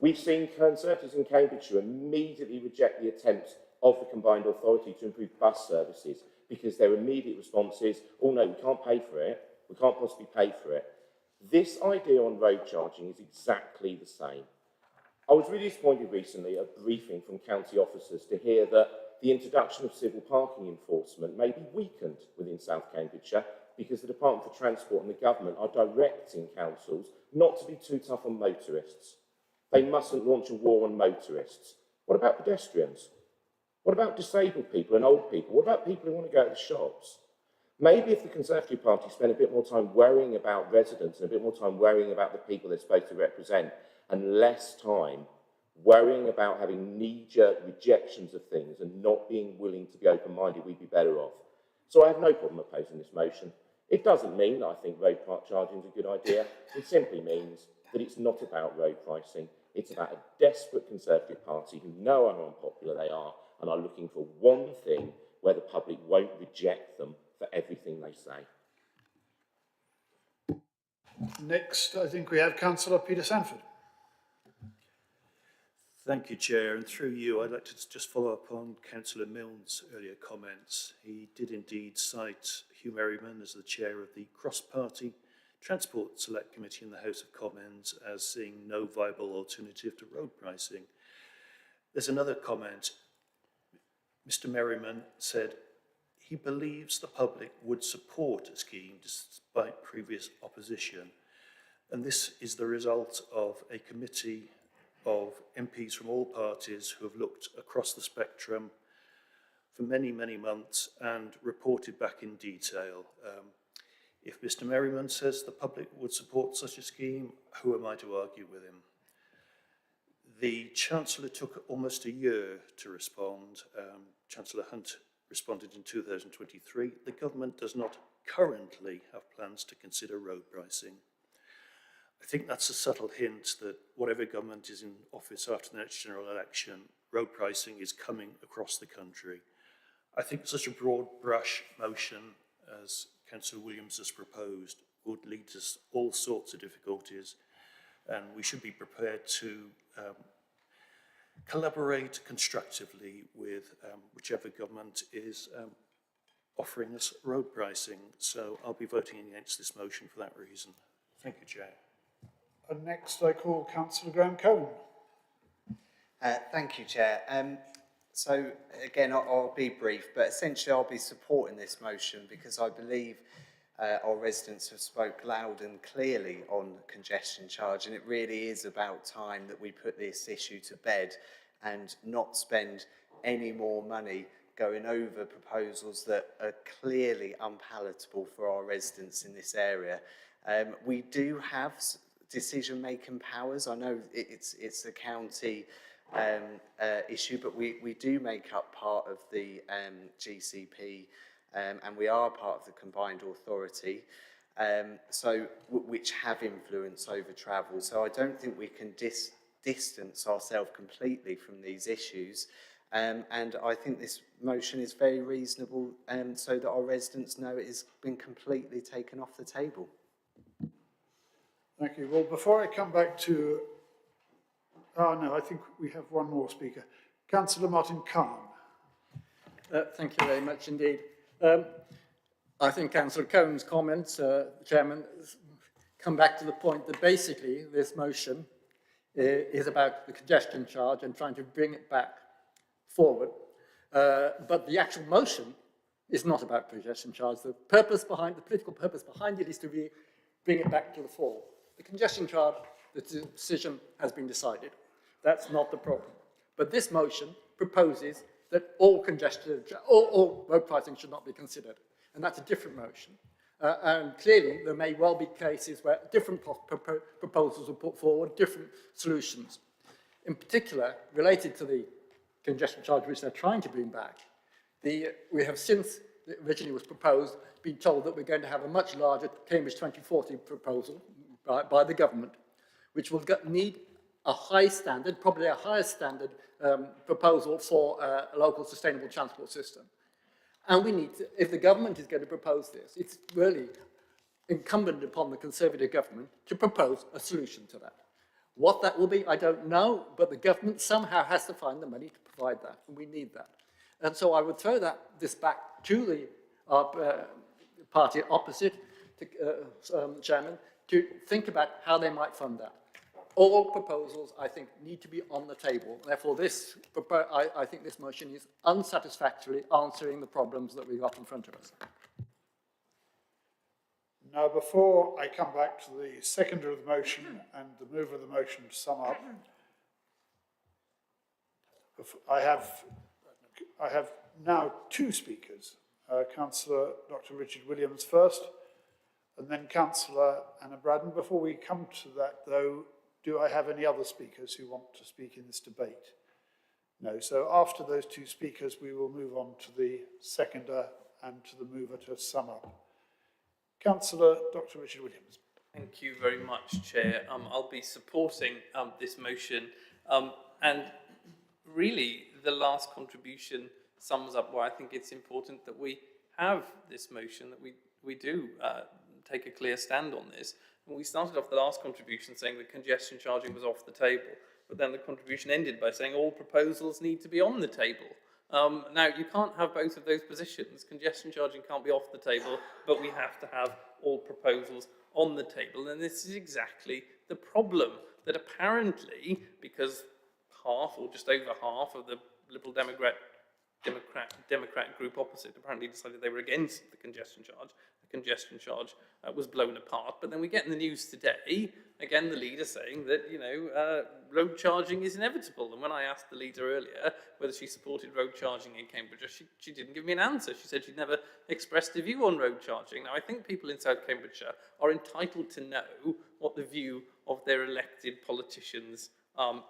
We've seen Conservatives in Cambridgeshire immediately reject the attempts of the combined authority to improve bus services because their immediate response is, oh no, we can't pay for it. We can't possibly pay for it. This idea on road charging is exactly the same. I was really disappointed recently at a briefing from county officers to hear that the introduction of civil parking enforcement may be weakened within South Cambridgeshire because the Department for Transport and the government are directing councils not to be too tough on motorists. They mustn't launch a war on motorists. What about pedestrians? What about disabled people and old people? What about people who want to go to the shops? Maybe if the Conservative Party spent a bit more time worrying about residents and a bit more time worrying about the people they're supposed to represent and less time worrying about having knee-jerk rejections of things and not being willing to be open-minded, we'd be better off. So I have no problem opposing this motion. It doesn't mean that I think road charging is a good idea. It simply means that it's not about road pricing. It's about a desperate Conservative Party who know how unpopular they are and are looking for one thing where the public won't reject them for everything they say. Next, I think we have Councillor Peter Sanford. Thank you, Chair. And through you, I'd like to just follow up on Councillor Milne's earlier comments. He did indeed cite Hugh Merriman as the chair of the cross-party Transport Select Committee in the House of Commons as seeing no viable alternative to road pricing. There's another comment. Mr. Merriman said he believes the public would support a scheme despite previous opposition. And this is the result of a committee of MPs from all parties who have looked across the spectrum for many, many months and reported back in detail. If Mr. Merriman says the public would support such a scheme, who am I to argue with him? The Chancellor took almost a year to respond. Chancellor Hunt responded in 2023. The government does not currently have plans to consider road pricing. I think that's a subtle hint that whatever government is in office after the next general election, road pricing is coming across the country. I think such a broad brush motion as Councillor Williams has proposed would lead to all sorts of difficulties, and we should be prepared to collaborate constructively with whichever government is offering us road pricing. So I'll be voting against this motion for that reason. Thank you, Chair. And next I call Councillor Graham Cohen. Thank you, Chair. So again, I'll be brief, but essentially I'll be supporting this motion because I believe our residents have spoke loud and clearly on congestion charge, and it really is about time that we put this issue to bed and not spend any more money going over proposals that are clearly unpalatable for our residents in this area. We do have decision-making powers. I know it's a county issue, but we do make up part of the GCP, and we are part of the combined authority, which have influence over travel. So I don't think we can distance ourselves completely from these issues. And I think this motion is very reasonable, so that our residents know it has been completely taken off the table. Thank you. Well, before I come back to... Oh, no, I think we have one more speaker. Councillor Martin Khan. Thank you very much indeed. I think Councillor Cohen's comments, Chairman, come back to the point that basically this motion is about the congestion charge and trying to bring it back forward. But the actual motion is not about congestion charge. The political purpose behind it is to bring it back to the fore. The congestion charge, the decision has been decided. That's not the problem. But this motion proposes that all road pricing should not be considered. And that's a different motion. And clearly, there may well be cases where different proposals are put forward, different solutions. In particular, related to the congestion charge which they're trying to bring back, we have since it originally was proposed, been told that we're going to have a much larger Cambridge 2040 proposal by the government, which will need a high standard, probably a higher standard proposal for a local sustainable transport system. And we need to, if the government is going to propose this, it's really incumbent upon the Conservative government to propose a solution to that. What that will be, I don't know, but the government somehow has to find the money to provide that, and we need that. And so I would throw this back to the party opposite, Chairman, to think about how they might fund that. All proposals, I think, need to be on the table. Therefore, I think this motion is unsatisfactorily answering the problems that we've got in front of us. Now, before I come back to the seconder of the motion and the mover of the motion to sum up, I have now two speakers. Councillor Dr. Richard Williams first, and then Councillor Anna Braddon. Before we come to that, though, do I have any other speakers who want to speak in this debate? No. So after those two speakers, we will move on to the seconder and to the mover to sum up. Councillor Dr. Richard Williams. Thank you very much, Chair. I'll be supporting this motion. And really, the last contribution sums up why I think it's important that we have this motion, that we do take a clear stand on this. And we started off the last contribution saying that congestion charging was off the table. but then the contribution ended by saying all proposals need to be on the table. Now, you can't have both of those positions. Congestion charging can't be off the table, but we have to have all proposals on the table. And this is exactly the problem, that apparently, because half or just over half of the Liberal Democrat group opposite apparently decided they were against the congestion charge. The congestion charge was blown apart. But then we get in the news today, again, the leader saying that, road charging is inevitable. And when I asked the leader earlier whether she supported road charging in Cambridgeshire, she didn't give me an answer. She said she'd never expressed a view on road charging. Now, I think people in South Cambridgeshire are entitled to know what the view of their elected politicians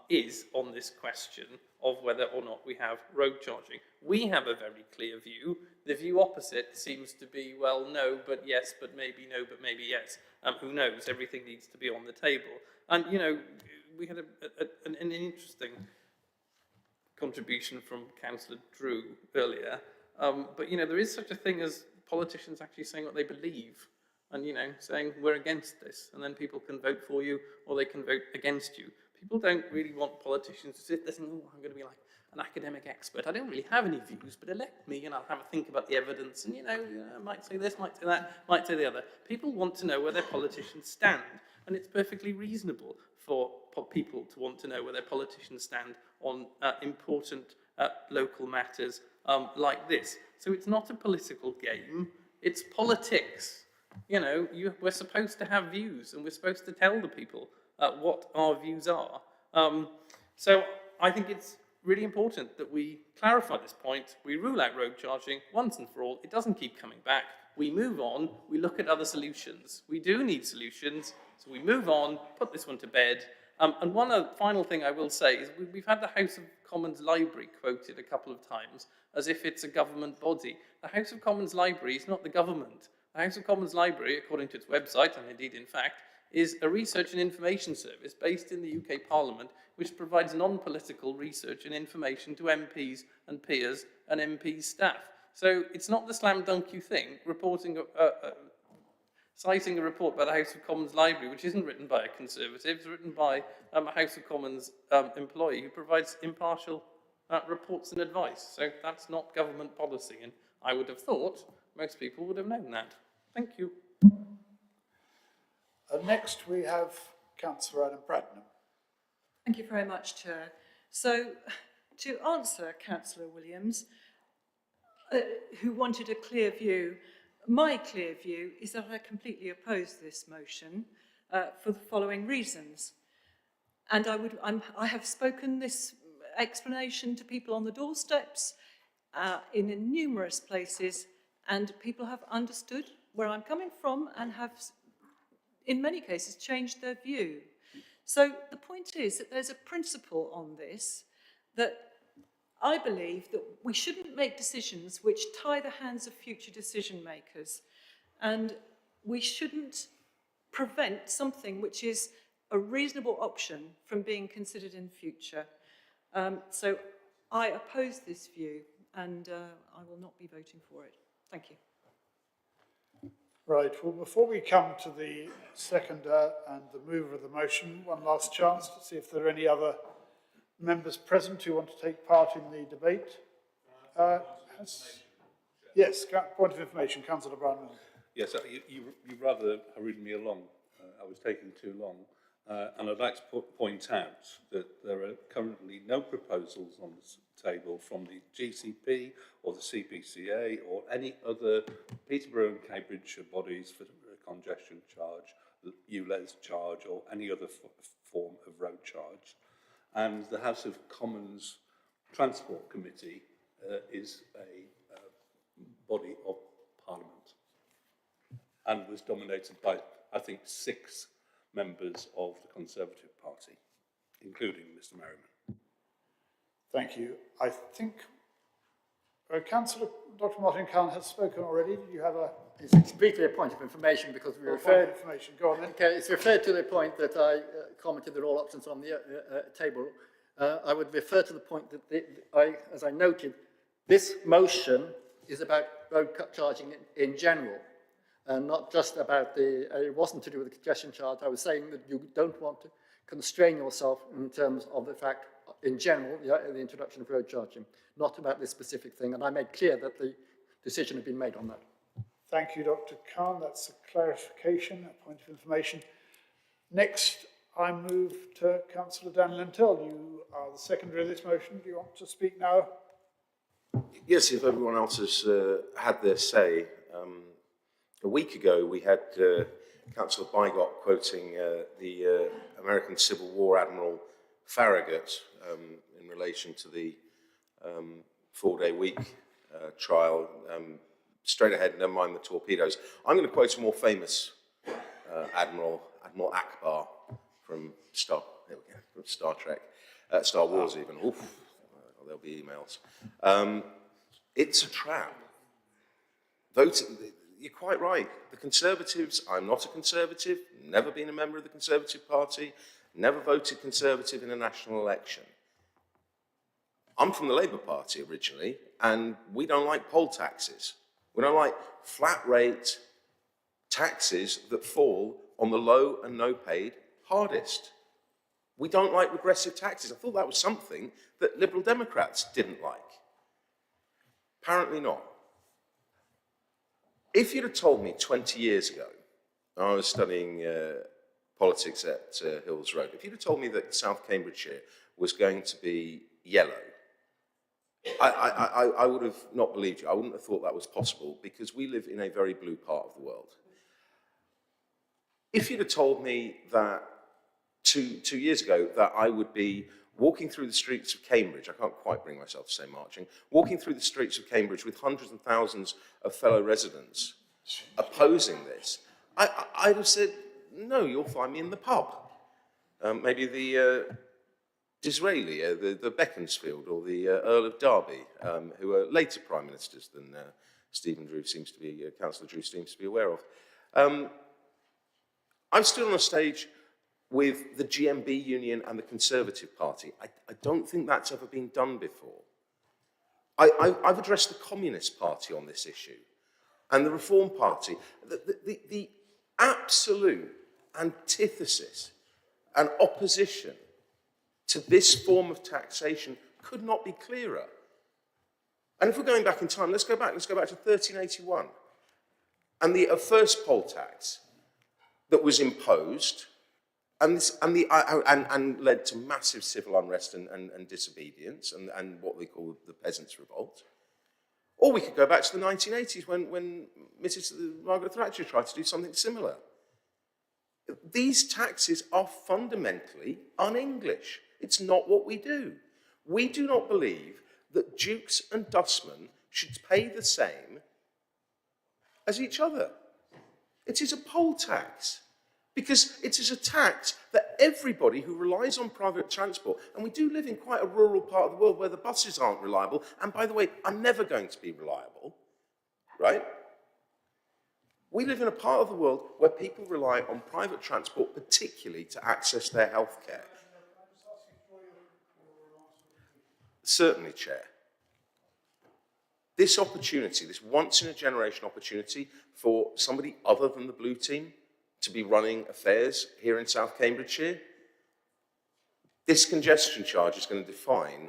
is on this question of whether or not we have road charging. We have a very clear view. The view opposite seems to be, well, no, but yes, but maybe no, but maybe yes. Who knows? Everything needs to be on the table. And, we had an interesting contribution from Councillor Drew earlier. But, there is such a thing as politicians actually saying what they believe and, saying we're against this. And then people can vote for you or they can vote against you. People don't really want politicians to sit there saying, oh, I'm going to be like an academic expert. I don't really have any views, but elect me and I'll have a think about the evidence and, I might say this, might say that, might say the other. People want to know where their politicians stand, and it's perfectly reasonable for people to want to know where their politicians stand on important local matters like this. So it's not a political game, it's politics. We're supposed to have views, and we're supposed to tell the people what our views are. So I think it's really important that we clarify this point. We rule out road charging once and for all. It doesn't keep coming back. We move on. We look at other solutions. We do need solutions. So we move on, put this one to bed. And one final thing I will say is we've had the House of Commons Library quoted a couple of times as if it's a government body. The House of Commons Library is not the government. The House of Commons Library, according to its website, and indeed in fact, is a research and information service based in the UK Parliament, which provides non-political research and information to MPs and peers and MPs' staff. So it's not the slam dunk you think, citing a report by the House of Commons Library, which isn't written by a Conservative, it's written by a House of Commons employee who provides impartial reports and advice. So that's not government policy, and I would have thought most people would have known that. Thank you. Next, we have Councillor Adam Bradnam. Thank you very much, Chair. So, to answer Councillor Williams, who wanted a clear view, my clear view is that I completely oppose this motion for the following reasons. And I have spoken this explanation to people on the doorsteps in numerous places, and people have understood where I'm coming from and have, in many cases, changed their view. So the point is that there's a principle on this that I believe that we shouldn't make decisions which tie the hands of future decision makers, and we shouldn't prevent something which is a reasonable option from being considered in future. So I oppose this view, and I will not be voting for it. Thank you. Right, well, before we come to the seconder and the mover of the motion, one last chance to see if there are any other members present who want to take part in the debate. Yes, point of information, Councillor Brown. Yes, you rather hurried me along. I was taking too long. And I'd like to point out that there are currently no proposals on the table from the GCP or the CPCA or any other Peterborough and Cambridgeshire bodies for a congestion charge, the ULEZ charge or any other form of road charge. And the House of Commons Transport Committee is a body of Parliament and was dominated by, I think, 6 members of the Conservative Party, including Mr. Merriman. Thank you. I think Councillor Dr. Martin Khan has spoken already. Did you have a... It's briefly a point of information because we referred... information. Go on then. Okay, it's referred to the point that I commented that all options are on the table. I would refer to the point that as I noted, this motion is about road charging in general. And not just about it wasn't to do with the congestion charge. I was saying that you don't want to constrain yourself in terms of the fact, in general, the introduction of road charging, not about this specific thing. And I made clear that the decision had been made on that. Thank you, Dr. Khan. That's a clarification, a point of information. Next, I move to Councillor Dan Lentell. You are the secondary of this motion. Do you want to speak now? Yes, if everyone else has had their say. A week ago, we had Councillor Bygott quoting the American Civil War Admiral Farragut in relation to the 4-day week trial. Straight ahead, never mind the torpedoes. I'm going to quote a more famous Admiral Akbar from Star Trek, Star Wars even. Oof, there'll be emails. It's a trap. You're quite right. The Conservatives, I'm not a Conservative, never been a member of the Conservative Party, never voted Conservative in a national election. I'm from the Labour Party originally, and we don't like poll taxes. We don't like flat rate taxes that fall on the low and no paid hardest. We don't like regressive taxes. I thought that was something that Liberal Democrats didn't like. Apparently not. If you'd have told me 20 years ago, I was studying politics at Hills Road, if you'd have told me that South Cambridgeshire was going to be yellow, I would have not believed you. I wouldn't have thought that was possible because we live in a very blue part of the world. If you'd have told me that two years ago that I would be walking through the streets of Cambridge, I can't quite bring myself to say marching, walking through the streets of Cambridge with hundreds and thousands of fellow residents opposing this, I'd have said, no, you'll find me in the pub. Maybe the Disraeli, the Beaconsfield, or the Earl of Derby, who are later Prime Ministers than Stephen Drew seems to be, Councillor Drew seems to be aware of. I've stood on a stage with the GMB Union and the Conservative Party. I don't think that's ever been done before. I've addressed the Communist Party on this issue and the Reform Party. The absolute antithesis and opposition to this form of taxation could not be clearer. And if we're going back in time, let's go back to 1381 and the first poll tax that was imposed and led to massive civil unrest and disobedience and what they call the Peasants' Revolt. Or we could go back to the 1980s when Mrs. Margaret Thatcher tried to do something similar. These taxes are fundamentally un-English. It's not what we do. We do not believe that dukes and dustmen should pay the same as each other. It is a poll tax. Because it is a tax that everybody who relies on private transport, and we do live in quite a rural part of the world where the buses aren't reliable, and by the way, are never going to be reliable, right? We live in a part of the world where people rely on private transport, particularly to access their health care. Certainly, Chair. This opportunity, this once-in-a-generation opportunity for somebody other than the Blue Team to be running affairs here in South Cambridgeshire, this congestion charge is going to define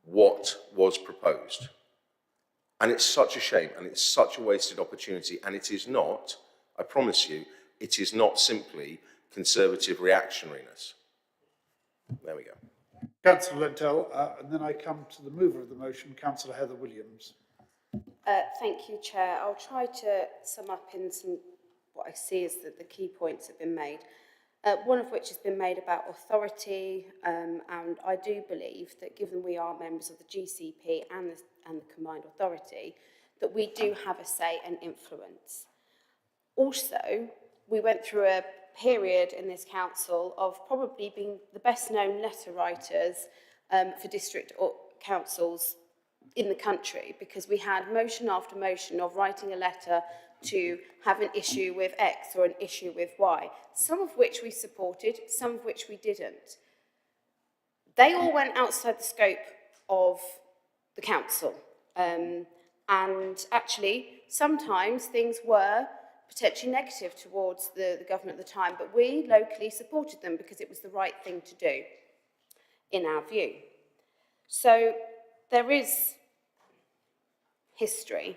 what was proposed. And it's such a shame, and it's such a wasted opportunity, and it is not, I promise you, it is not simply Conservative reactionariness. There we go. Councillor Lentell, and then I come to the mover of the motion, Councillor Heather Williams. Thank you, Chair. I'll try to sum up in what I see as the key points have been made. One of which has been made about authority, and I do believe that given we are members of the GCP and the Combined Authority, that we do have a say and influence. Also, we went through a period in this council of probably being the best known letter writers for district councils in the country, because we had motion after motion of writing a letter to have an issue with X or an issue with Y, some of which we supported, some of which we didn't. They all went outside the scope of the council. And actually, sometimes things were potentially negative towards the government at the time, but we locally supported them because it was the right thing to do, in our view. So there is history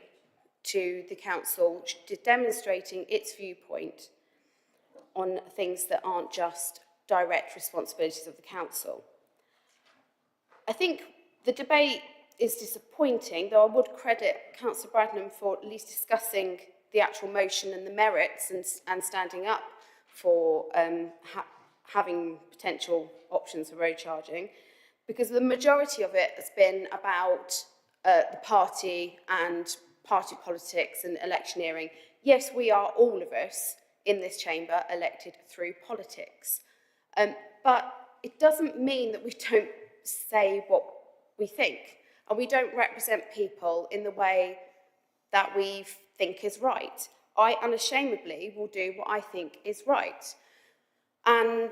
to the council demonstrating its viewpoint on things that aren't just direct responsibilities of the council. I think the debate is disappointing, though I would credit Councillor Bradnam for at least discussing the actual motion and the merits and standing up for having potential options for road charging, because the majority of it has been about the party and party politics and electioneering. Yes, we are, all of us in this chamber, elected through politics. But it doesn't mean that we don't say what we think, and we don't represent people in the way that we think is right. I unashamedly will do what I think is right. And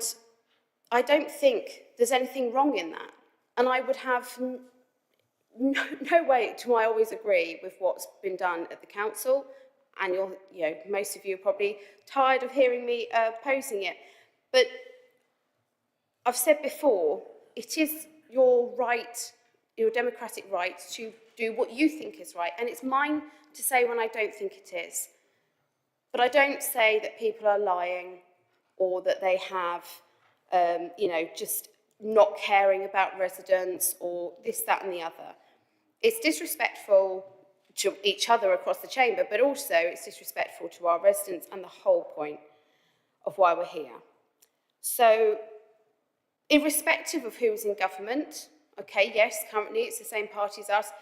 I don't think there's anything wrong in that. And I would have no way do I always agree with what's been done at the council, and most of you are probably tired of hearing me opposing it. But I've said before, it is your right, your democratic right, to do what you think is right, and it's mine to say when I don't think it is. But I don't say that people are lying or that they have, just not caring about residents or this, that and the other. It's disrespectful to each other across the chamber, but also it's disrespectful to our residents and the whole point of why we're here. So, irrespective of who's in government, okay, yes, currently it's the same party as us,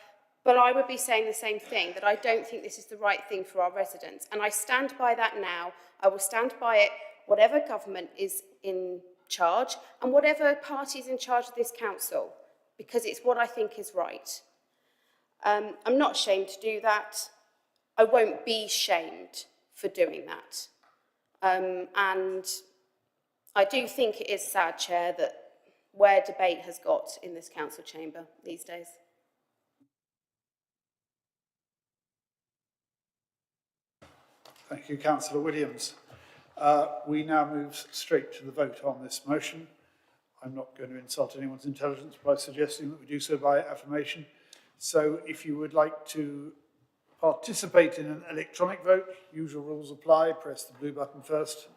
but I would be saying the same thing, that I don't think this is the right thing for our residents. And I stand by that now. I will stand by it, whatever government is in charge and whatever party is in charge of this council, because it's what I think is right. I'm not ashamed to do that. I won't be shamed for doing that. And I do think it is sad, Chair, that where debate has got in this council chamber these days. Thank you, Councillor Williams. We now move straight to the vote on this motion. I'm not going to insult anyone's intelligence by suggesting that we do so by affirmation. So if you would like to participate in an electronic vote, usual rules apply, press the blue button first.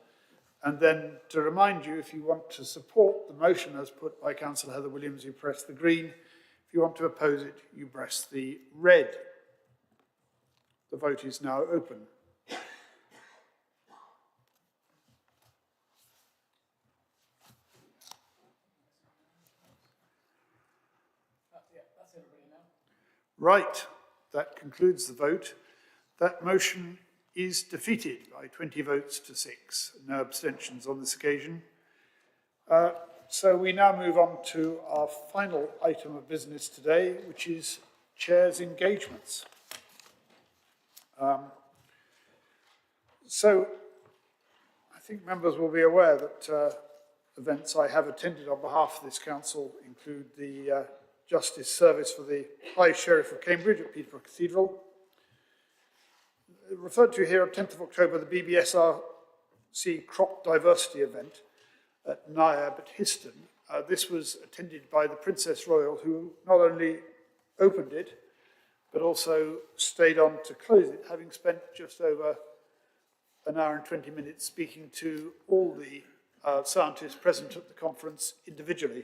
And then to remind you, if you want to support the motion as put by Councillor Heather Williams, you press the green. If you want to oppose it, you press the red. The vote is now open. Right, that concludes the vote. That motion is defeated by 20 votes to 6. No abstentions on this occasion. So we now move on to our final item of business today, which is Chair's engagements. So I think members will be aware that events I have attended on behalf of this council include the Justice Service for the High Sheriff of Cambridge at Peterborough Cathedral. Referred to here on 10th of October, the BBSRC Crop Diversity event at Niab at Histon. This was attended by the Princess Royal, who not only opened it, but also stayed on to close it, having spent just over an hour and 20 minutes speaking to all the scientists present at the conference individually.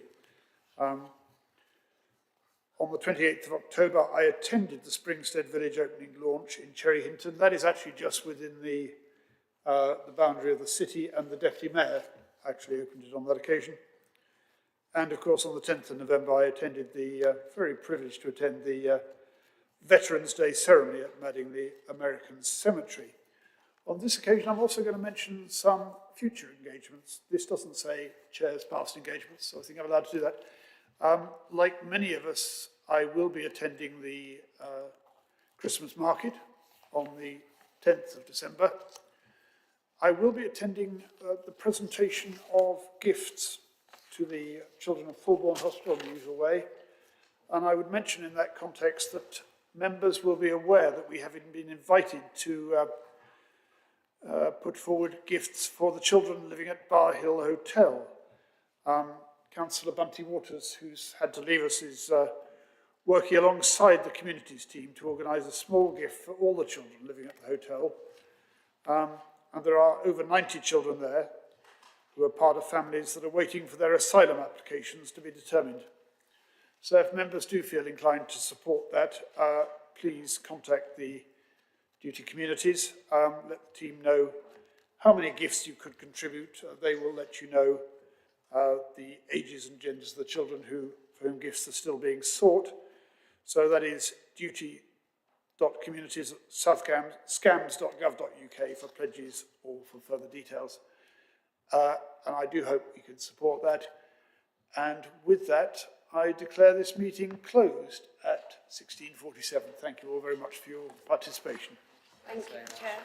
On the 28th of October, I attended the Springstead Village opening launch in Cherry Hinton. That is actually just within the boundary of the city, and the Deputy Mayor actually opened it on that occasion. And of course, on the 10th of November, I attended very privileged to attend the Veterans' Day ceremony at Madingley American Cemetery. On this occasion, I'm also going to mention some future engagements. This doesn't say Chair's past engagements, so I think I'm allowed to do that. Like many of us, I will be attending the Christmas market on the 10th of December. I will be attending the presentation of gifts to the children of Fulbourn Hospital in the usual way. And I would mention in that context that members will be aware that we have been invited to put forward gifts for the children living at Bar Hill Hotel. Councillor Bunty Waters, who's had to leave us, is working alongside the communities team to organise a small gift for all the children living at the hotel. And there are over 90 children there who are part of families that are waiting for their asylum applications to be determined. So if members do feel inclined to support that, please contact the duty communities. Let the team know how many gifts you could contribute. They will let you know the ages and genders of the children for whom gifts are still being sought. So that is duty.communities@scams.gov.uk for pledges or for further details. And I do hope you can support that. And with that, I declare this meeting closed at 16:47. Thank you all very much for your participation. Thank you, Chair.